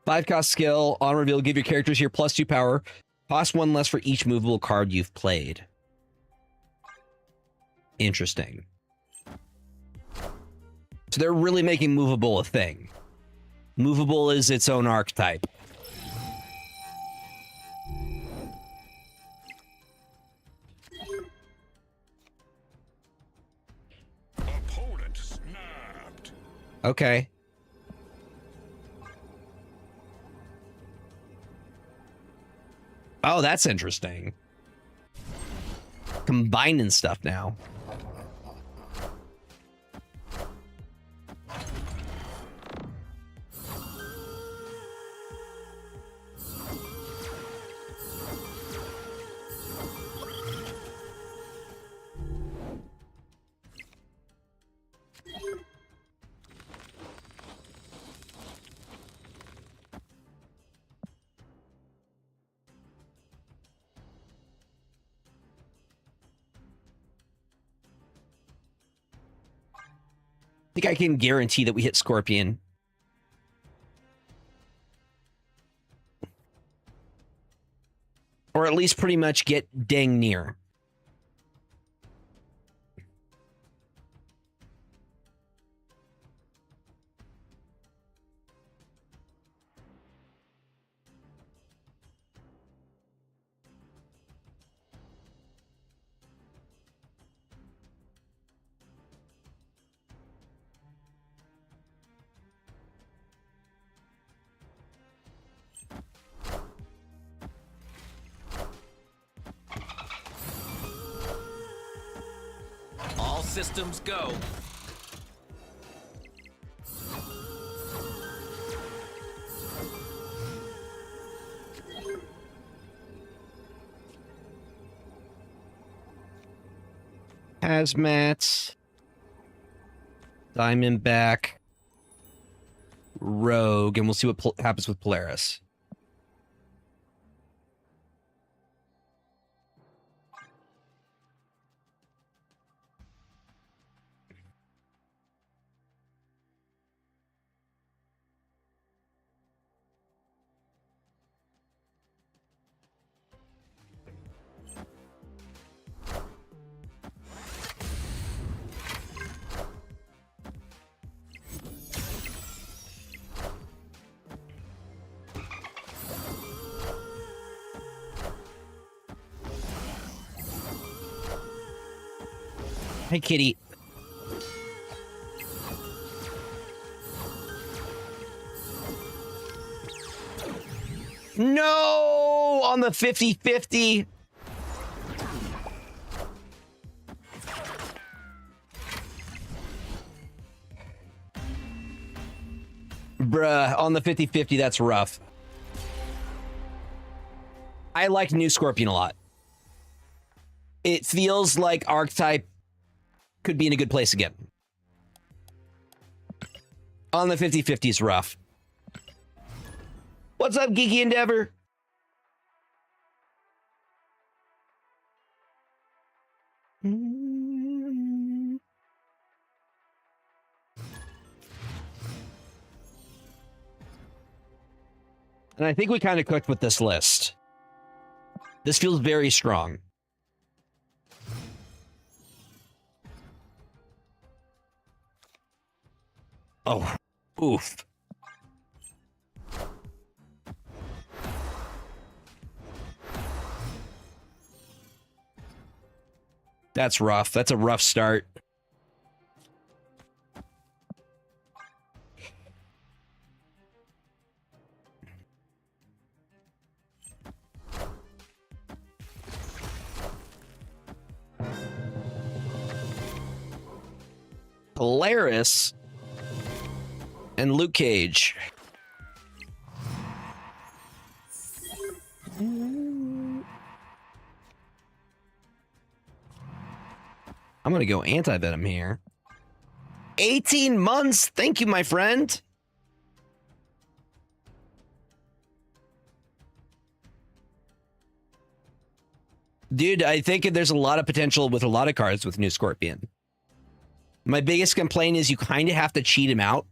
Five cost skill on reveal. Give your characters here +2 power. Cost 1 less for each movable card you've played. Interesting. So they're really making movable a thing. Movable is its own archetype. Opponent snapped. Okay. Oh, that's interesting. Combining stuff now. I think I can guarantee that we hit Scorpion. Or at least pretty much get dang near. All systems go. Hazmat. Diamondback. Rogue. And we'll see what happens with Polaris. Hey, kitty. No! On the 50-50. Bruh, on the 50-50, that's rough. I like New Scorpion a lot. It feels like Archetype could be in a good place again. On the 50-50 is rough. What's up, Geeky Endeavor? And I think we kind of cooked with this list. This feels very strong. Oh, oof. That's rough. That's a rough start. Polaris and Luke Cage. I'm going to go anti-venom here. 18 months. Thank you, my friend. Dude, I think there's a lot of potential with a lot of cards with New Scorpion. My biggest complaint is you kind of have to cheat him out.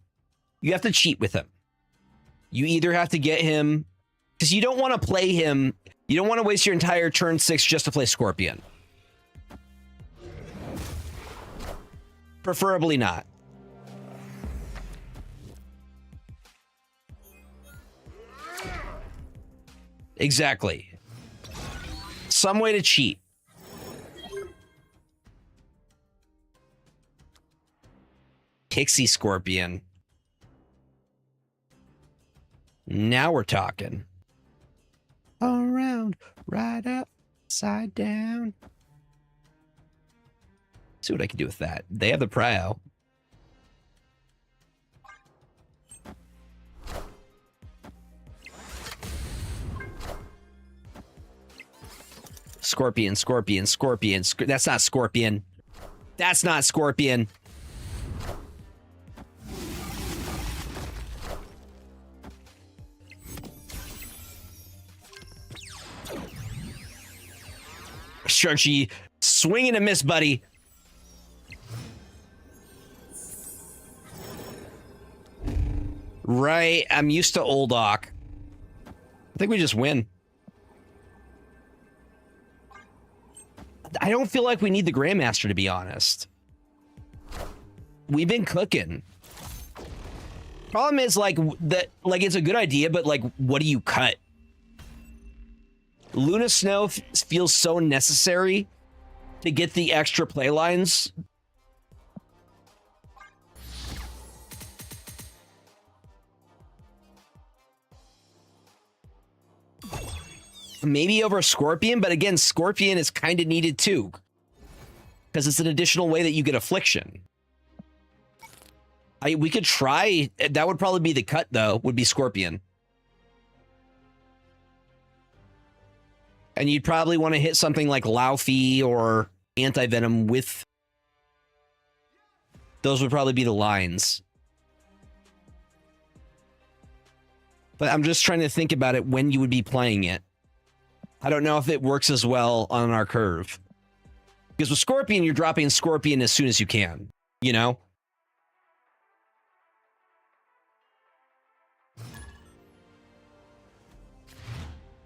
You have to cheat with him. You either have to get him, because you don't want to play him. You don't want to waste your entire turn 6 just to play Scorpion. Preferably not. Exactly. Some way to cheat. Pixie Scorpion. Now we're talking. All around, right up, side down. See what I can do with that. They have the prio. Scorpion, Scorpion, Scorpion. That's not Scorpion. That's not Scorpion. Sharky, swing and a miss, buddy. Right, I'm used to old Ock. I think we just win. I don't feel like we need the Grandmaster, to be honest. We've been cooking. Problem is, like, that, like, it's a good idea, but, like, what do you cut? Luna Snow feels so necessary to get the extra play lines. Maybe over Scorpion, but again, Scorpion is kind of needed too. Because it's an additional way that you get Affliction. We could try, that would probably be the cut though, would be Scorpion. And you'd probably want to hit something like Laufey or Anti-Venom with... Those would probably be the lines. But I'm just trying to think about it when you would be playing it. I don't know if it works as well on our curve. Because with Scorpion, you're dropping Scorpion as soon as you can. You know?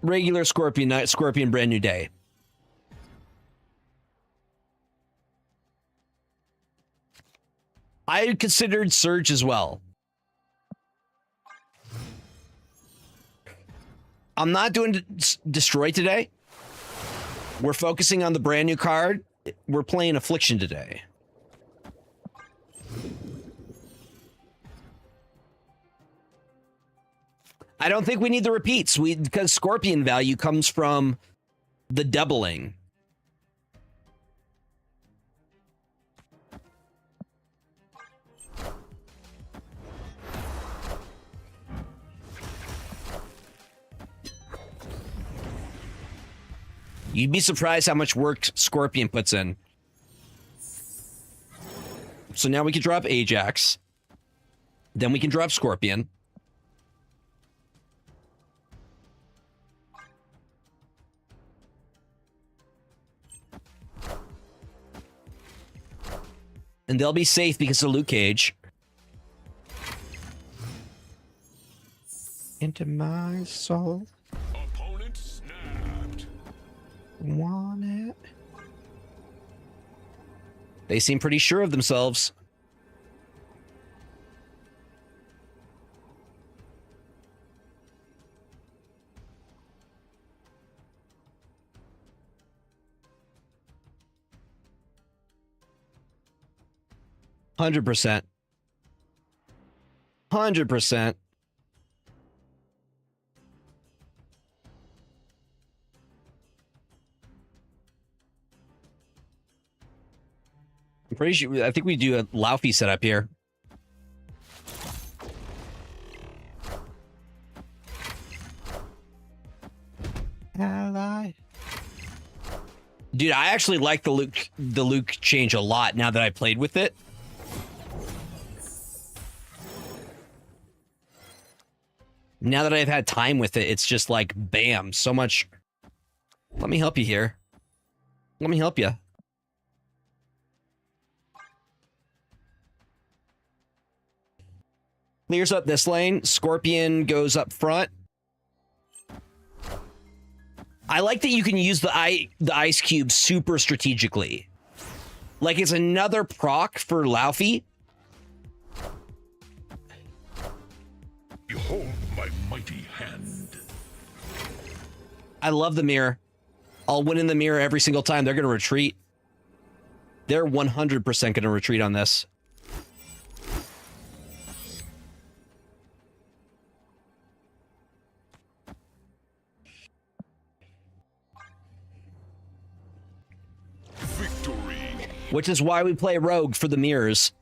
Regular Scorpion, not Scorpion Brand New Day. I considered Surge as well. I'm not doing Destroy today. We're focusing on the brand new card. We're playing Affliction today. I don't think we need the repeats. Because Scorpion value comes from the doubling. You'd be surprised how much work Scorpion puts in. So now we can drop Ajax. Then we can drop Scorpion. And they'll be safe because of Luke Cage. Into my soul. Opponent snapped. Want it? They seem pretty sure of themselves. $100%. 100%. I'm pretty sure. I think we do a Laufey setup here. Ally. Dude, I actually like the Luke change a lot now that I played with it. Now that I've had time with it, it's just like, bam, so much. Let me help you here. Let me help you. Clears up this lane. Scorpion goes up front. I like that you can use the ice cube super strategically. Like it's another proc for Laufey. Behold my mighty hand. I love the mirror. I'll win in the mirror every single time. They're going to retreat. They're 100% going to retreat on this. Victory. Which is why we play Rogue for the mirrors.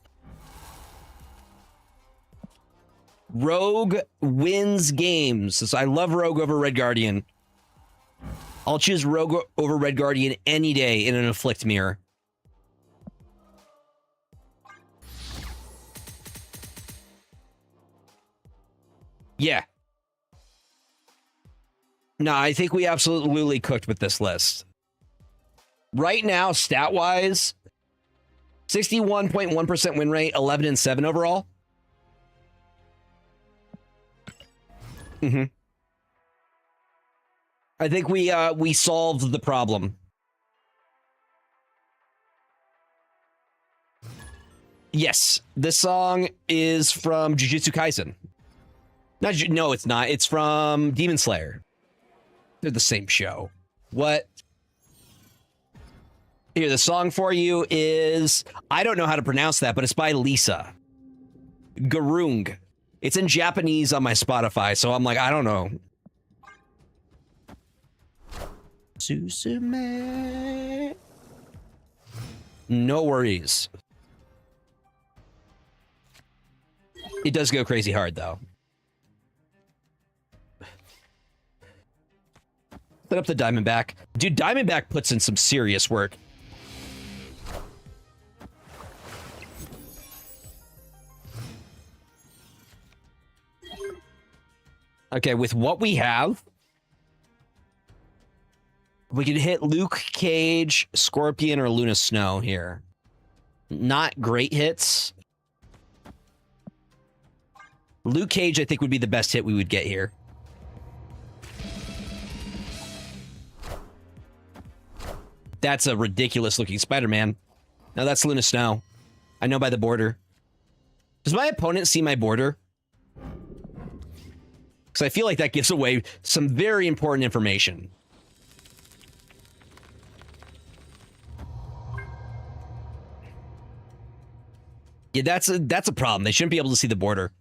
Rogue wins games. So I love Rogue over Red Guardian. I'll choose Rogue over Red Guardian any day in an Afflict mirror. Yeah. No, I think we absolutely cooked with this list. Right now, stat-wise, 61.1% win rate, 11-7 overall. I think we solved the problem. Yes, this song is from Jujutsu Kaisen. No, it's not. It's from Demon Slayer. They're the same show. What? Here, the song for you is... I don't know how to pronounce that, but it's by Lisa. Garung. It's in Japanese on my Spotify, so I'm like, I don't know. Susume. No worries. It does go crazy hard, though. Set up the Diamondback. Dude, Diamondback puts in some serious work. Okay, with what we have, we could hit Luke Cage, Scorpion, or Luna Snow here. Not great hits. Luke Cage, I think, would be the best hit we would get here. That's a ridiculous looking Spider-Man. No, that's Luna Snow. I know by the border. Does my opponent see my border? Because I feel like that gives away some very important information. Yeah, that's a problem. They shouldn't be able to see the border.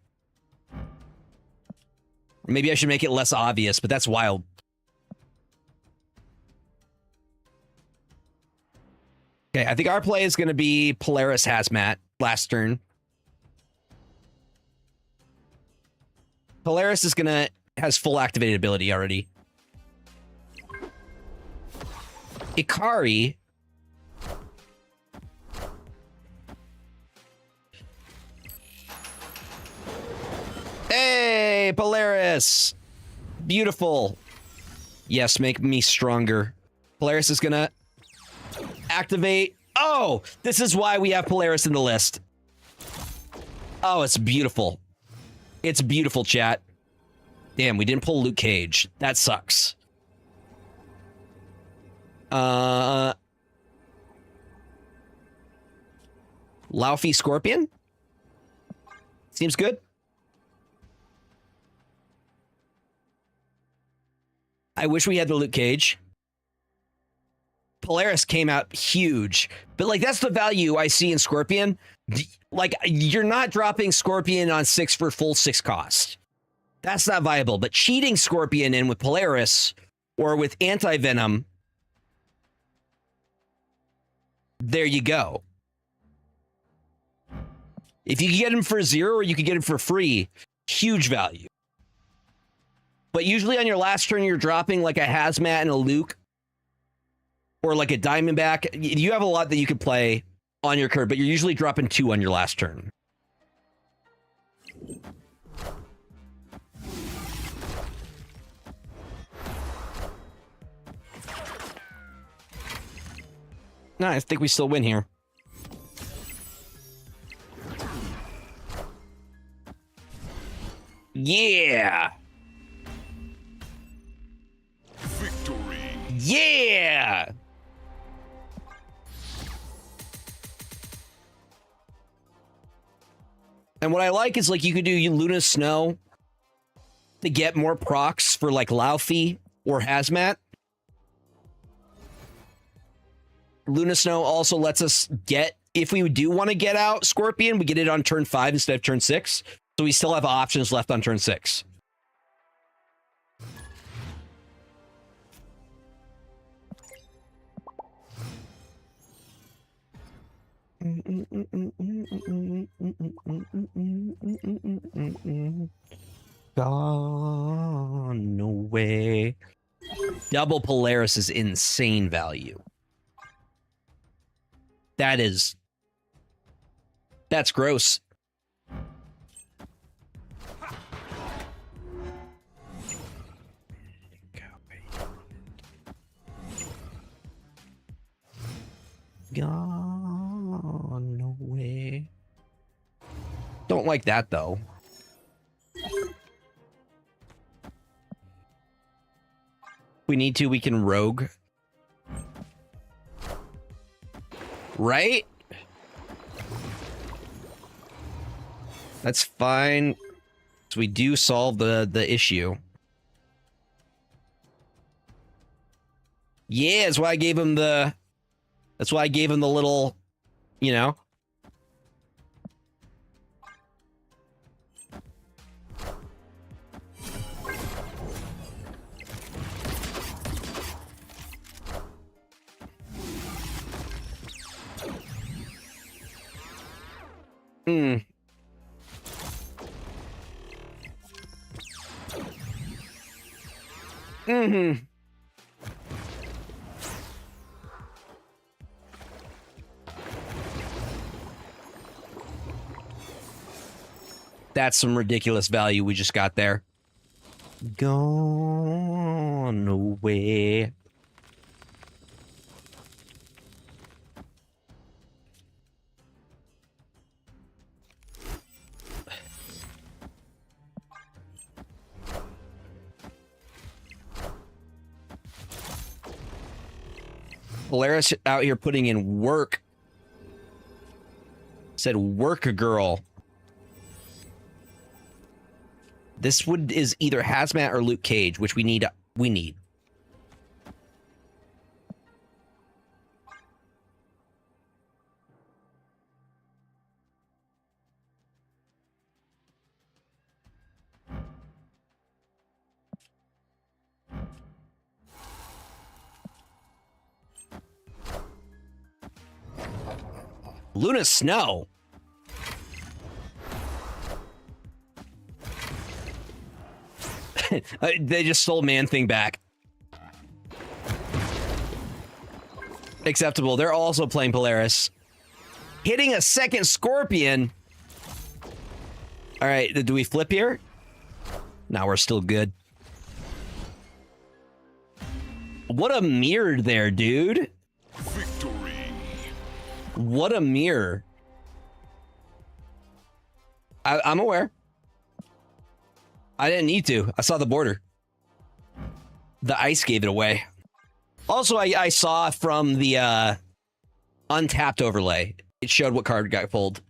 Maybe I should make it less obvious, but that's wild. Okay, I think our play is going to be Polaris Hazmat last turn. Polaris is going to has full activated ability already. Ikari. Hey, Polaris. Beautiful. Yes, make me stronger. Polaris is gonna activate. Oh, this is why we have Polaris in the list. Oh, it's beautiful. It's beautiful, chat. Damn, we didn't pull Luke Cage. That sucks. Laufey Scorpion? Seems good. I wish we had the Luke Cage. Polaris came out huge, but like that's the value I see in Scorpion. Like you're not dropping Scorpion on 6 for full 6 cost. That's not viable, but cheating Scorpion in with Polaris or with Anti-Venom, there you go. If you can get him for 0 or you can get him for free, huge value. But usually on your last turn, you're dropping like a Hazmat and a Luke or like a Diamondback. You have a lot that you could play on your card, but you're usually dropping 2 on your last turn. No, I think we still win here. Yeah! Victory. Yeah! And what I like is like you could do Luna Snow to get more procs for like Laufey or Hazmat. Luna Snow also lets us get, if we do want to get out Scorpion, we get it on turn 5 instead of turn 6. So we still have options left on turn 6. Gone away. Double Polaris is insane value. That's gross. Gone away. Don't like that though. We need to, we can rogue. Right? That's fine. So we do solve the issue. Yeah, that's why I gave him the little, you know. That's some ridiculous value we just got there. Gone away. Polaris out here putting in work. Said work a girl. This is either Hazmat or Luke Cage, which we need. Luna Snow. They just stole Man-Thing back. Acceptable. They're also playing Polaris. Hitting a second Scorpion. All right, do we flip here? No, we're still good. What a mirror there, dude. Victory. What a mirror. I'm aware. I didn't need to. I saw the border. The ice gave it away. Also, I saw from the untapped overlay. It showed what card got pulled.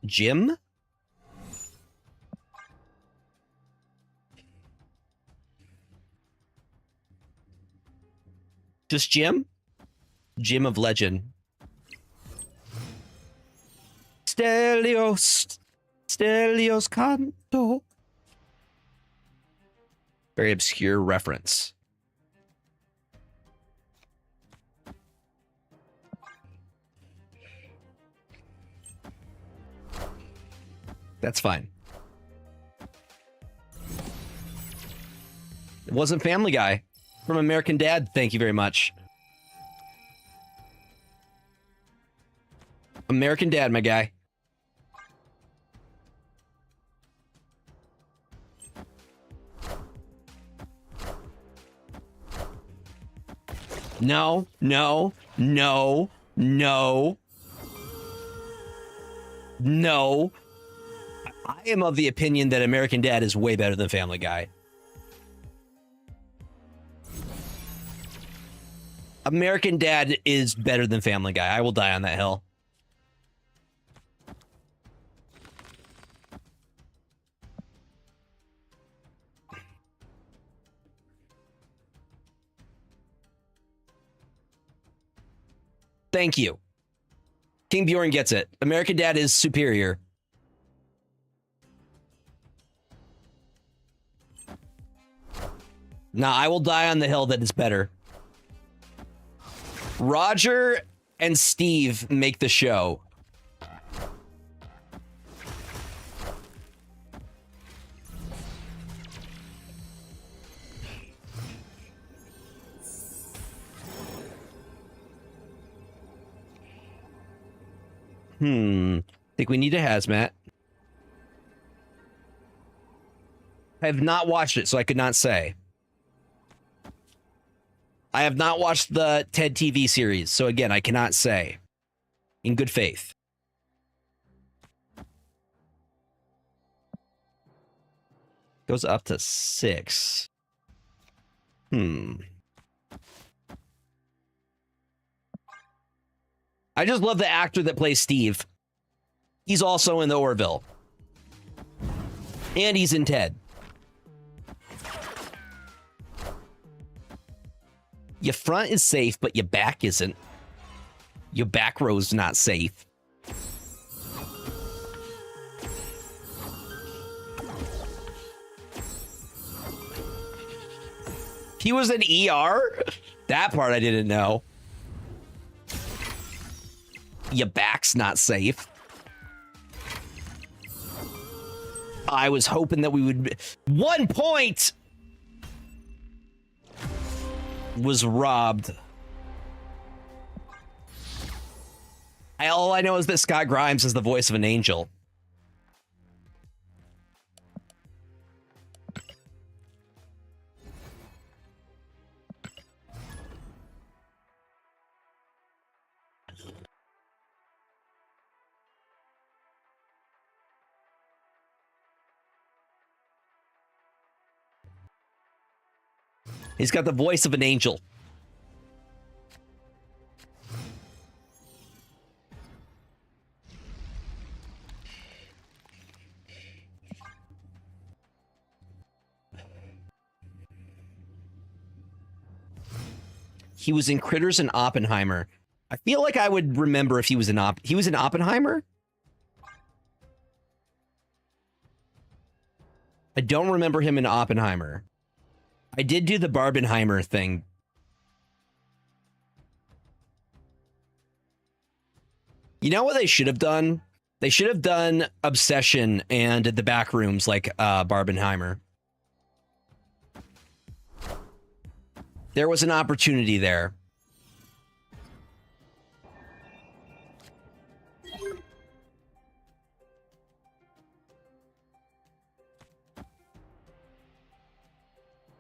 Jim? Just Jim? Jim of Legend. Stelios Canto. Very obscure reference. That's fine. It wasn't Family Guy. From American Dad, thank you very much. American Dad, my guy. No, no, no, no. No. I am of the opinion that American Dad is way better than Family Guy. American Dad is better than Family Guy. I will die on that hill. Thank you. King Bjorn gets it. American Dad is superior. Nah, I will die on the hill that is better. Roger and Steve make the show. Think we need a hazmat. I have not watched it, so I could not say. I have not watched the TED TV series, so again, I cannot say. In good faith. Goes up to 6. I just love the actor that plays Steve. He's also in the Orville. And he's in TED. Your front is safe, but your back isn't. Your back row's not safe. He was an ER? That part I didn't know. Your back's not safe. I was hoping that we would... 1 point! Was robbed. All I know is that Scott Grimes is the voice of an angel. He's got the voice of an angel. He was in Critters and Oppenheimer. I feel like I would remember if he was in Oppenheimer? I don't remember him in Oppenheimer. I did do the Barbenheimer thing. You know what they should have done? They should have done Obsession and The Backrooms like Barbenheimer. There was an opportunity there.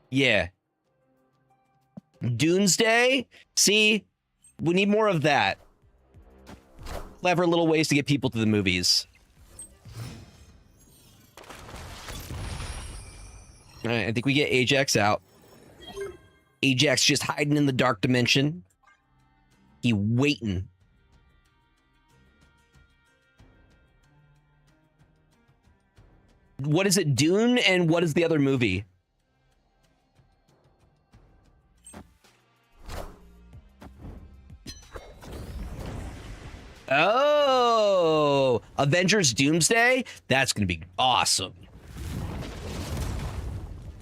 Yeah. Doomsday? See? We need more of that. Clever little ways to get people to the movies. All right, I think we get Ajax out. Ajax just hiding in the dark dimension. He waiting. What is it, Dune? And what is the other movie? Oh, Avengers Doomsday? That's going to be awesome.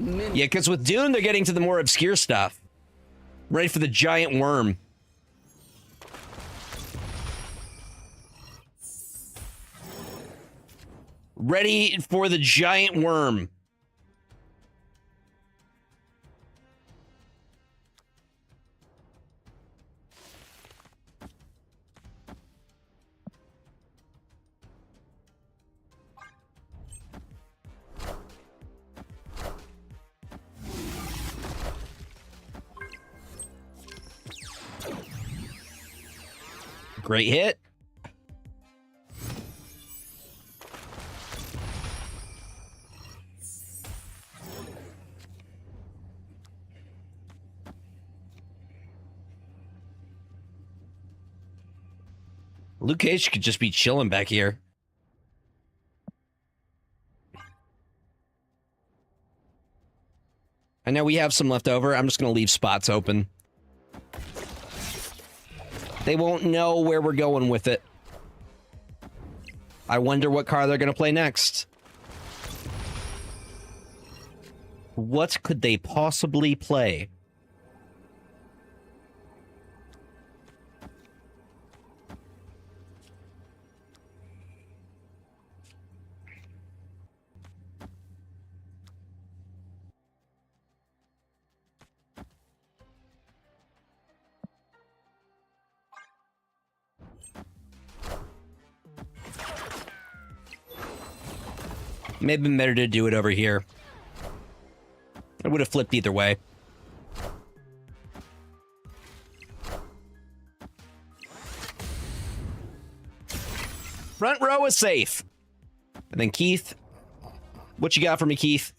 Yeah, because with Dune, they're getting to the more obscure stuff. Ready for the giant worm. Ready for the giant worm. Great hit. Luke Cage could just be chilling back here. I know we have some left over. I'm just going to leave spots open. They won't know where we're going with it. I wonder what car they're going to play next. What could they possibly play? May have been better to do it over here. I would have flipped either way. Front row is safe. And then Keith. What you got for me, Keith?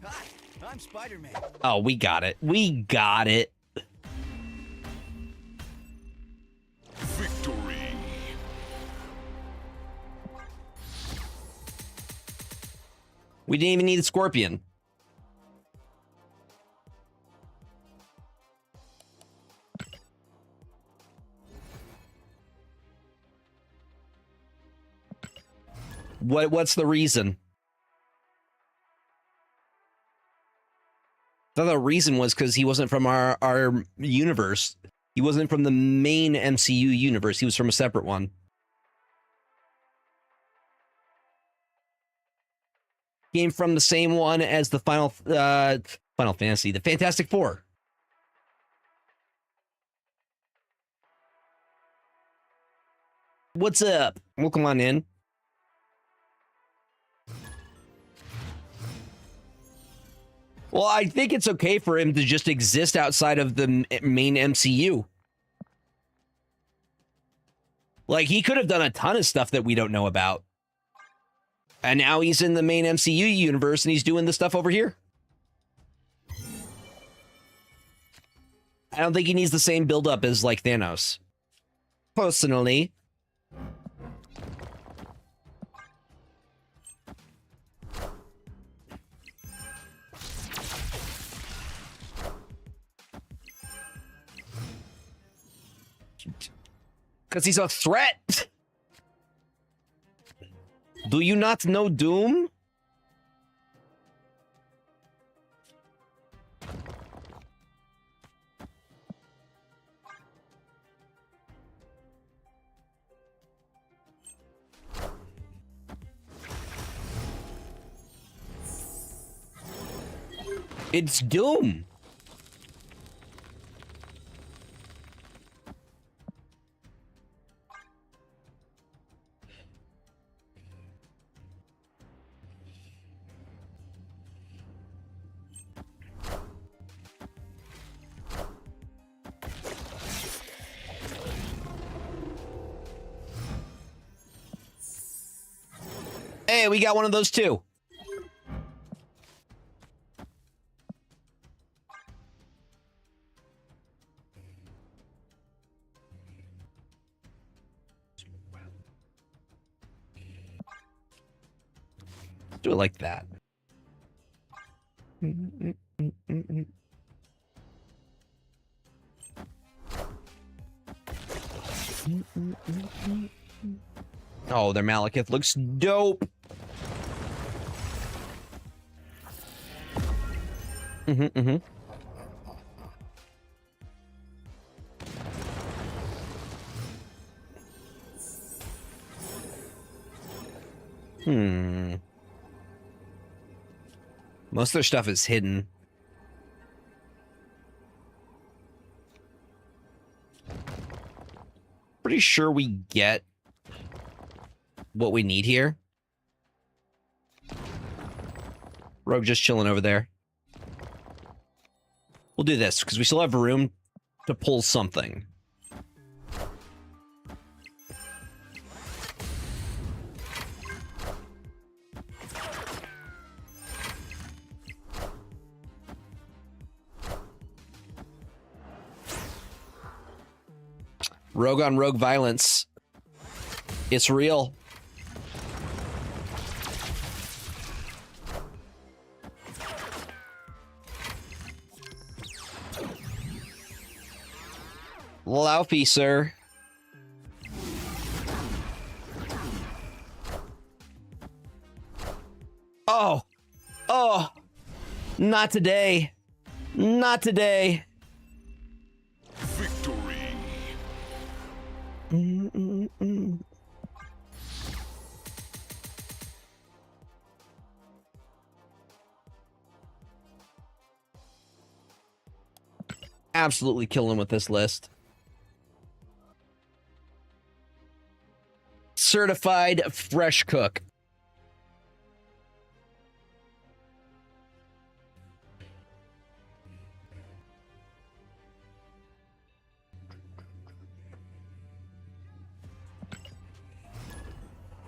Hi, I'm Spider-Man. Oh, we got it. We got it. Victory. We didn't even need a Scorpion. What's the reason? I thought the reason was because he wasn't from our universe. He wasn't from the main MCU universe. He was from a separate one. Came from the same one as the Final Fantasy, the Fantastic Four. What's up? Welcome on in. Well, I think it's okay for him to just exist outside of the main MCU. Like, he could have done a ton of stuff that we don't know about. And now he's in the main MCU universe and he's doing the stuff over here. I don't think he needs the same build-up as, like, Thanos. Personally. Because he's a threat. Do you not know Doom? It's Doom. Hey, we got one of those too. Let's do it like that. Oh, their Malekith looks dope. Mm-hmm. Most of their stuff is hidden. Pretty sure we get what we need here. Rogue just chilling over there. We'll do this, because we still have room to pull something. Rogue on rogue violence. It's real. Laufey, sir. Oh. Oh. Not today. Not today. Victory. Absolutely killing with this list. Certified fresh cook.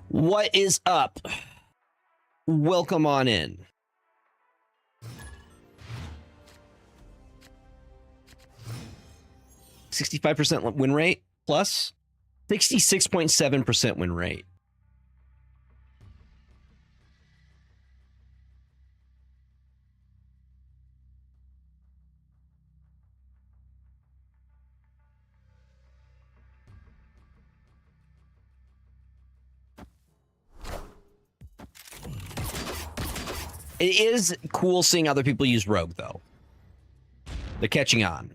What is up? Welcome on in. $65% win rate plus 66.7% win rate. It is cool seeing other people use Rogue, though. They're catching on.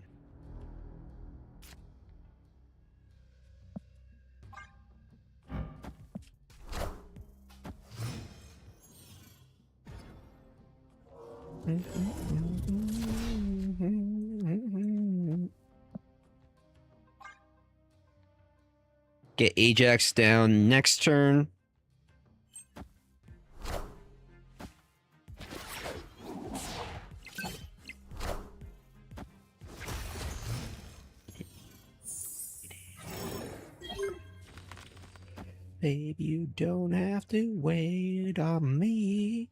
Get Ajax down next turn. Babe, you don't have to wait on me.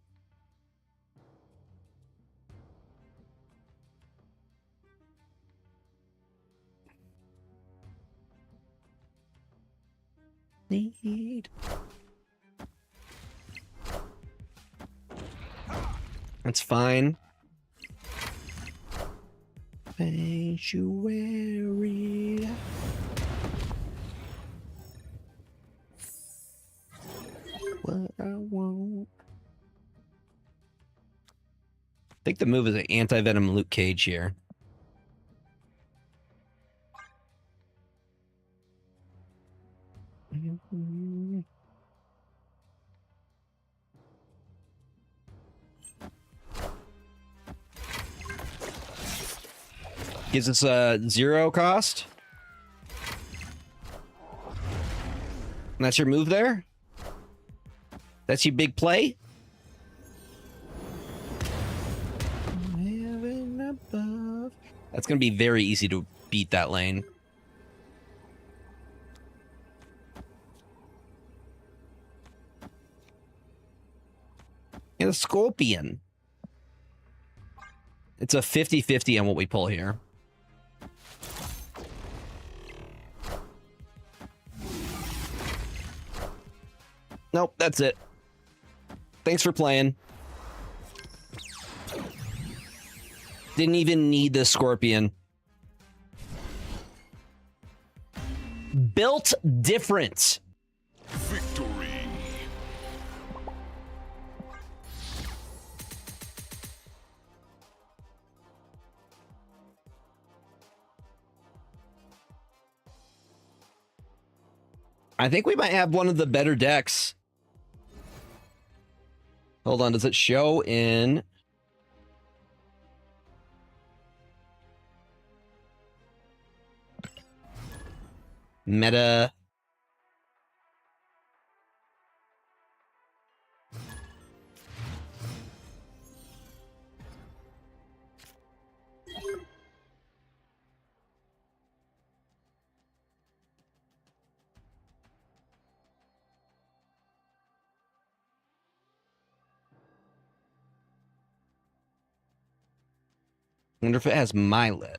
Need. That's fine. Sanctuary. what I want. I think the move is an anti-venom Luke Cage here. Gives us a 0 cost. And that's your move there? That's your big play? Heaven above. That's going to be very easy to beat that lane. And a Scorpion. It's a 50-50 on what we pull here. Nope, that's it. Thanks for playing. Didn't even need the Scorpion. Built different. Victory. I think we might have one of the better decks. Hold on, does it show in? Meta. Wonder if it has my lit.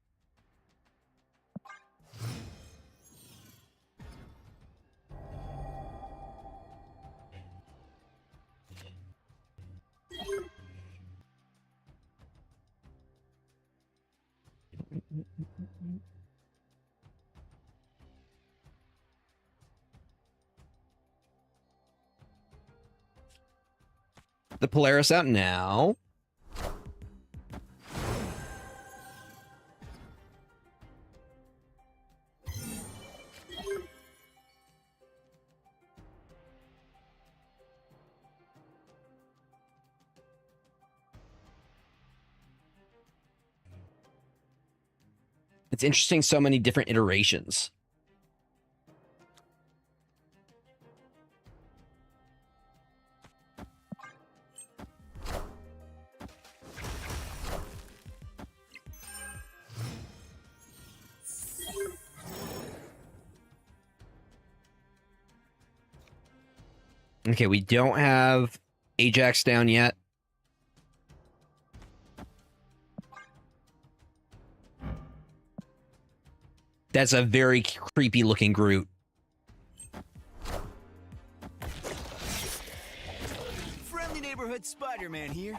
The Polaris out now. It's interesting, so many different iterations. Okay, we don't have Ajax down yet. That's a very creepy looking Groot. Friendly neighborhood Spider-Man here.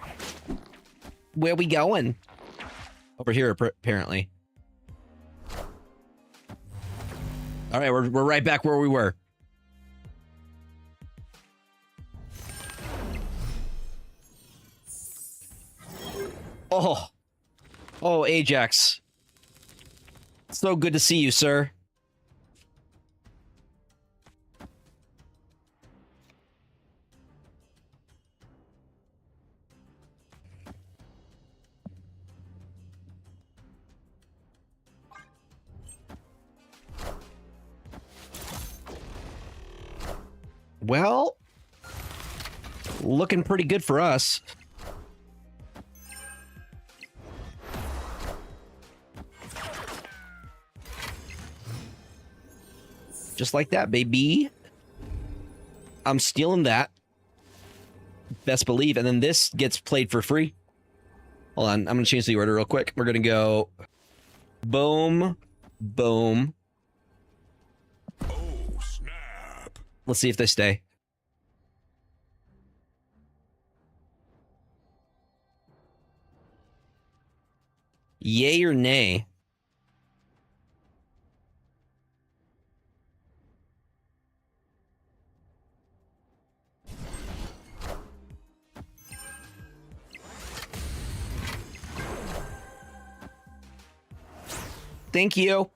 Where we going? Over here, apparently. All right, we're right back where we were. Oh, Ajax. So good to see you, sir. Well, looking pretty good for us. Just like that, baby. I'm stealing that. Best believe. And then this gets played for free. Hold on. I'm going to change the order real quick. We're going to go boom, boom. Oh, snap. Let's see if they stay. Yay or nay? Thank you.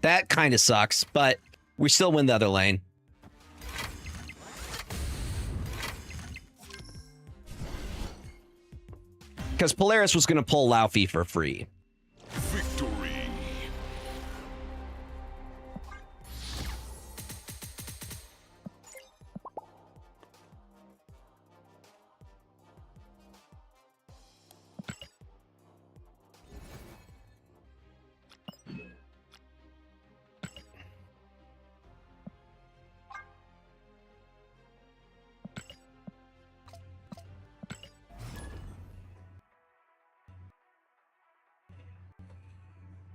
That kind of sucks, but we still win the other lane. Because Polaris was going to pull Laufey for free. Victory.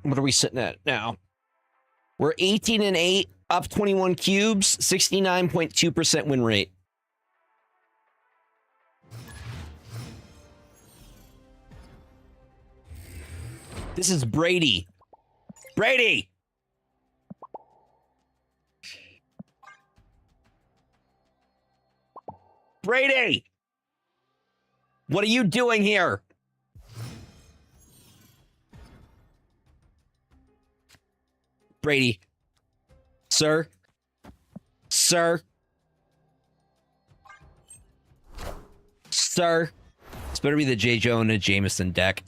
What are we sitting at now? We're 18-8, up 21 cubes, 69.2% win rate. This is Brady. Brady! Brady! What are you doing here? Brady. Sir. Sir. Sir. This better be the J. Jonah Jameson deck.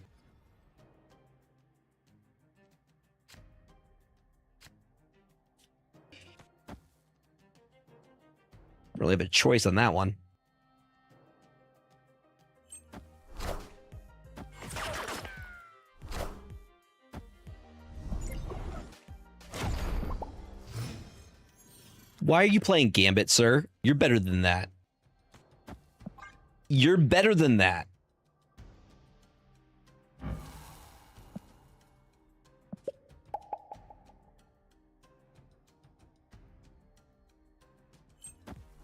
Really have a choice on that one. Why are you playing Gambit, sir? You're better than that. You're better than that.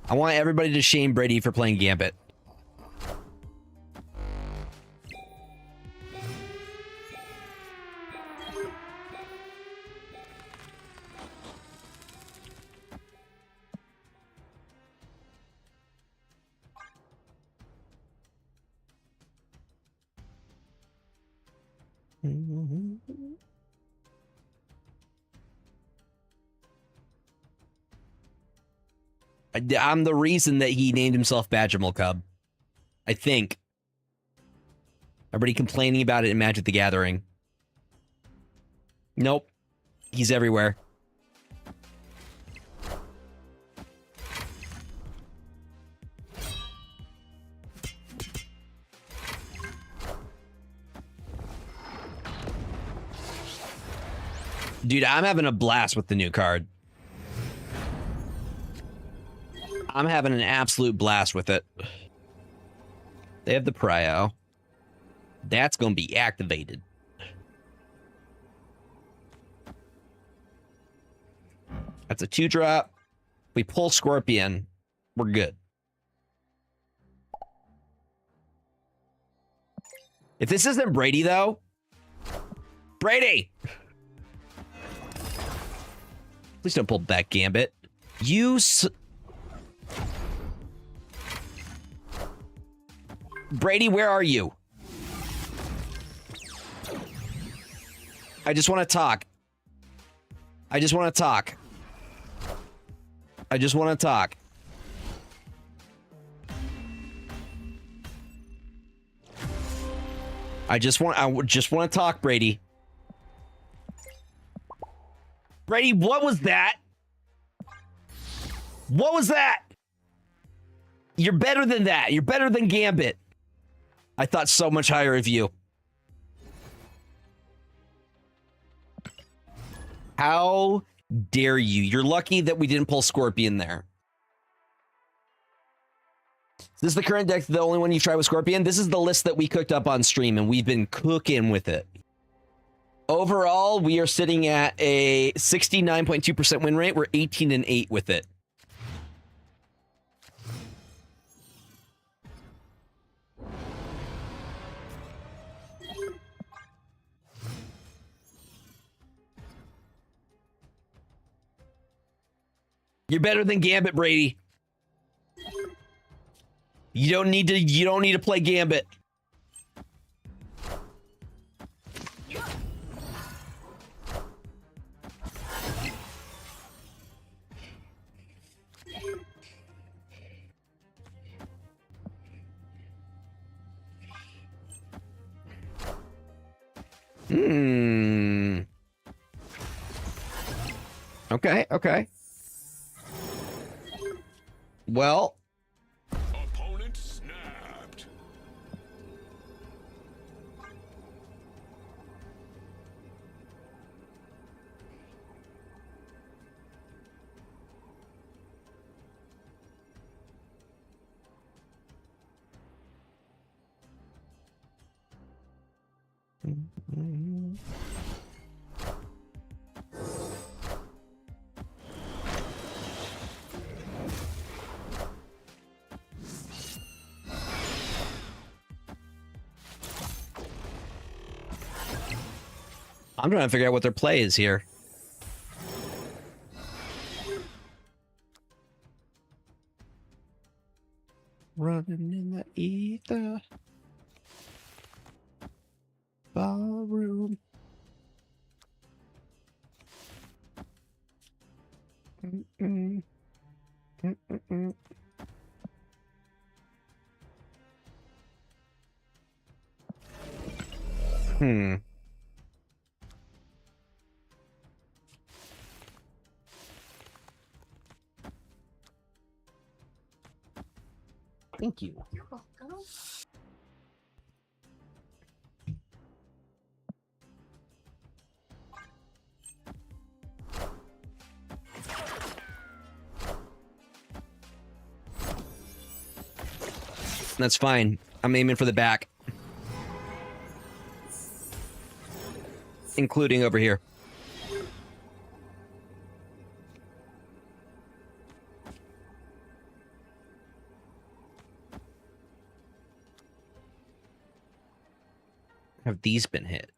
I want everybody to shame Brady for playing Gambit. I'm the reason that he named himself Badgermal Cub. I think. Everybody complaining about it in Magic the Gathering. Nope. He's everywhere. Dude, I'm having a blast with the new card. I'm having an absolute blast with it. They have the Prio. That's going to be activated. That's a 2-drop. We pull Scorpion. We're good. If this isn't Brady, though... Brady! Please don't pull back Gambit. Brady, where are you? I just want to talk. I just want to talk. I just want to talk. I just want to talk, Brady. Brady, what was that? What was that? You're better than that. You're better than Gambit. I thought so much higher of you. How dare you? You're lucky that we didn't pull Scorpion there. Is this the current deck, the only one you try with Scorpion? This is the list that we cooked up on stream, and we've been cooking with it. Overall, we are sitting at a 69.2% win rate. We're 18-8 with it. You're better than Gambit, Brady. You don't need to play Gambit. Hmm. Okay, okay. Well, Opponent snapped. I'm trying to figure out what their play is here. Running in the ether. Ballroom. Mm-mm. Mm-mm-mm. Hmm. Thank you. You're welcome. That's fine. I'm aiming for the back. Including over here. Have these been hit?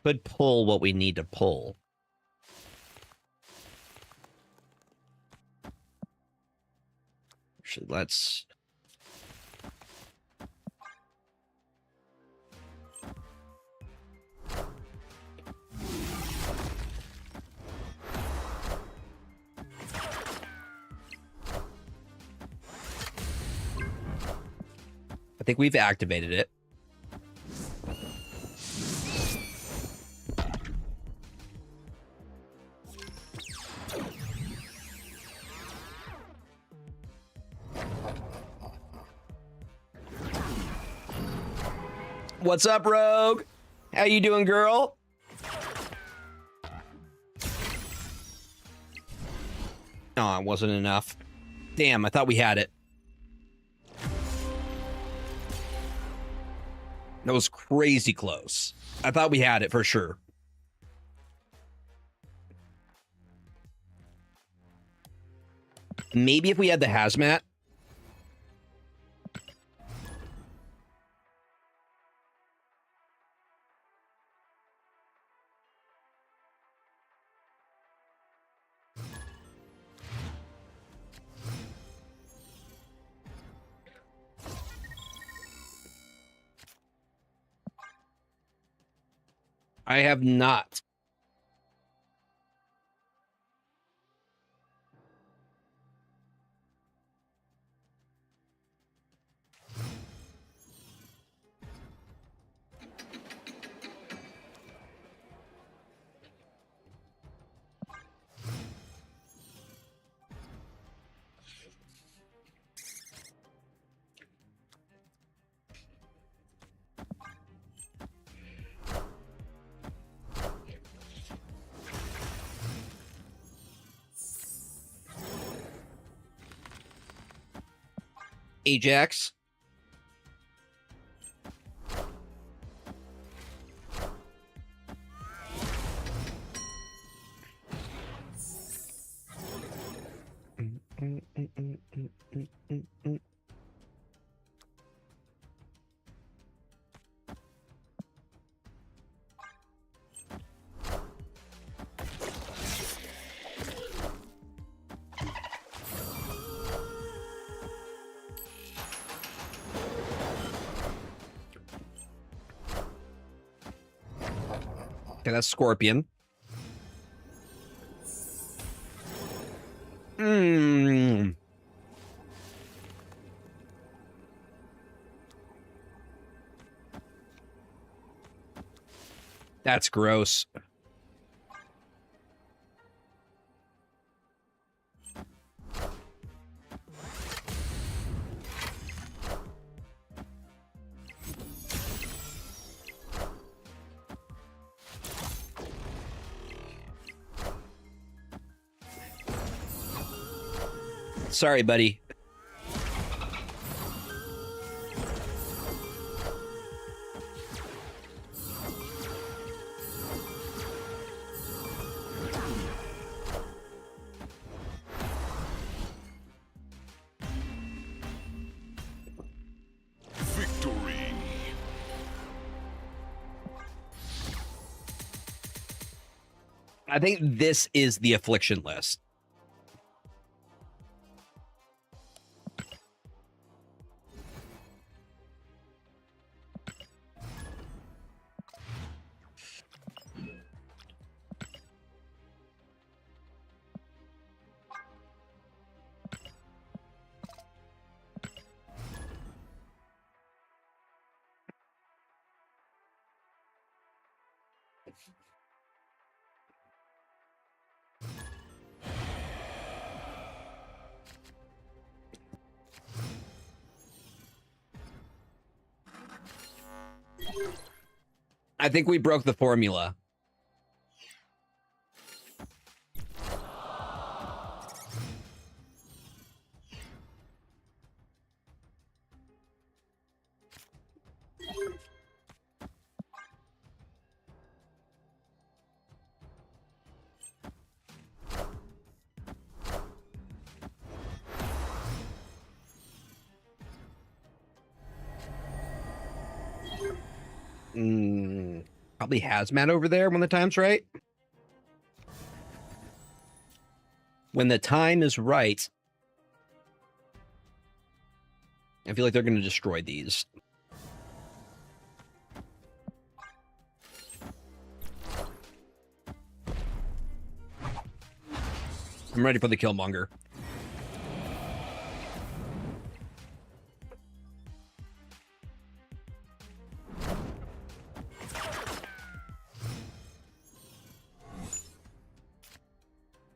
Could pull what we need to pull. Actually, let's... I think we've activated it. What's up, Rogue? How you doing, girl? Oh, it wasn't enough. Damn, I thought we had it. That was crazy close. I thought we had it for sure. Maybe if we had the hazmat. I have not. Ajax. Okay, that's Scorpion. Mmm. That's gross. Sorry, buddy. Victory. I think this is the affliction list. I think we broke the formula. Probably hazmat over there when the time's right. When the time is right, I feel like they're going to destroy these. I'm ready for the Killmonger.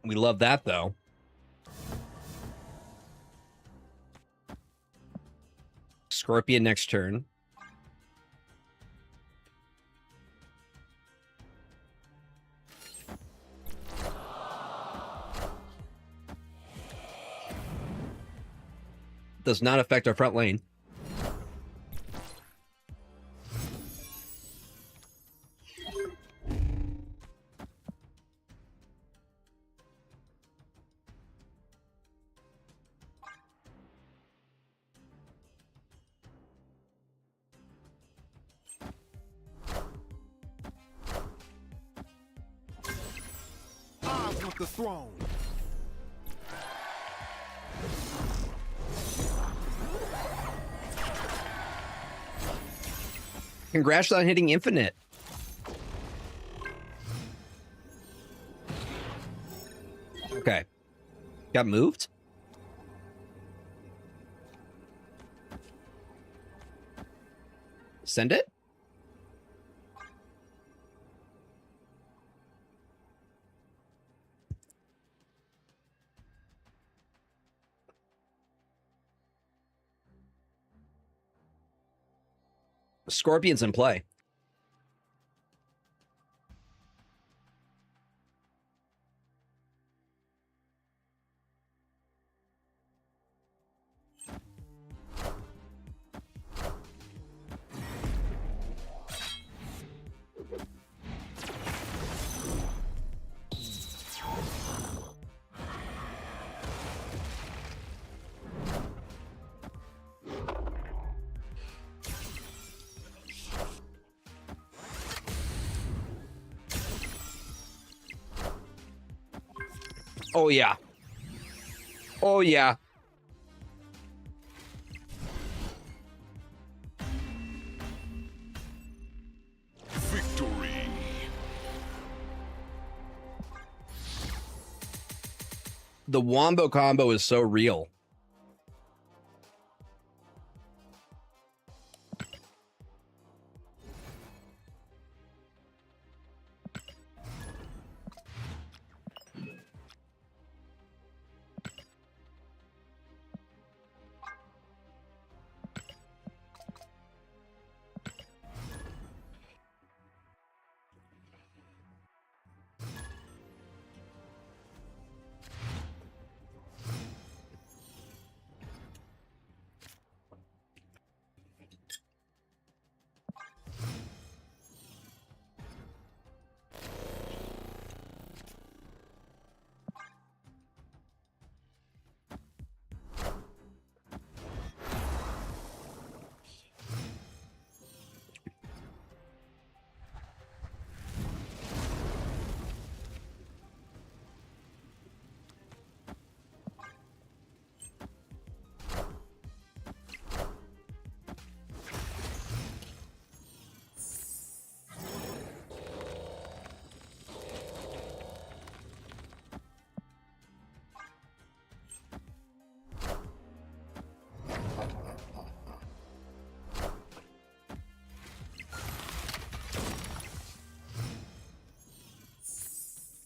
We love that, though. Scorpion next turn. Does not affect our front lane. I want the throne. Congrats on hitting infinite. Okay. Got moved? Send it? Scorpion's in play. Oh, yeah. Oh, yeah. Victory. The Wombo combo is so real.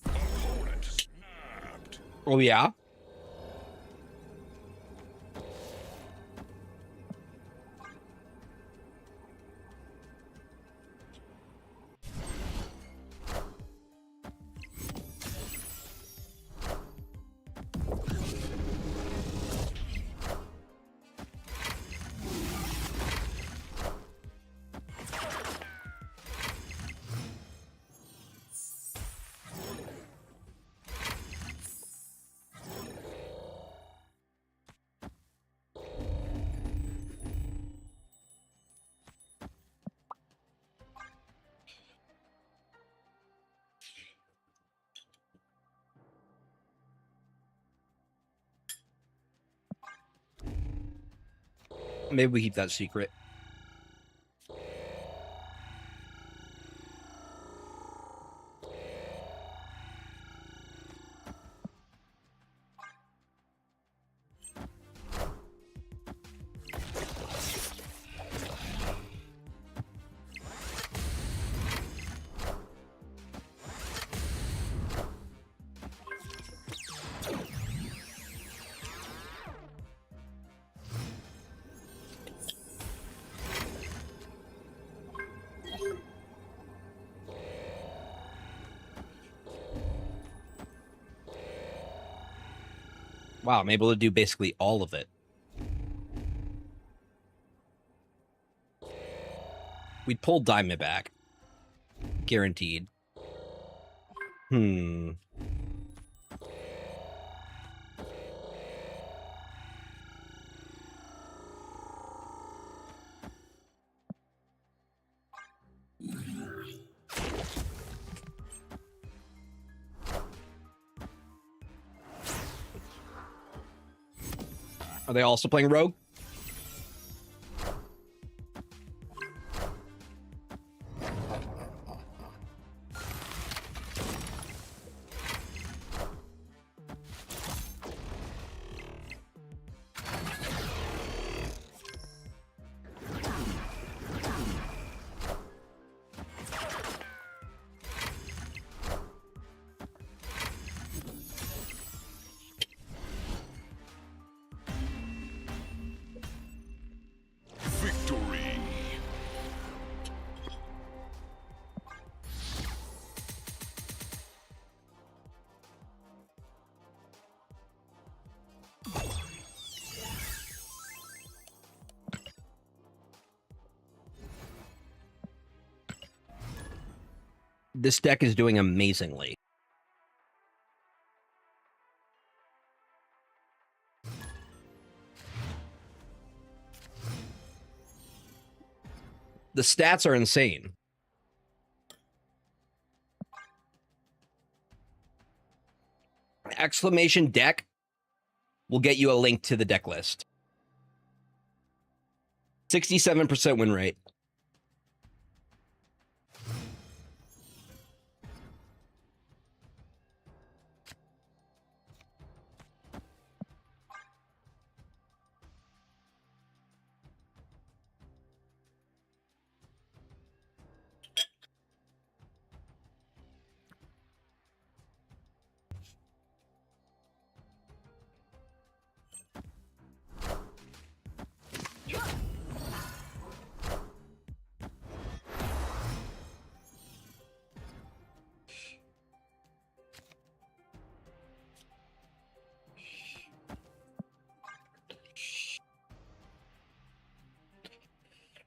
Opponent snapped. Oh, yeah? Maybe we keep that secret. Wow, I'm able to do basically all of it. We'd pull Diamond back. Guaranteed. Hmm. Are they also playing Rogue? Victory. This deck is doing amazingly. The stats are insane. Exclamation deck will get you a link to the deck list. 67% win rate.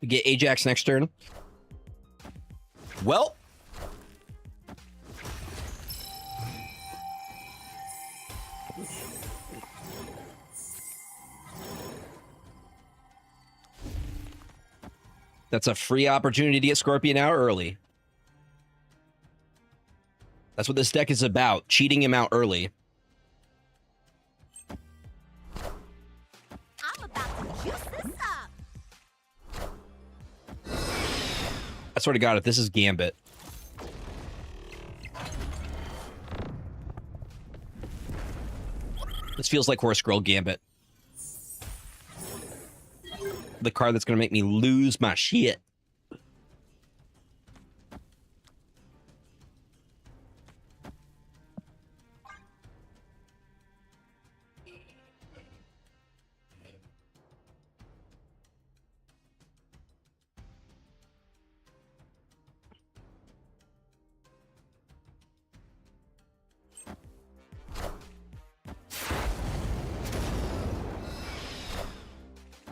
We get Ajax next turn. Well. That's a free opportunity to get Scorpion out early. That's what this deck is about, cheating him out early. I'm about to juice this up. I swear to God, if this is Gambit. This feels like Horse Girl Gambit. The card that's going to make me lose my shit.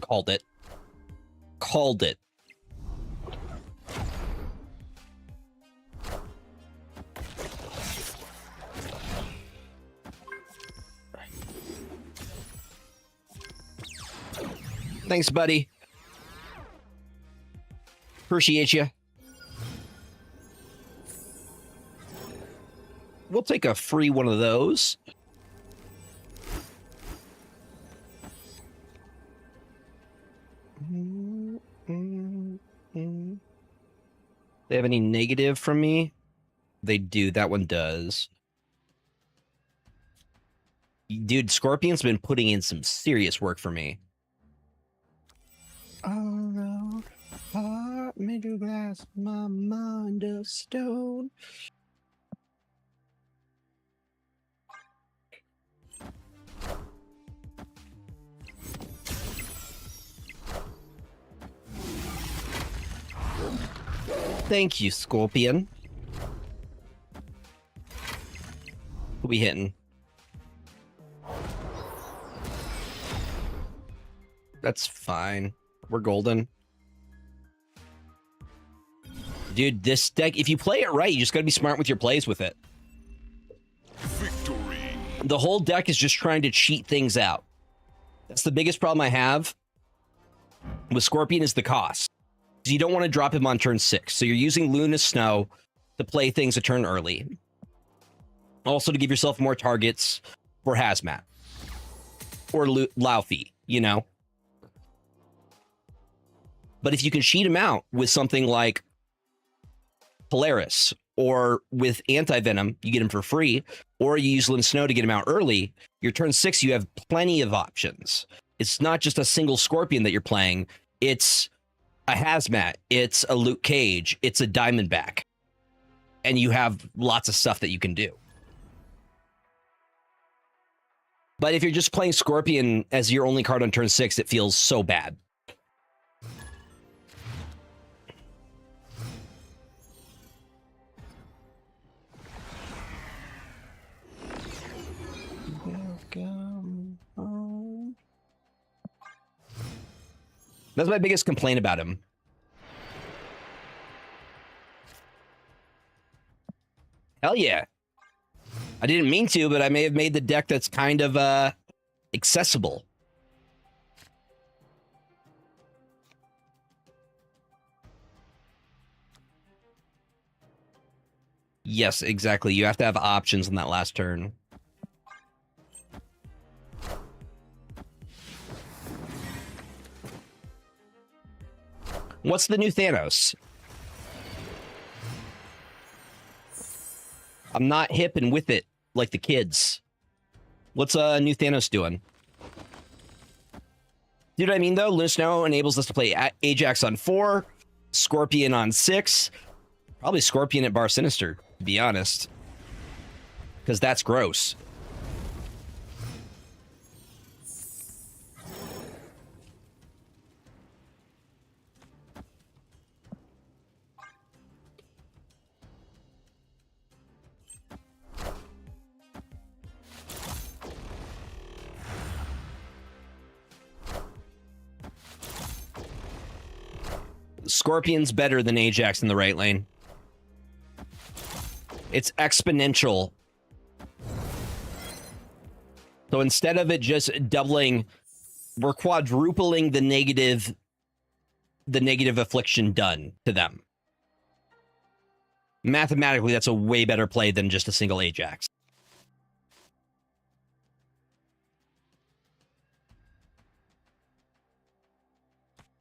Called it. Called it. Thanks, buddy. Appreciate you. We'll take a free one of those. They have any negative from me? They do. That one does. Dude, Scorpion's been putting in some serious work for me. Oh no. Heart made of glass, my mind of stone. Thank you, Scorpion. Who we hitting? That's fine. We're golden. Dude, this deck, if you play it right, you just gotta be smart with your plays with it. Victory. The whole deck is just trying to cheat things out. That's the biggest problem I have with Scorpion is the cost. You don't want to drop him on turn 6. So you're using Luna Snow to play things a turn early. Also to give yourself more targets for Hazmat. Or Laufey, you know? But if you can cheat him out with something like Polaris, or with Anti-Venom, you get him for free, or you use Luna Snow to get him out early, your turn 6, you have plenty of options. It's not just a single Scorpion that you're playing. It's a Hazmat, it's a Luke Cage, it's a Diamondback. And you have lots of stuff that you can do. But if you're just playing Scorpion as your only card on turn 6, it feels so bad. Welcome home. That's my biggest complaint about him. Hell yeah. I didn't mean to, but I may have made the deck that's kind of accessible. Yes, exactly. You have to have options on that last turn. What's the new Thanos? I'm not hip and with it like the kids. What's new Thanos doing? You know what I mean, though? Luna Snow enables us to play Ajax on 4, Scorpion on 6. Probably Scorpion at Bar Sinister, to be honest. Because that's gross. Scorpion's better than Ajax in the right lane. It's exponential. So instead of it just doubling, we're quadrupling the negative affliction done to them. Mathematically, that's a way better play than just a single Ajax.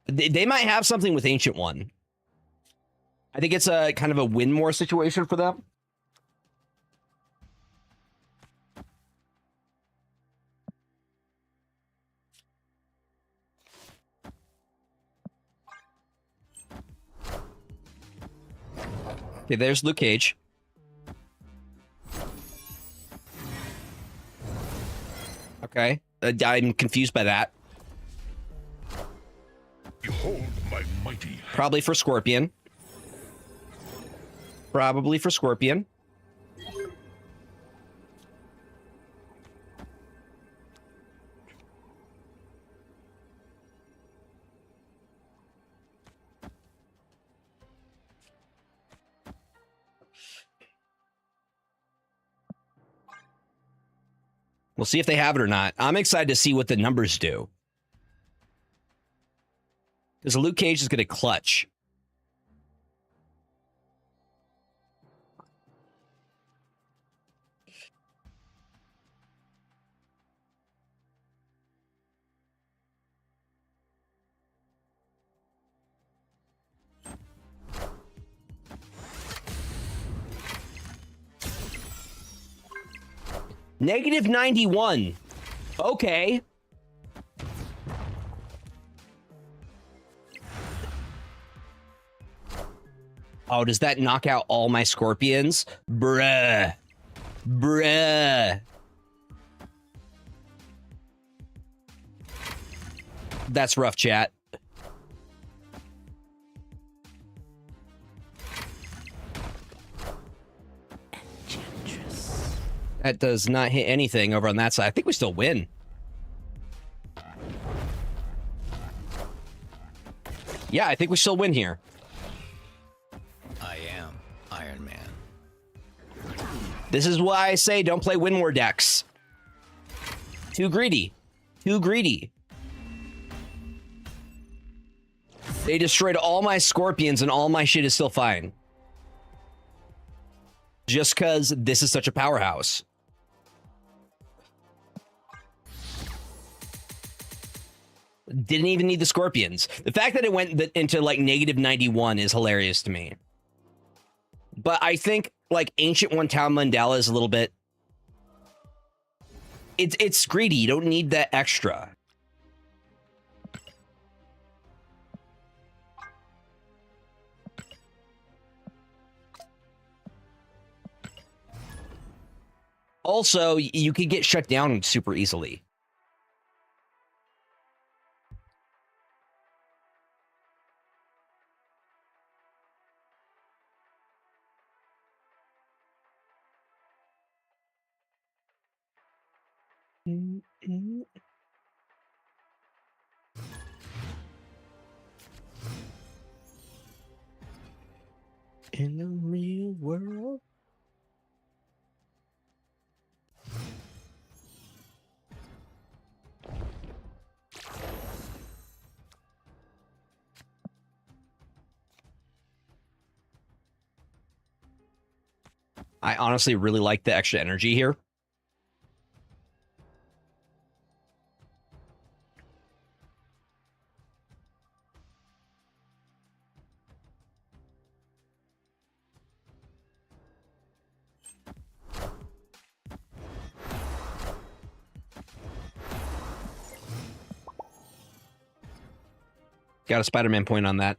They might have something with Ancient One. I think it's a kind of a win more situation for them. Okay, there's Luke Cage. Okay, I'm confused by that. Behold my mighty. Probably for Scorpion. Probably for Scorpion. We'll see if they have it or not. I'm excited to see what the numbers do. Because Luke Cage is going to clutch. Negative 91. Okay. Oh, does that knock out all my Scorpions? Bruh. Bruh. That's rough, chat. That does not hit anything over on that side. I think we still win. Yeah, I think we still win here. I am Iron Man. This is why I say don't play win more decks. Too greedy. Too greedy. They destroyed all my Scorpions and all my shit is still fine. Just because this is such a powerhouse. Didn't even need the Scorpions. The fact that it went into like negative 91 is hilarious to me. But I think like Ancient One Town Mandala is a little bit... It's greedy. You don't need that extra. Also, you could get shut down super easily. In the real world. I honestly really like the extra energy here. Got a Spider-Man point on that.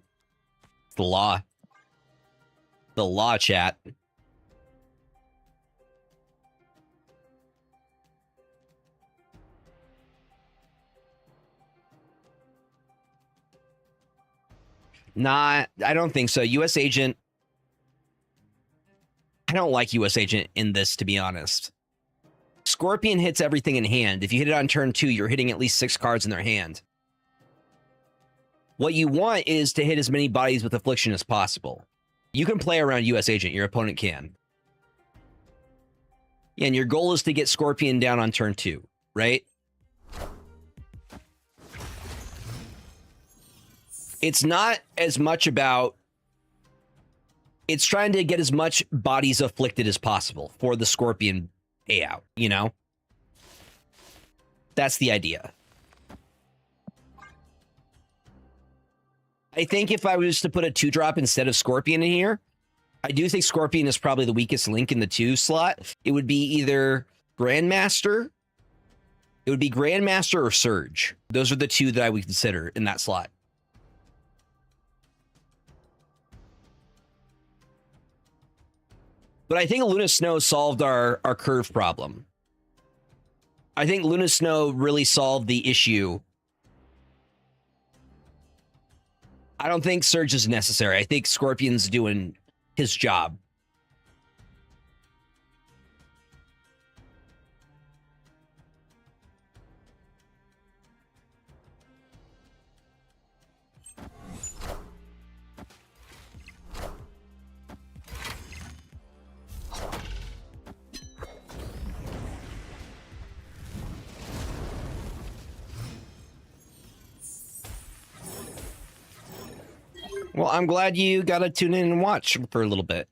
The law. The law, chat. Nah, I don't think so. U.S. Agent. I don't like U.S. Agent in this, to be honest. Scorpion hits everything in hand. If you hit it on turn 2, you're hitting at least 6 cards in their hand. What you want is to hit as many bodies with Affliction as possible. You can play around US Agent, your opponent can. Yeah, and your goal is to get Scorpion down on turn 2, right? It's not as much about... It's trying to get as much bodies afflicted as possible for the Scorpion payout, you know? That's the idea. I think if I was to put a 2-drop instead of Scorpion in here, I do think Scorpion is probably the weakest link in the 2 slot. It would be either Grandmaster. It would be Grandmaster or Surge. Those are the 2 that I would consider in that slot. But I think Luna Snow solved our curve problem. I think Luna Snow really solved the issue. I don't think Surge is necessary. I think Scorpion's doing his job. Well, I'm glad you got to tune in and watch for a little bit.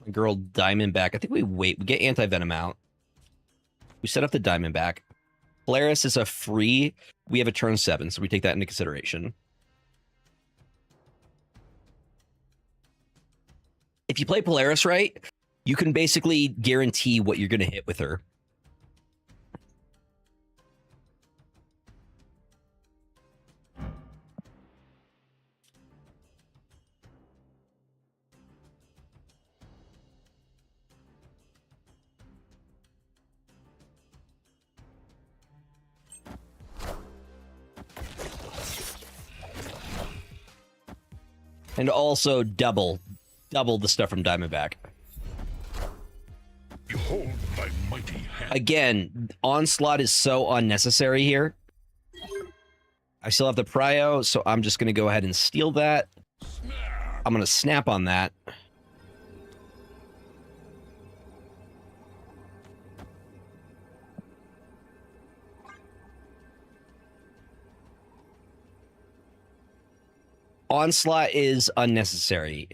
My girl Diamondback. I think we get Anti-Venom out. We set up the Diamondback. Polaris is a free. We have a turn 7, so we take that into consideration. If you play Polaris right, you can basically guarantee what you're going to hit with her. And also double the stuff from Diamondback. Behold my mighty hand. Again, Onslaught is so unnecessary here. I still have the Prio, so I'm just going to go ahead and steal that. I'm going to snap on that. Onslaught is unnecessary.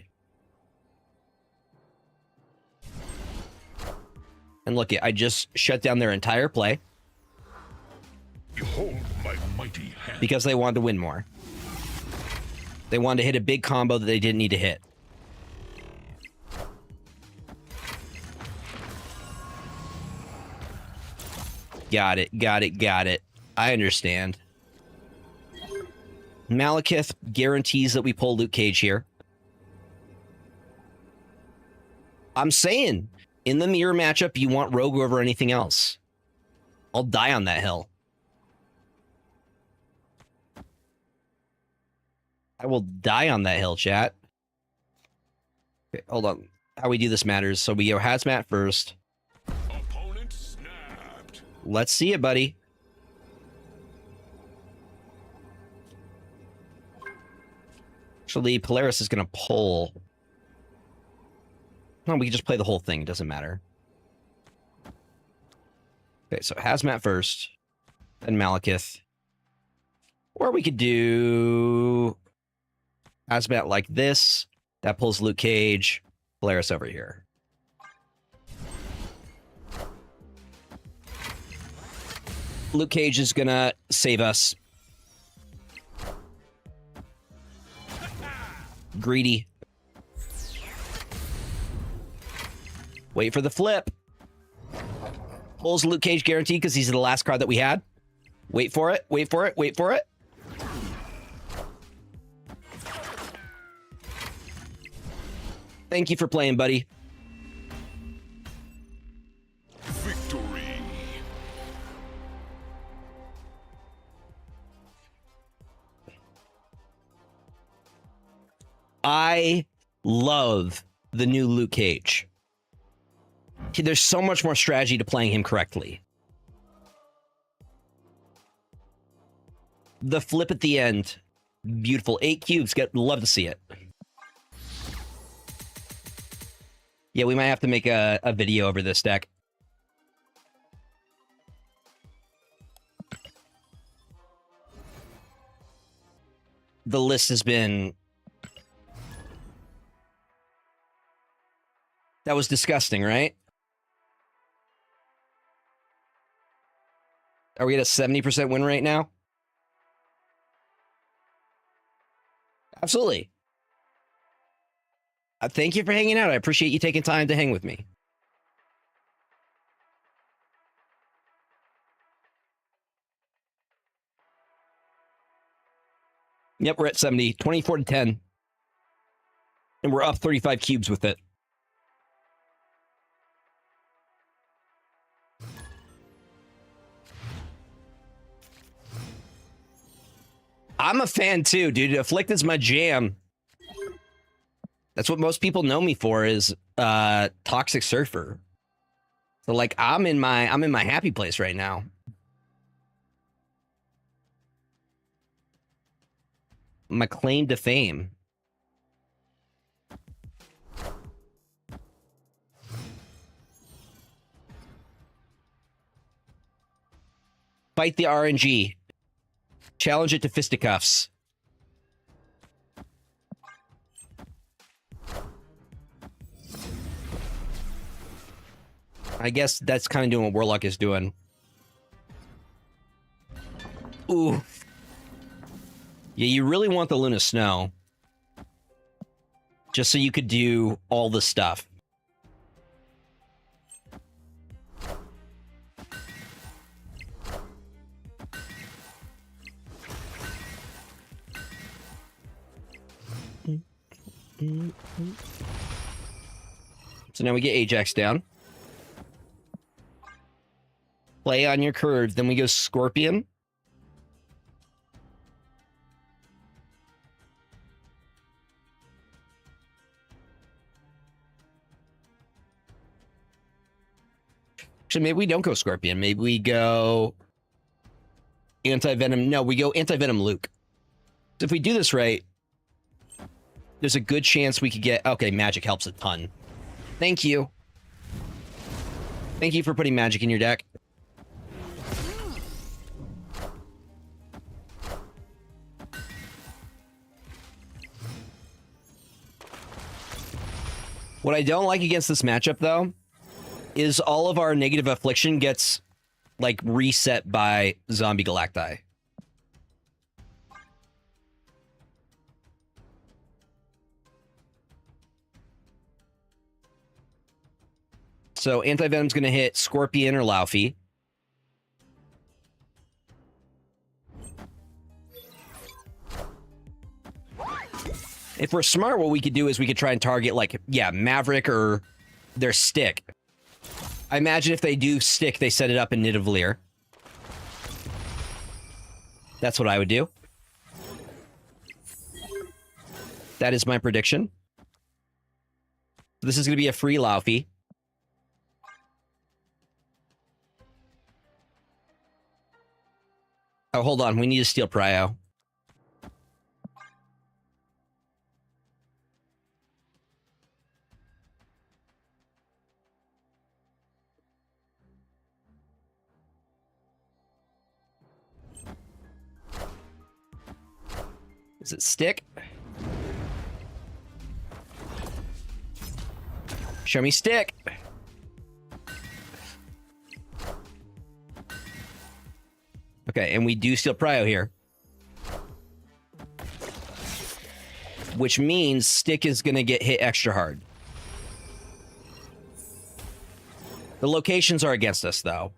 And look, I just shut down their entire play. Behold my mighty hand. Because they wanted to win more. They wanted to hit a big combo that they didn't need to hit. Got it. I understand. Malekith guarantees that we pull Luke Cage here. I'm saying, in the mirror matchup, you want Rogue over anything else. I'll die on that hill. I will die on that hill, chat. Okay, hold on. How we do this matters. So we go Hazmat first. Opponent snapped. Let's see it, buddy. Actually, Polaris is going to pull. No, we can just play the whole thing. It doesn't matter. Okay, so Hazmat first. Then Malekith. Or we could do Hazmat like this. That pulls Luke Cage. Polaris over here. Luke Cage is going to save us. Greedy. Wait for the flip. Pulls Luke Cage guaranteed because he's the last card that we had. Wait for it. Thank you for playing, buddy. Victory. I love the new Luke Cage. There's so much more strategy to playing him correctly. The flip at the end. Beautiful. 8 cubes. Love to see it. Yeah, we might have to make a video over this deck. The list has been... That was disgusting, right? Are we at a 70% win rate now? Absolutely. Thank you for hanging out. I appreciate you taking time to hang with me. Yep, we're at 70. 24 to 10. And we're up 35 cubes with it. I'm a fan too, dude. Afflict is my jam. That's what most people know me for, is Toxic Surfer. So like I'm in my happy place right now. My claim to fame. Fight the RNG. Challenge it to fisticuffs. I guess that's kind of doing what Warlock is doing. Ooh. Yeah, you really want the Luna Snow. Just so you could do all the stuff. So now we get Ajax down. Play on your curve. Then we go Scorpion. Actually, maybe we don't go Scorpion. Maybe we go Anti-Venom. No, we go Anti-Venom Luke. So if we do this right, there's a good chance we could get... Okay, magic helps a ton. Thank you. Thank you for putting magic in your deck. What I don't like against this matchup, though, is all of our negative affliction gets, like, reset by Zombie Galacti. So Anti-Venom's going to hit Scorpion or Laufey. If we're smart, what we could do is we could try and target, like, yeah, Maverick or their Stick. I imagine if they do Stick, they set it up in Nidavellir. That's what I would do. That is my prediction. This is going to be a free Laufey. Oh, hold on. We need to steal Prio. Is it Stick? Show me Stick. Okay, and we do steal Prio here. Which means Stick is going to get hit extra hard. The locations are against us, though.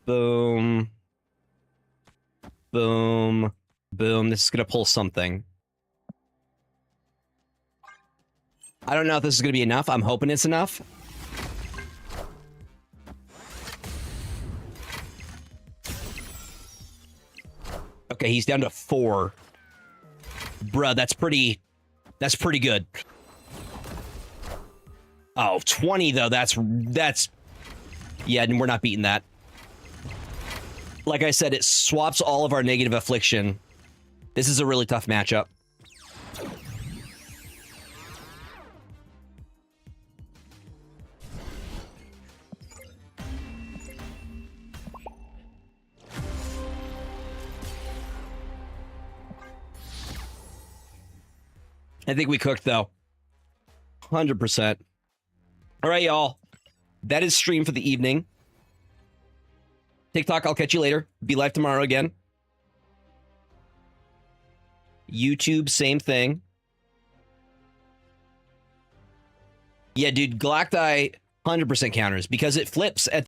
Boom. Boom. Boom. This is going to pull something. I don't know if this is going to be enough. I'm hoping it's enough. Okay, he's down to 4. Bruh, that's pretty good. Oh, 20 though. That's yeah, we're not beating that. Like I said, it swaps all of our negative affliction. This is a really tough matchup. I think we cooked though. 100%. All right, y'all. That is stream for the evening. TikTok, I'll catch you later. Be live tomorrow again. YouTube, same thing. Yeah, dude, Galacti 100% counters because it flips at